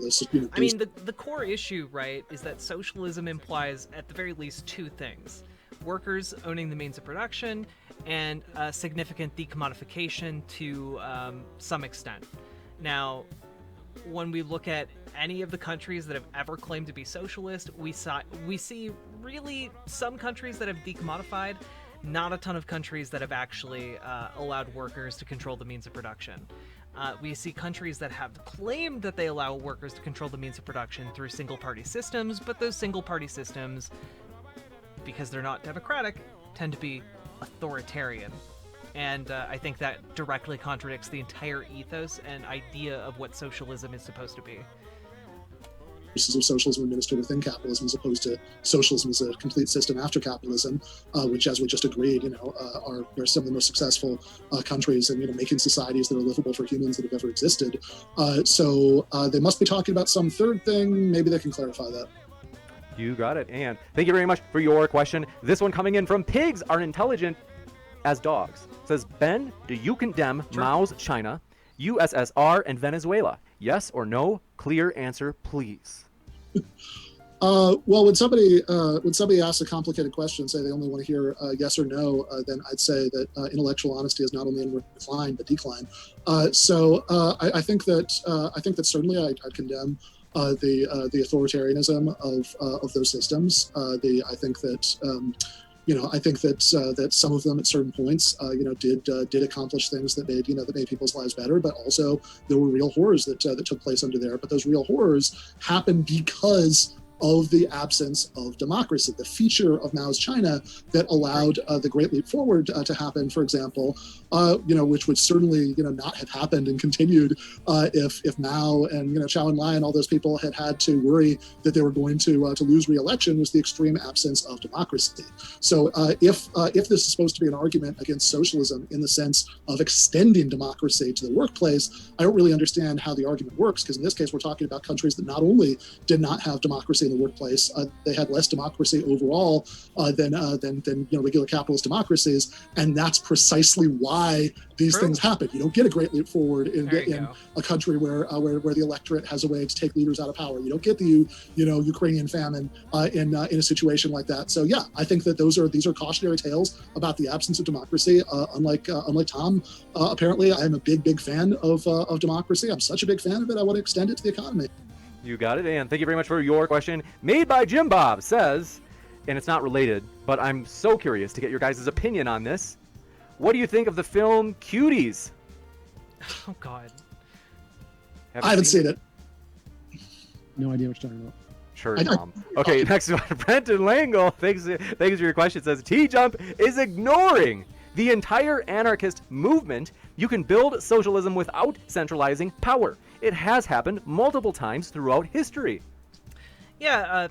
I mean, the core issue, right, is that socialism implies at the very least two things: workers owning the means of production, and significant decommodification to some extent. Now, when we look at any of the countries that have ever claimed to be socialist, we see really some countries that have decommodified, not a ton of countries that have actually allowed workers to control the means of production. We see countries that have claimed that they allow workers to control the means of production through single-party systems, but those single-party systems, because they're not democratic, tend to be authoritarian. And I think that directly contradicts the entire ethos and idea of what socialism is supposed to be. Of socialism administered within capitalism, as opposed to socialism as a complete system after capitalism, which, as we just agreed, are some of the most successful countries in making societies that are livable for humans that have ever existed. So they must be talking about some third thing. Maybe they can clarify that. You got it. And thank you very much for your question. This one coming in from Pigs Are Intelligent as Dogs. It says, Ben, do you condemn Mao's China, USSR, and Venezuela? Yes or no? Clear answer, please. Well, when somebody asks a complicated question, say they only want to hear yes or no, then I'd say that intellectual honesty is not only in decline but decline. So I think that certainly I'd condemn the authoritarianism of those systems. I think that. I think that some of them at certain points, did accomplish things that made people's lives better. But also there were real horrors that took place under there. But those real horrors happened because of the absence of democracy. The feature of Mao's China that allowed the Great Leap Forward to happen, for example, which would certainly not have happened and continued if Mao and Zhou Enlai and all those people had to worry that they were going to lose re-election, was the extreme absence of democracy. So if this is supposed to be an argument against socialism in the sense of extending democracy to the workplace, I don't really understand how the argument works, because in this case we're talking about countries that not only did not have democracy in the workplace, they had less democracy overall than regular capitalist democracies, and that's precisely why these things happen. You don't get a great leap forward in a country where the electorate has a way to take leaders out of power. You don't get the Ukrainian famine in a situation like that. So yeah, I think that these are cautionary tales about the absence of democracy. Unlike Tom, apparently I am a big fan of democracy. I'm such a big fan of it, I want to extend it to the economy. You got it, and thank you very much for your question. Made by Jim Bob says, and it's not related, but I'm so curious to get your guys' opinion on this. What do you think of the film Cuties? Oh, God. I haven't seen it. No idea what you're talking about. Sure, Tom. Okay, next one. Brenton Langle, thanks for your question, says, TJump is ignoring the entire anarchist movement. You can build socialism without centralizing power. It has happened multiple times throughout history. Yeah,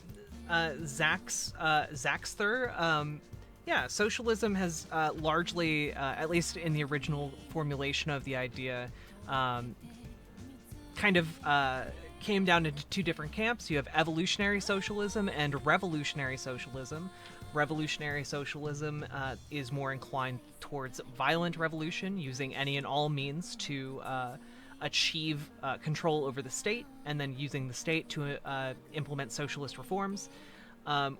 Zaxter, yeah, socialism has largely, at least in the original formulation of the idea, kind of came down into two different camps. You have evolutionary socialism and revolutionary socialism. Revolutionary socialism is more inclined towards violent revolution, using any and all means to achieve control over the state, and then using the state to implement socialist reforms.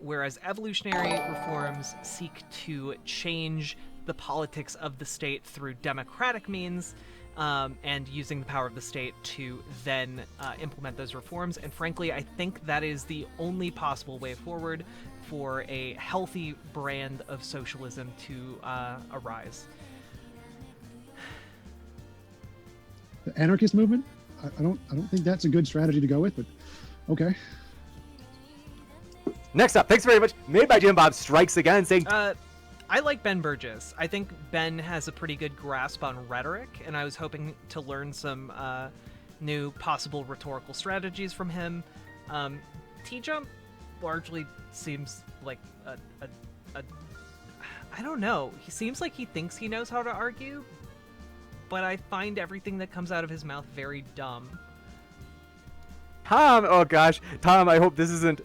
Whereas evolutionary reforms seek to change the politics of the state through democratic means, and using the power of the state to then implement those reforms. And frankly, I think that is the only possible way forward for a healthy brand of socialism to arise. The anarchist movement? I don't think that's a good strategy to go with, but okay. Next up, thanks very much. Made by Jim Bob strikes again, saying, I like Ben Burgis. I think Ben has a pretty good grasp on rhetoric, and I was hoping to learn some new possible rhetorical strategies from him. TJump largely seems like a I don't know. He seems like he thinks he knows how to argue, but I find everything that comes out of his mouth very dumb. Tom, oh gosh, Tom, I hope this isn't...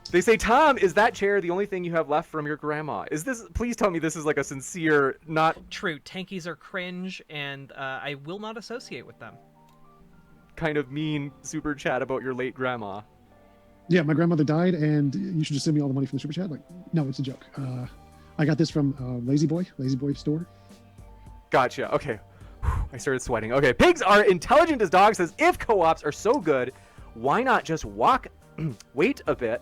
They say, Tom, is that chair the only thing you have left from your grandma? Is this, please tell me this is like a sincere, not... True, tankies are cringe, and I will not associate with them. kind of mean super chat about your late grandma. Yeah, my grandmother died, and you should just send me all the money from the super chat. Like, no, it's a joke. I got this from Lazy Boy store. Gotcha. Okay. I started sweating. Okay. Pigs are intelligent as dogs says, if co-ops are so good, why not just wait a bit?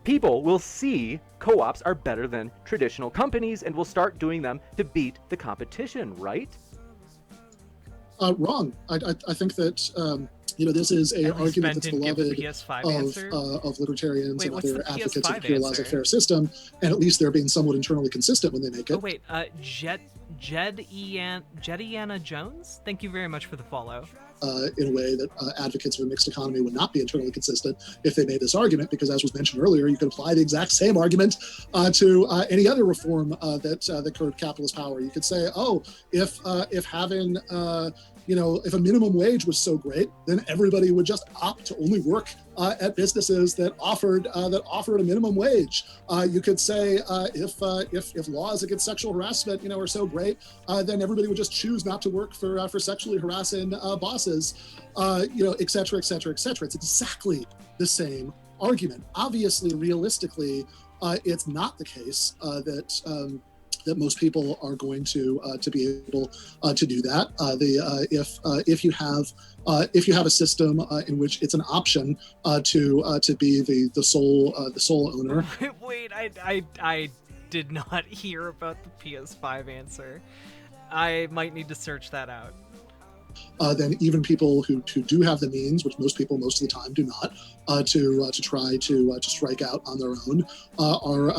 People will see co-ops are better than traditional companies and will start doing them to beat the competition, right? Wrong. I think that this is a argument that's beloved of libertarians and other advocates of the pure laissez-faire system, and at least they're being somewhat internally consistent when they make it. Oh wait, Jediana Jones, thank you very much for the follow. In a way that advocates of a mixed economy would not be internally consistent if they made this argument, because as was mentioned earlier, you could apply the exact same argument to any other reform that curbed capitalist power. You could say, if having if a minimum wage was so great, then everybody would just opt to only work at businesses that offered a minimum wage. You could say if laws against sexual harassment are so great, then everybody would just choose not to work for sexually harassing bosses, et cetera, et cetera, et cetera. It's exactly the same argument. Obviously, realistically, it's not the case that most people are going to be able to do that. If you have a system in which it's an option to be the sole owner. Wait, I did not hear about the PS5 answer. I might need to search that out. Then even people who do have the means, which most people most of the time do not, to try to strike out on their own,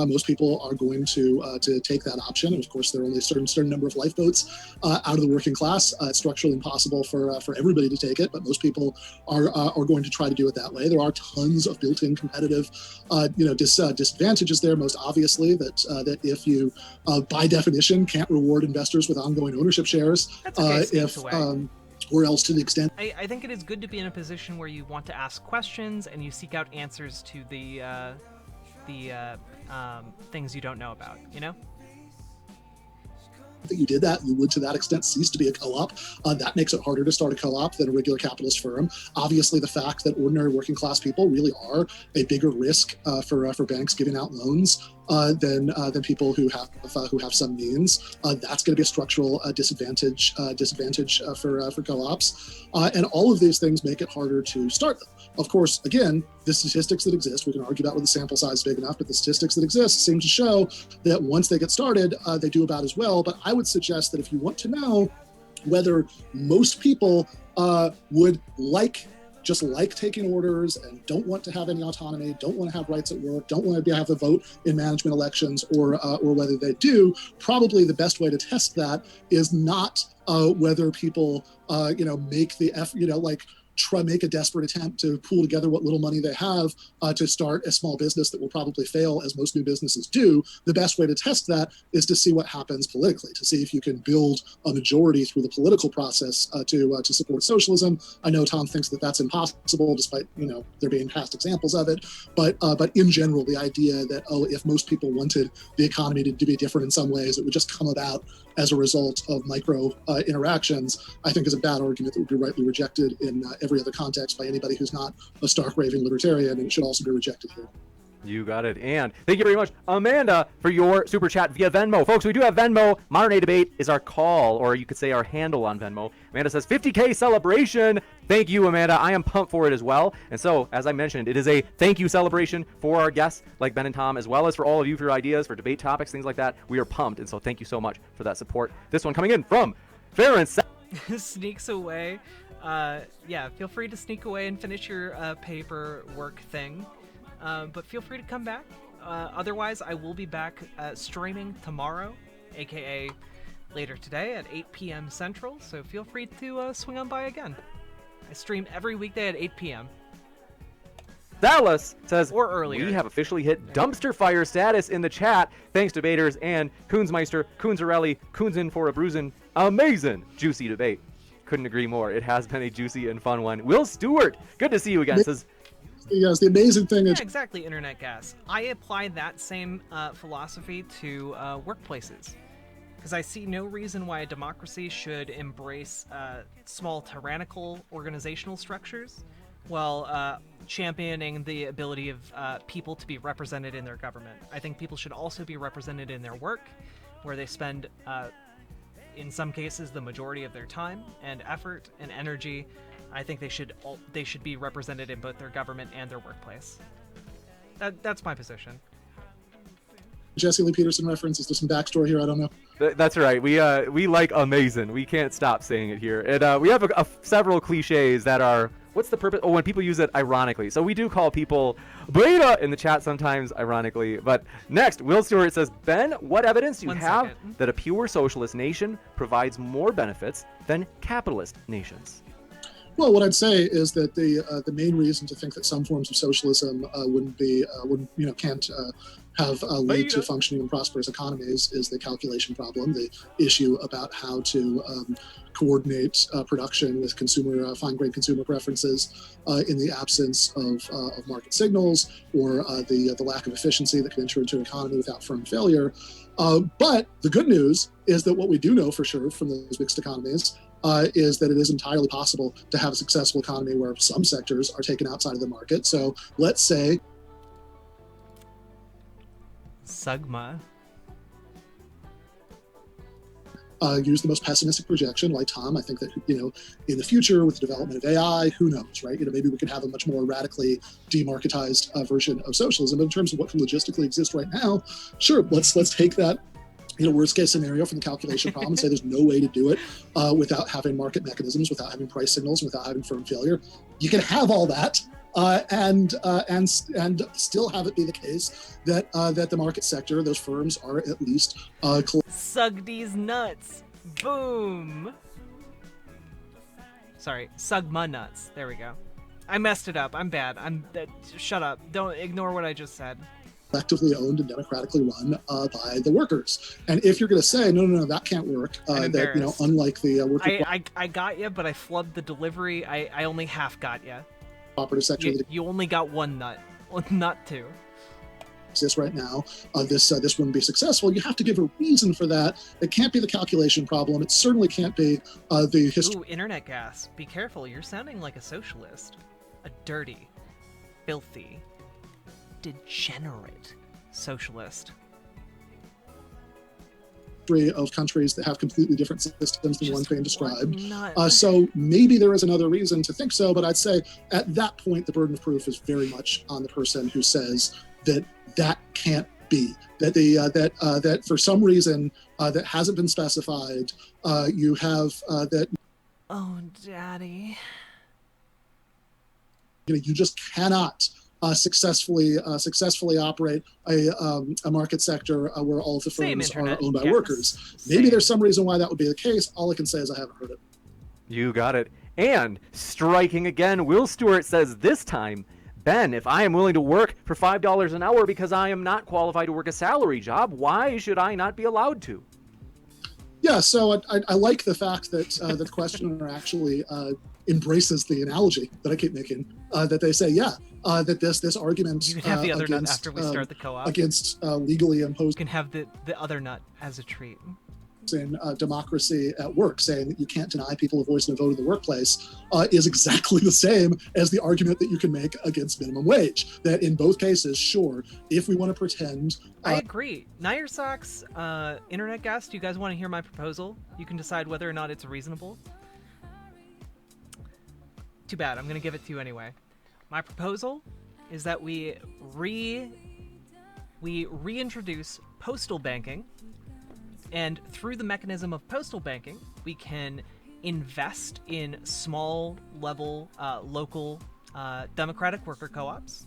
most people are going to take that option. And of course, there are only a certain number of lifeboats out of the working class. It's structurally impossible for everybody to take it, but most people are going to try to do it that way. There are tons of built-in competitive disadvantages there. Most obviously, that if you by definition can't reward investors with ongoing ownership shares, or else to the extent. I think it is good to be in a position where you want to ask questions and you seek out answers to the things you don't know about, That you did that, you would to that extent cease to be a co-op. That makes it harder to start a co-op than a regular capitalist firm. Obviously, the fact that ordinary working class people really are a bigger risk for banks giving out loans than people who have some means. That's going to be a structural disadvantage for co-ops, and all of these things make it harder to start them. Of course, again, the statistics that exist, we can argue about whether the sample size is big enough, but the statistics that exist seem to show that once they get started, they do about as well. But I would suggest that if you want to know whether most people would just like taking orders and don't want to have any autonomy, don't want to have rights at work, don't want to have a vote in management elections, or whether they do, probably the best way to test that is not whether people, make the effort, make a desperate attempt to pool together what little money they have to start a small business that will probably fail, as most new businesses do. The best way to test that is to see what happens politically, to see if you can build a majority through the political process to support socialism. I know Tom thinks that that's impossible, despite there being past examples of it. But in general, the idea that if most people wanted the economy to be different in some ways, it would just come about as a result of micro interactions, I think is a bad argument that would be rightly rejected in every other context by anybody who's not a stark raving libertarian, and it should also be rejected here. You got it. And thank you very much, Amanda, for your super chat via Venmo. Folks, we do have Venmo. Modern Day Debate is our call, or you could say our handle on Venmo. Amanda says 50K celebration. Thank you, Amanda. I am pumped for it as well. And so, as I mentioned, it is a thank you celebration for our guests like Ben and Tom, as well as for all of you for your ideas, for debate topics, things like that. We are pumped. And so thank you so much for that support. This one coming in from Farron. Sneaks away. Yeah, feel free to sneak away and finish your paperwork thing. But feel free to come back. Otherwise, I will be back streaming tomorrow, aka later today at 8 p.m. Central. So feel free to swing on by again. I stream every weekday at 8 p.m. Dallas says, or earlier. We have officially hit dumpster fire status in the chat. Thanks, debaters and Coonsmeister, Coonzarelli, Coonsin for a bruisin'. Amazing, juicy debate. Couldn't agree more. It has been a juicy and fun one. Will Stewart, good to see you again. Says, yes, the amazing thing is... Yeah, exactly, Internet Gas. I apply that same philosophy to workplaces. Because I see no reason why a democracy should embrace small tyrannical organizational structures while championing the ability of people to be represented in their government. I think people should also be represented in their work, where they spend, in some cases, the majority of their time and effort and energy. I think they should be represented in both their government and their workplace. That's my position. Jesse Lee Peterson reference. Is there some backstory here? I don't know. That's right. We like amazing. We can't stop saying it here. And we have several cliches that are, what's the purpose? Oh, when people use it ironically. So we do call people beta in the chat sometimes ironically. But next, Will Stewart says, Ben, what evidence do you have that a pure socialist nation provides more benefits than capitalist nations? Well, what I'd say is that the main reason to think that some forms of socialism can't have lead to functioning and prosperous economies is the calculation problem, the issue about how to coordinate production with fine-grained consumer preferences in the absence of market signals, or the lack of efficiency that can enter into an economy without firm failure. But the good news is that what we do know for sure from those mixed economies is that it is entirely possible to have a successful economy where some sectors are taken outside of the market. So let's say Sugma. Use the most pessimistic projection, like Tom. I think that, in the future with the development of AI, who knows, right? Maybe we could have a much more radically demarketized version of socialism. But in terms of what can logistically exist right now, sure, let's take that worst case scenario from the calculation problem and say there's no way to do it without having market mechanisms, without having price signals, without having firm failure. You can have all that and still have it be the case that the market sector, those firms, are at least Sug these nuts. Boom. Sorry, Sugma nuts. There we go. I messed it up. I'm bad. Shut up. Don't ignore what I just said. Collectively owned and democratically run by the workers. And if you're going to say no, that can't work, that unlike the worker I got you, but I flubbed the delivery. I only half got you. Cooperative sector, you only got one nut, not two. Exists right now. This wouldn't be successful. You have to give a reason for that. It can't be the calculation problem. It certainly can't be the history. Ooh, Internet Gas. Be careful. You're sounding like a socialist, a dirty, filthy, degenerate socialist. Of countries that have completely different systems than one being described. So maybe there is another reason to think so, but I'd say at that point, the burden of proof is very much on the person who says that can't be, that for some reason that hasn't been specified, you have that. Oh, Daddy. You just cannot successfully operate a market sector where all of the firms are owned by workers. Maybe there's some reason why that would be the case. All I can say is I haven't heard it. You got it. And striking again, Will Stewart says this time, Ben, if I am willing to work for $5 an hour because I am not qualified to work a salary job, why should I not be allowed to? Yeah, so I like the fact that the questioner actually embraces the analogy that I keep making, that they say, that this argument you can have the other nut after we start the co-op against legally imposed. You can have the other nut as a treat. in democracy at work, saying that you can't deny people a voice and a vote in the workplace, is exactly the same as the argument that you can make against minimum wage. That in both cases, sure, if we want to pretend... I agree. Nair Socks, internet guest, do you guys want to hear my proposal? You can decide whether or not it's reasonable. Too bad, I'm going to give it to you anyway. My proposal is that we reintroduce postal banking, and through the mechanism of postal banking, we can invest in small level local democratic worker co-ops,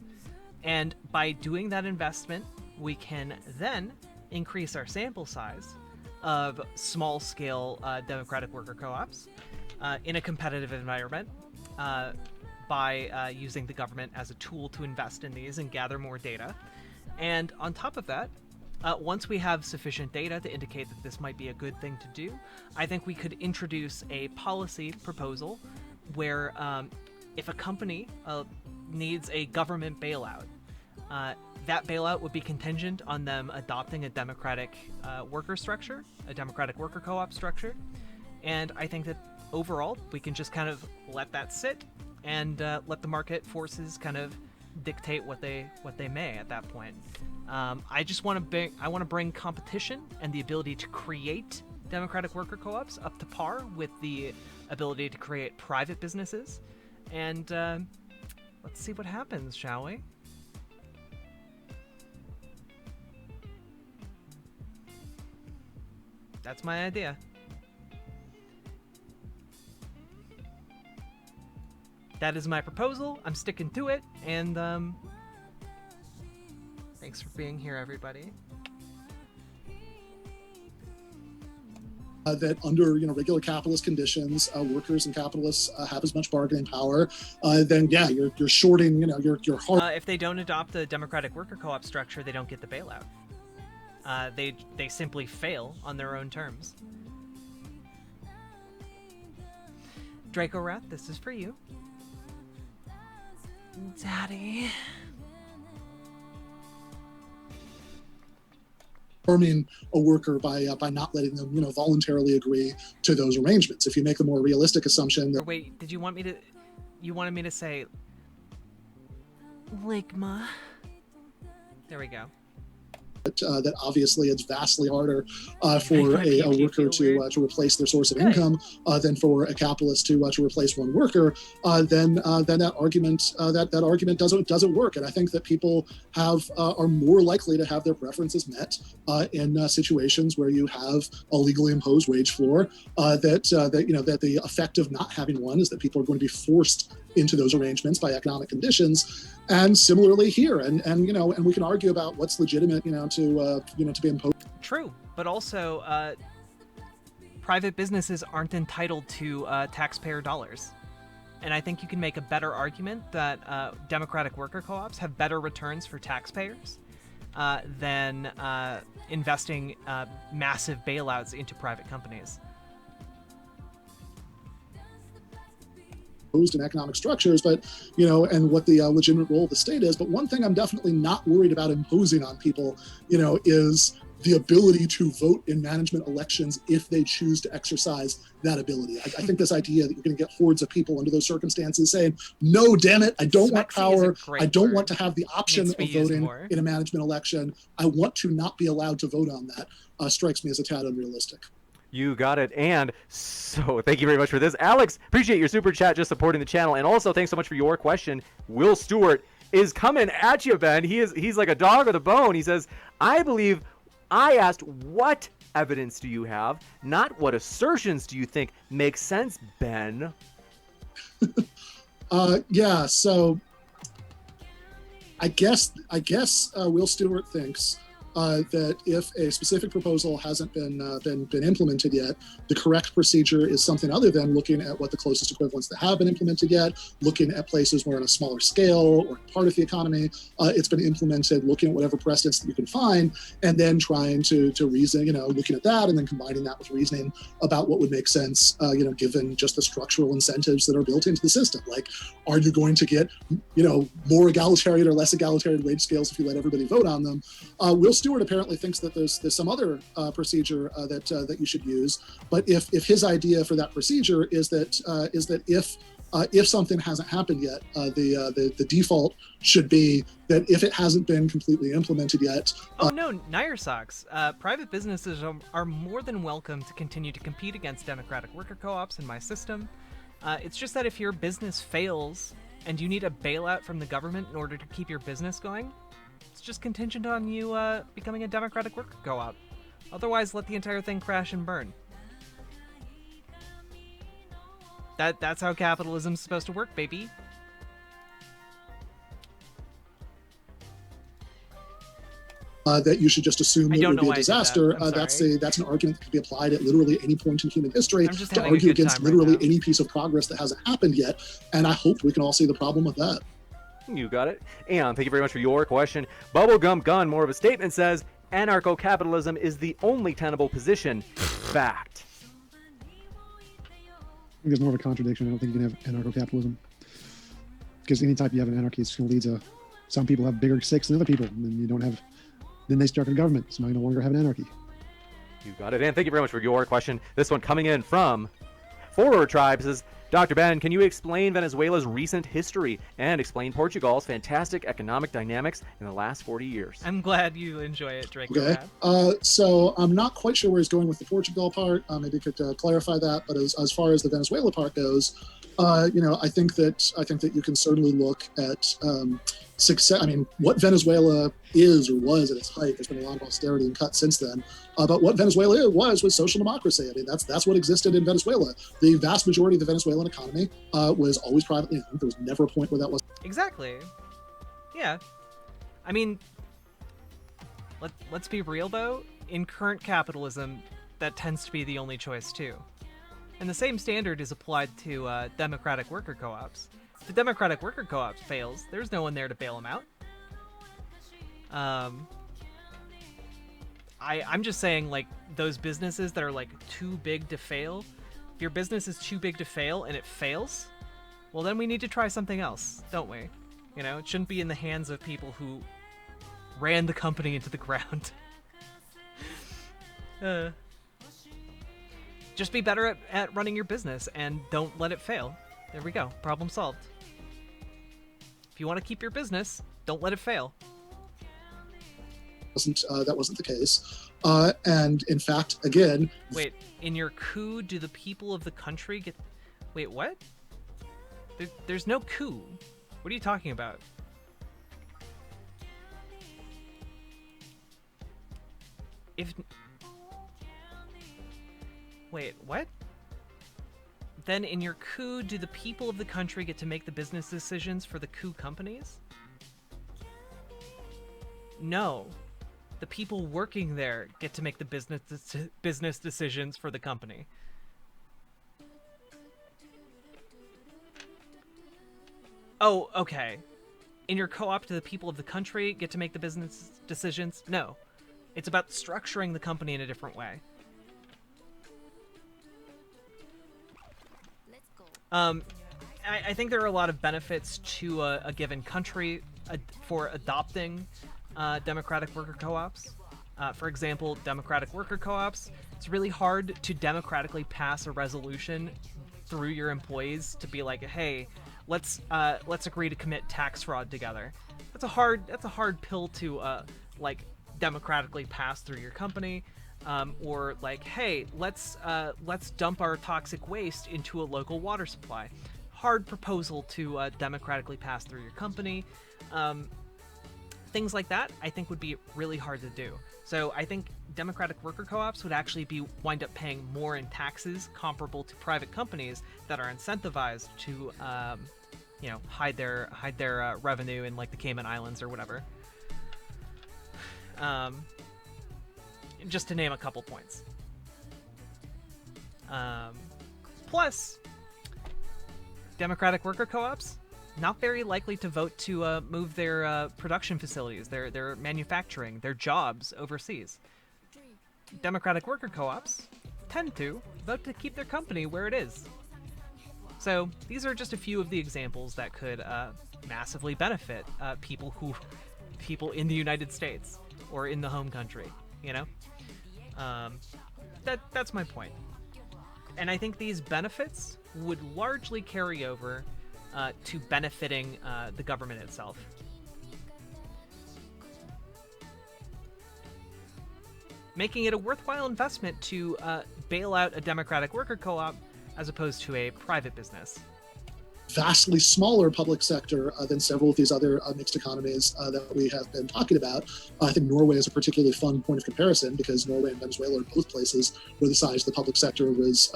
and by doing that investment, we can then increase our sample size of small scale democratic worker co-ops in a competitive environment by using the government as a tool to invest in these and gather more data. And on top of that, once we have sufficient data to indicate that this might be a good thing to do, I think we could introduce a policy proposal where if a company needs a government bailout, that bailout would be contingent on them adopting a democratic worker structure, a democratic worker co-op structure. And I think that overall, we can just kind of let that sit and let the market forces kind of dictate what they may at that point. I just want to bring competition and the ability to create democratic worker co-ops up to par with the ability to create private businesses, and let's see what happens, shall we? That's my idea. That is my proposal. I'm sticking to it, and thanks for being here, everybody. That under regular capitalist conditions, workers and capitalists have as much bargaining power. Then yeah, you're shorting. You're hard. If they don't adopt the democratic worker co-op structure, they don't get the bailout. They simply fail on their own terms. Draco Rat, this is for you. Daddy. Harming a worker by not letting them voluntarily agree to those arrangements. If you make a more realistic assumption that... Wait, did you want me to? You wanted me to say Ligma? There we go. That obviously it's vastly harder for a worker to replace their source of income than for a capitalist to replace one worker. Then that argument doesn't work. And I think that people are more likely to have their preferences met in situations where you have a legally imposed wage floor. That the effect of not having one is that people are going to be forced into those arrangements by economic conditions. And similarly here, and we can argue about what's legitimate, to be imposed. True, but also private businesses aren't entitled to taxpayer dollars, and I think you can make a better argument that democratic worker co-ops have better returns for taxpayers than investing massive bailouts into private companies. In economic structures, but and what the legitimate role of the state is. But one thing I'm definitely not worried about imposing on people, is the ability to vote in management elections if they choose to exercise that ability. I think this idea that you're going to get hordes of people under those circumstances saying, "No, damn it, I don't want power. I don't want to have the option of voting in a management election. I want to not be allowed to vote on that," strikes me as a tad unrealistic. You got it. And so thank you very much for this. Alex, appreciate your super chat, just supporting the channel. And also thanks so much for your question. Will Stewart is coming at you, Ben. He's like a dog with a bone. He says, I believe I asked what evidence do you have, not what assertions do you think make sense, Ben? Yeah, so I guess Will Stewart thinks that if a specific proposal hasn't been implemented yet, the correct procedure is something other than looking at what the closest equivalents that have been implemented yet, looking at places where on a smaller scale or part of the economy it's been implemented, looking at whatever precedents that you can find, and then trying to reason, looking at that and then combining that with reasoning about what would make sense, given just the structural incentives that are built into the system. Like, are you going to get, more egalitarian or less egalitarian wage scales if you let everybody vote on them? Will Stewart Stewart apparently thinks that there's some other procedure that you should use. But if his idea for that procedure is that if something hasn't happened yet, the default should be that if it hasn't been completely implemented yet. Oh no, Nair socks. Private businesses are more than welcome to continue to compete against democratic worker co-ops in my system. It's just that if your business fails and you need a bailout from the government in order to keep your business going, it's just contingent on you becoming a democratic worker co-op. Otherwise, let the entire thing crash and burn. That's how capitalism's supposed to work, baby. That you should just assume that it would be a disaster. That's an argument that can be applied at literally any point in human history to argue against literally any piece of progress that hasn't happened yet. And I hope we can all see the problem with that. You got it. And thank you very much for your question. Bubblegum Gun, more of a statement, says, anarcho-capitalism is the only tenable position. Fact. I think there's more of a contradiction. I don't think you can have anarcho-capitalism. Because anytime you have an anarchy, it's going to lead to some people have bigger sticks than other people. And then you don't have, then they start a government. So now you no longer have an anarchy. You got it. And thank you very much for your question. This one coming in from Forward Tribe says, Dr. Ben, can you explain Venezuela's recent history and explain Portugal's fantastic economic dynamics in the last 40 years? I'm glad you enjoy it, Drake. Okay. So I'm not quite sure where he's going with the Portugal part. Maybe you could clarify that. But as far as the Venezuela part goes, I think that you can certainly look at success. I mean, what Venezuela is or was at its height. There's been a lot of austerity and cuts since then. But what Venezuela was social democracy. I mean, that's what existed in Venezuela. The vast majority of the Venezuelan economy was always privately owned. There was never a point where that was. Exactly. Yeah. I mean, let's be real though. In current capitalism, that tends to be the only choice too. And the same standard is applied to democratic worker co-ops. If the democratic worker co-op fails, there's no one there to bail them out. I'm just saying, like, those businesses that are, like, too big to fail, if your business is too big to fail and it fails, well, then we need to try something else, don't we? You know, it shouldn't be in the hands of people who ran the company into the ground. Just be better at running your business and don't let it fail. There we go. Problem solved. If you want to keep your business, don't let it fail. That wasn't the case. And in fact, again... Wait, in your coup, do the people of the country get... Wait, what? There's no coup. What are you talking about? If... Wait, what? Then in your coup, do the people of the country get to make the business decisions for the coup companies? No. The people working there get to make the business decisions for the company. Oh, okay. In your co-op, do the people of the country get to make the business decisions? No. It's about structuring the company in a different way. I think there are a lot of benefits to a given country for adopting democratic worker co-ops. For example, democratic worker co-ops, it's really hard to democratically pass a resolution through your employees to be like, hey, let's agree to commit tax fraud together. That's a hard pill to like democratically pass through your company. Or like, hey, let's dump our toxic waste into a local water supply. Hard proposal to democratically pass through your company. Things like that, I think, would be really hard to do. So I think democratic worker co-ops would actually wind up paying more in taxes comparable to private companies that are incentivized to, hide their revenue in like the Cayman Islands or whatever. Just to name a couple points. Plus, democratic worker co-ops, not very likely to vote to move their production facilities, their manufacturing, their jobs overseas. Democratic worker co-ops tend to vote to keep their company where it is. So these are just a few of the examples that could massively benefit people who people in the United States or in the home country, you know? That's my point. And I think these benefits would largely carry over to benefiting the government itself. Making it a worthwhile investment to bail out a democratic worker co-op as opposed to a private business. Vastly smaller public sector than several of these other mixed economies that we have been talking about. I think Norway is a particularly fun point of comparison because Norway and Venezuela are both places where the size of the public sector was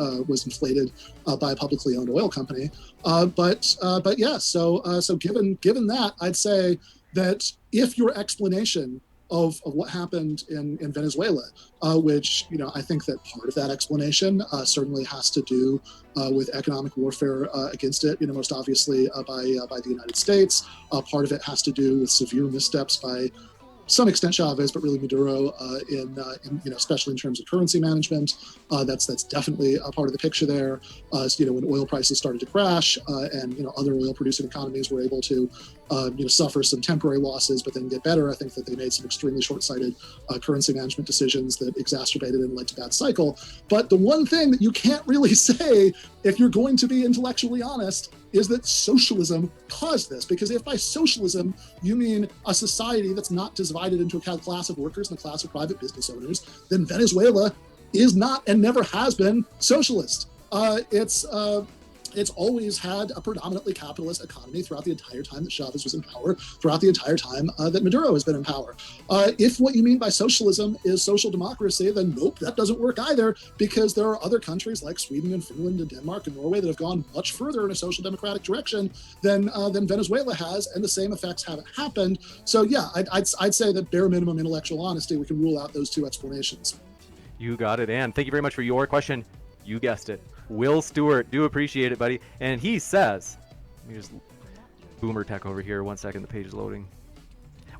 inflated by a publicly owned oil company. But yeah, so given that, I'd say that if your explanation of what happened in Venezuela, which, I think that part of that explanation certainly has to do with economic warfare against it, most obviously by the United States. Part of it has to do with severe missteps by some extent Chavez, but really Maduro, in especially in terms of currency management. That's definitely a part of the picture there. When oil prices started to crash, and other oil-producing economies were able to suffer some temporary losses, but then get better. I think that they made some extremely short-sighted currency management decisions that exacerbated and led to bad cycle. But the one thing that you can't really say, if you're going to be intellectually honest, is that socialism caused this. Because if by socialism you mean a society that's not divided into a class of workers and a class of private business owners, then Venezuela is not and never has been socialist. It's always had a predominantly capitalist economy throughout the entire time that Chavez was in power, throughout the entire time that Maduro has been in power. If what you mean by socialism is social democracy, then nope, that doesn't work either, because there are other countries like Sweden and Finland and Denmark and Norway that have gone much further in a social democratic direction than Venezuela has, and the same effects haven't happened. So yeah, I'd say that bare minimum intellectual honesty, we can rule out those two explanations. You got it, and thank you very much for your question. You guessed it. Will Stewart, do appreciate it, buddy. And he says, let me just boomer tech over here. 1 second, the page is loading.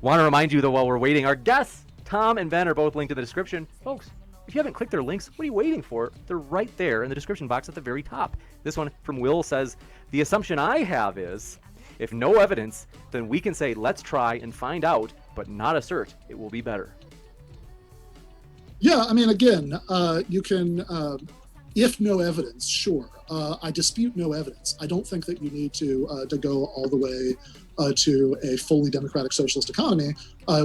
Want to remind you, though, while we're waiting, our guests, Tom and Ben, are both linked in the description. Folks, if you haven't clicked their links, what are you waiting for? They're right there in the description box at the very top. This one from Will says, the assumption I have is, if no evidence, then we can say, let's try and find out, but not assert it will be better. Yeah, I mean, again, you can... if no evidence, sure. I dispute no evidence. I don't think that you need to go all the way to a fully democratic socialist economy,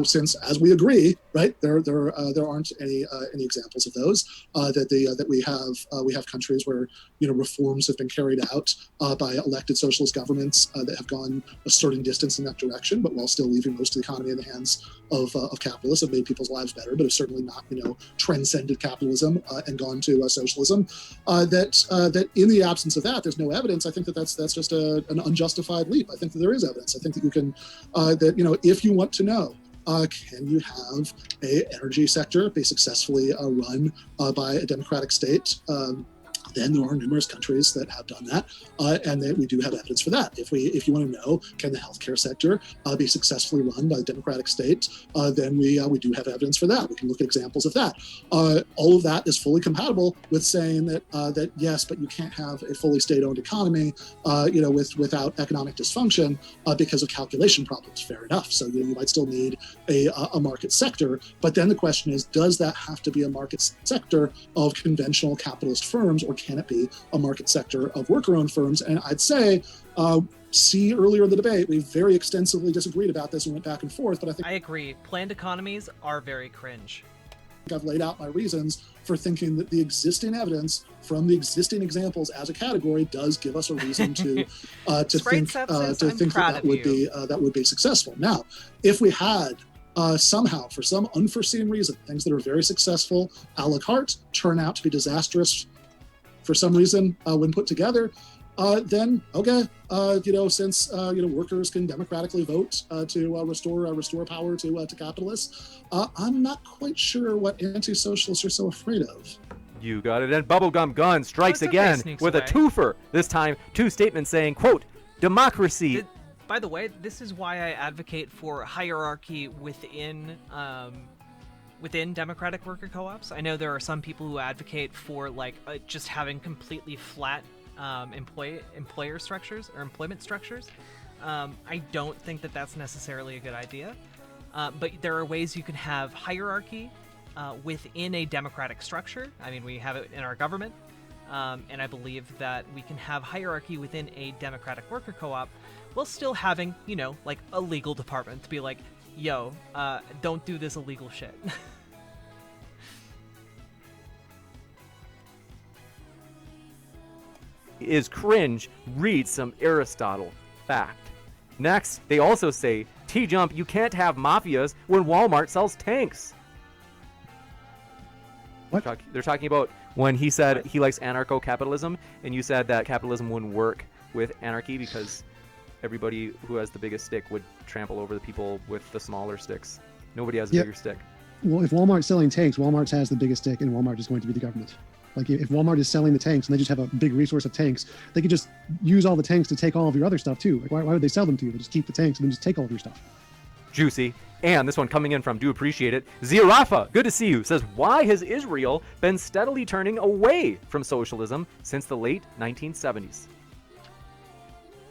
since, as we agree, right, there aren't any examples of those. That we have countries where reforms have been carried out by elected socialist governments that have gone a certain distance in that direction, but while still leaving most of the economy in the hands of capitalists, have made people's lives better, but have certainly not transcended capitalism and gone to socialism. That in the absence of that, there's no evidence. I think that's just an unjustified leap. I think that there is evidence. I think that you can if you want to know, can you have a energy sector be successfully run by a democratic state? Then there are numerous countries that have done that, and that we do have evidence for that. If you want to know, can the healthcare sector be successfully run by a democratic state? Then we do have evidence for that. We can look at examples of that. All of that is fully compatible with saying that yes, but you can't have a fully state-owned economy, without economic dysfunction because of calculation problems. Fair enough. So you might still need a market sector, but then the question is, does that have to be a market sector of conventional capitalist firms, or can it be a market sector of worker-owned firms? And I'd say, see earlier in the debate, we very extensively disagreed about this and went back and forth, but I agree. Planned economies are very cringe. I've laid out my reasons for thinking that the existing evidence from the existing examples as a category does give us a reason to think that would be successful. Now, if we had somehow, for some unforeseen reason, things that are very successful a la carte turn out to be disastrous for some reason when put together, then okay, since workers can democratically vote to restore power to capitalists, I'm not quite sure what anti-socialists are so afraid of. You got it. And Bubblegum Gun strikes again with away. A twofer. This time, two statements saying, quote, democracy. By the way, this is why I advocate for hierarchy within democratic worker co-ops. I know there are some people who advocate for just having completely flat employer structures or employment structures. I don't think that that's necessarily a good idea. But there are ways you can have hierarchy within a democratic structure. I mean, we have it in our government, and I believe that we can have hierarchy within a democratic worker co-op while still having, like a legal department to be like, yo, don't do this illegal shit. Is cringe, read some Aristotle. Fact. Next, they also say, TJump, you can't have mafias when Walmart sells tanks. What? They're talking about when he said he likes anarcho-capitalism, and you said that capitalism wouldn't work with anarchy because everybody who has the biggest stick would trample over the people with the smaller sticks. Nobody has a bigger stick. Well, if Walmart's selling tanks, Walmart has the biggest stick, and Walmart is going to be the government. Like, if Walmart is selling the tanks and they just have a big resource of tanks, they could just use all the tanks to take all of your other stuff too. Like, why would they sell them to you? They just keep the tanks and then just take all of your stuff. Juicy. And this one coming in from Do Appreciate It. Zirafa, good to see you, says, why has Israel been steadily turning away from socialism since the late 1970s?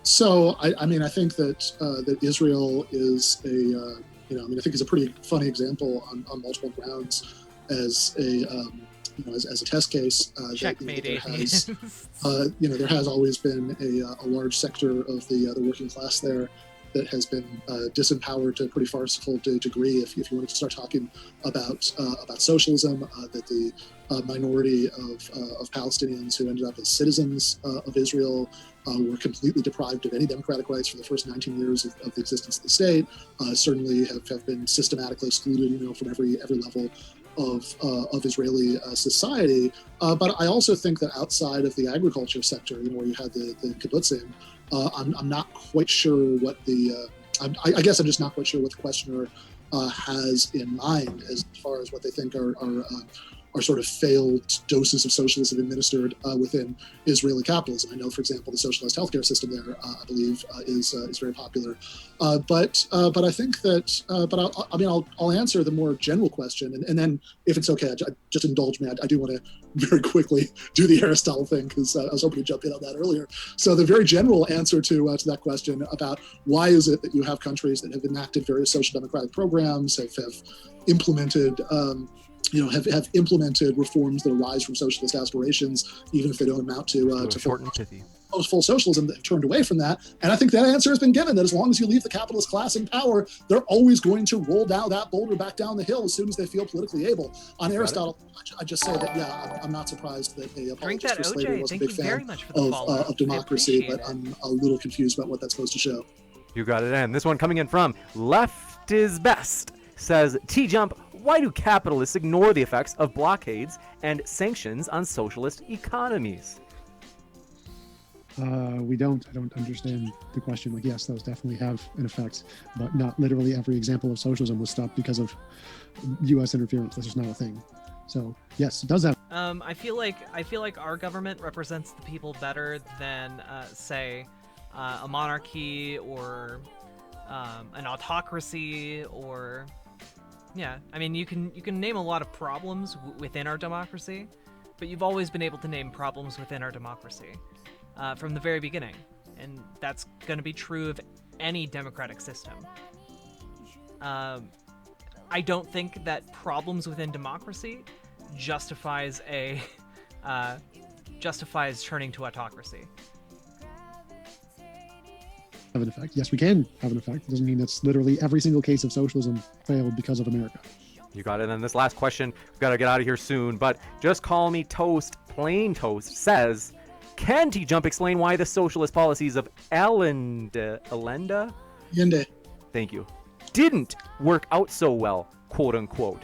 So, I mean, I think that that Israel is I think it's a pretty funny example on multiple grounds as as a test case. Checkmate, there has always been a large sector of the working class there that has been disempowered to a pretty farcical degree. If you wanted to start talking about socialism, that the minority of Palestinians who ended up as citizens of Israel were completely deprived of any democratic rights for the first 19 years of the existence of the state, certainly have been systematically excluded, from every level of Israeli society. But I also think that outside of the agriculture sector, where you had the kibbutzim, I'm not quite sure what I guess I'm just not quite sure what the questioner has in mind as far as what they think are sort of failed doses of socialism administered within Israeli capitalism. I know, for example, the socialist healthcare system there, I believe, is very popular. But I think that, I'll answer the more general question, and then if it's okay, just indulge me. I do want to very quickly do the Aristotle thing because I was hoping to jump in on that earlier. So the very general answer to that question about why is it that you have countries that have enacted various social democratic programs, have implemented have implemented reforms that arise from socialist aspirations, even if they don't amount to short and pithy. Full socialism, that have turned away from that. And I think that answer has been given, that as long as you leave the capitalist class in power, they're always going to roll down that boulder back down the hill as soon as they feel politically able. On Aristotle, I just say that, I'm not surprised that a apologist for slavery was a big fan of democracy, but I'm a little confused about what that's supposed to show. You got it. And this one coming in from Left is Best says, TJump, why do capitalists ignore the effects of blockades and sanctions on socialist economies? We don't. I don't understand the question. Like, yes, those definitely have an effect, but not literally every example of socialism was stopped because of U.S. interference. That's just not a thing. So, yes, it does have. I feel like our government represents the people better than, say, a monarchy or an autocracy or. Yeah, I mean, you can name a lot of problems within our democracy, but you've always been able to name problems within our democracy from the very beginning, and that's going to be true of any democratic system. I don't think that problems within democracy justifies turning to autocracy. Have an effect. Yes, we can have an effect. It doesn't mean that's literally every single case of socialism failed because of America. You got it. And this last question, we've got to get out of here soon, but Just Call Me Toast, Plain Toast says, can TJump explain why the socialist policies of Allende, thank you, didn't work out so well, quote unquote?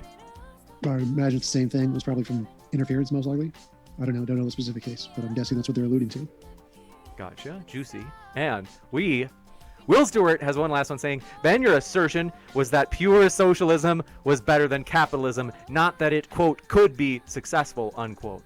I imagine it's the same thing. It was probably from interference, most likely. I don't know the specific case, but I'm guessing that's what they're alluding to. Gotcha. Juicy. And Will Stewart has one last one saying, Ben, your assertion was that pure socialism was better than capitalism, not that it, quote, could be successful, unquote.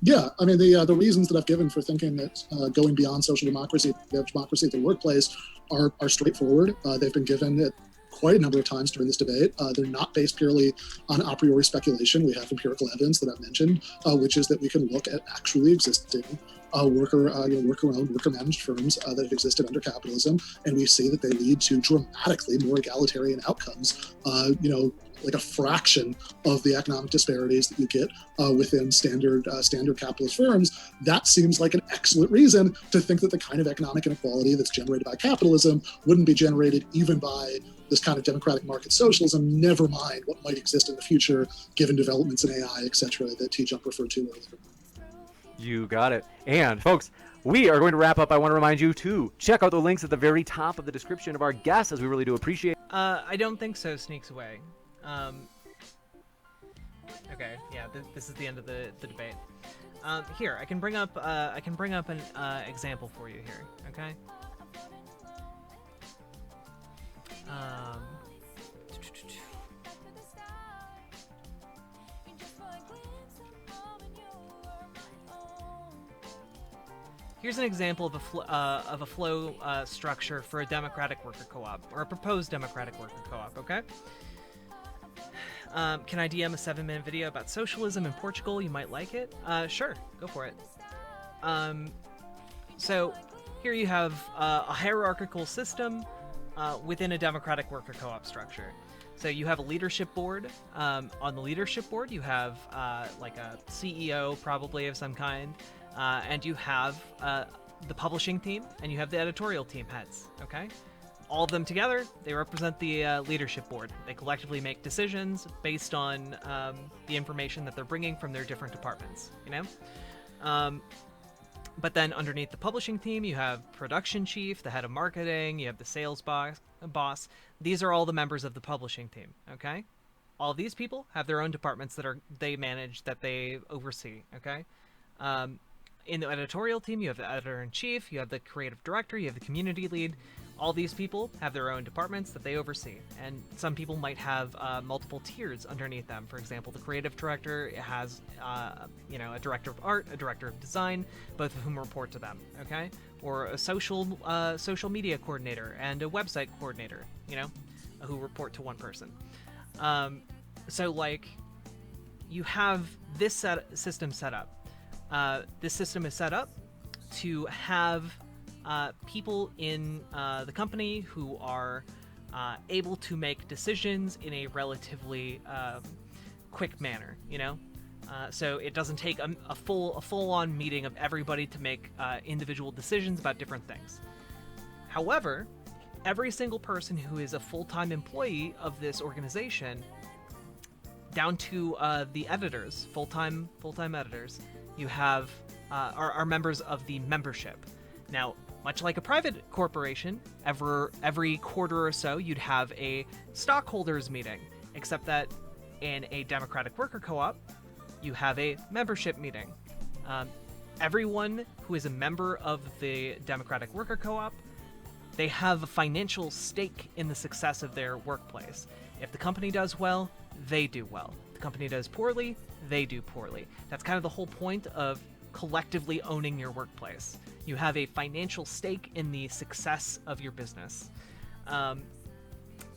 Yeah, I mean, the reasons that I've given for thinking that going beyond social democracy at the workplace are straightforward. They've been given at quite a number of times during this debate. They're not based purely on a priori speculation. We have empirical evidence that I've mentioned, which is that we can look at actually existing worker-owned, worker-managed firms that have existed under capitalism, and we see that they lead to dramatically more egalitarian outcomes. Like a fraction of the economic disparities that you get within standard capitalist firms. That seems like an excellent reason to think that the kind of economic inequality that's generated by capitalism wouldn't be generated even by this kind of democratic market socialism, never mind what might exist in the future given developments in AI, et cetera, that TJump referred to earlier. You got it. And folks, we are going to wrap up. I want to remind you to check out the links at the very top of the description of our guests, as we really do appreciate. I don't think so. Sneaks away. Okay, yeah, this is the end of the debate. Here, I can bring up an example for you here. Okay. Here's an example of a flow structure for a democratic worker co-op, or a proposed democratic worker co-op. Okay. Can I DM a 7-minute video about socialism in Portugal? You might like it. Sure, go for it. So here you have a hierarchical system within a democratic worker co-op structure. So you have a leadership board. On the leadership board, you have like a CEO, probably of some kind, and you have the publishing team, and you have the editorial team heads. Okay. All of them together, they represent the leadership board. They collectively make decisions based on the information that they're bringing from their different departments, you know? But then underneath the publishing team, you have production chief, the head of marketing, you have the sales boss. These are all the members of the publishing team, okay? All of these people have their own departments that they manage, that they oversee, okay? In the editorial team, you have the editor-in-chief, you have the creative director, you have the community lead. All these people have their own departments that they oversee, and some people might have multiple tiers underneath them. For example, the creative director has, a director of art, a director of design, both of whom report to them. Okay, or a social media coordinator and a website coordinator, who report to one person. So like, you have this system set up. This system is set up to have people in the company who are able to make decisions in a relatively quick manner, so it doesn't take a full-on meeting of everybody to make individual decisions about different things. However, every single person who is a full-time employee of this organization, down to the editors, full-time editors, you have are members of the membership. Now, much like a private corporation, every quarter or so, you'd have a stockholders meeting, except that in a democratic worker co-op, you have a membership meeting. Everyone who is a member of the democratic worker co-op, they have a financial stake in the success of their workplace. If the company does well, they do well. If the company does poorly, they do poorly. That's kind of the whole point of collectively owning your workplace. You have a financial stake in the success of your business.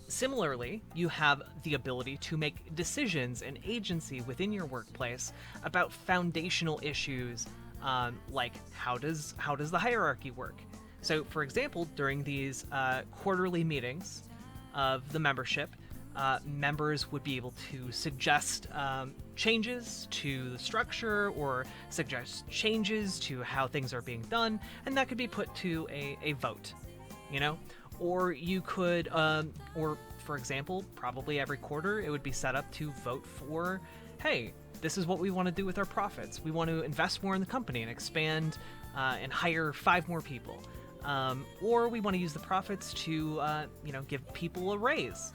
Similarly, you have the ability to make decisions and agency within your workplace about foundational issues, like how does the hierarchy work? So, for example, during these quarterly meetings of the membership, members would be able to suggest changes to the structure or suggest changes to how things are being done, and that could be put to a vote, or you could, or for example, probably every quarter it would be set up to vote for, hey, this is what we want to do with our profits. We want to invest more in the company and expand and hire 5 more people, or we want to use the profits to give people a raise.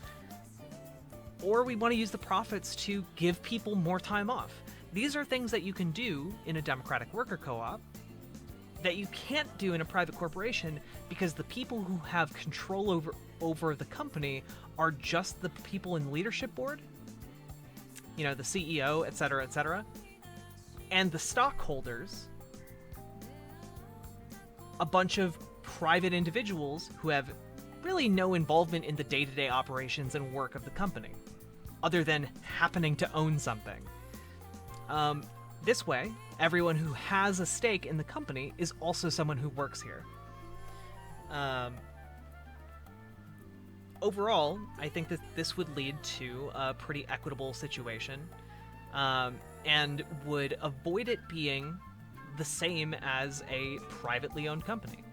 Or we want to use the profits to give people more time off. These are things that you can do in a democratic worker co-op that you can't do in a private corporation, because the people who have control over the company are just the people in the leadership board, the CEO, etc., and the stockholders, a bunch of private individuals who have really no involvement in the day-to-day operations and work of the company, other than happening to own something. This way, everyone who has a stake in the company is also someone who works here. Overall, I think that this would lead to a pretty equitable situation, and would avoid it being the same as a privately owned company.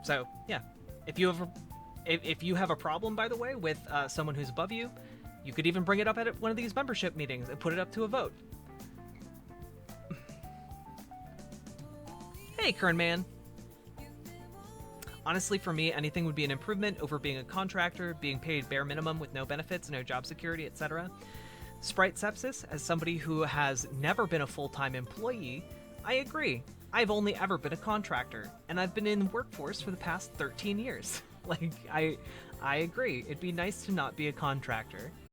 So, yeah, if you have a problem, by the way, with someone who's above you, you could even bring it up at one of these membership meetings and put it up to a vote. Hey, Kern Man. Honestly, for me, anything would be an improvement over being a contractor, being paid bare minimum with no benefits, no job security, etc. Sprite Sepsis, as somebody who has never been a full-time employee, I agree. I've only ever been a contractor, and I've been in the workforce for the past 13 years. Like, I agree. It'd be nice to not be a contractor.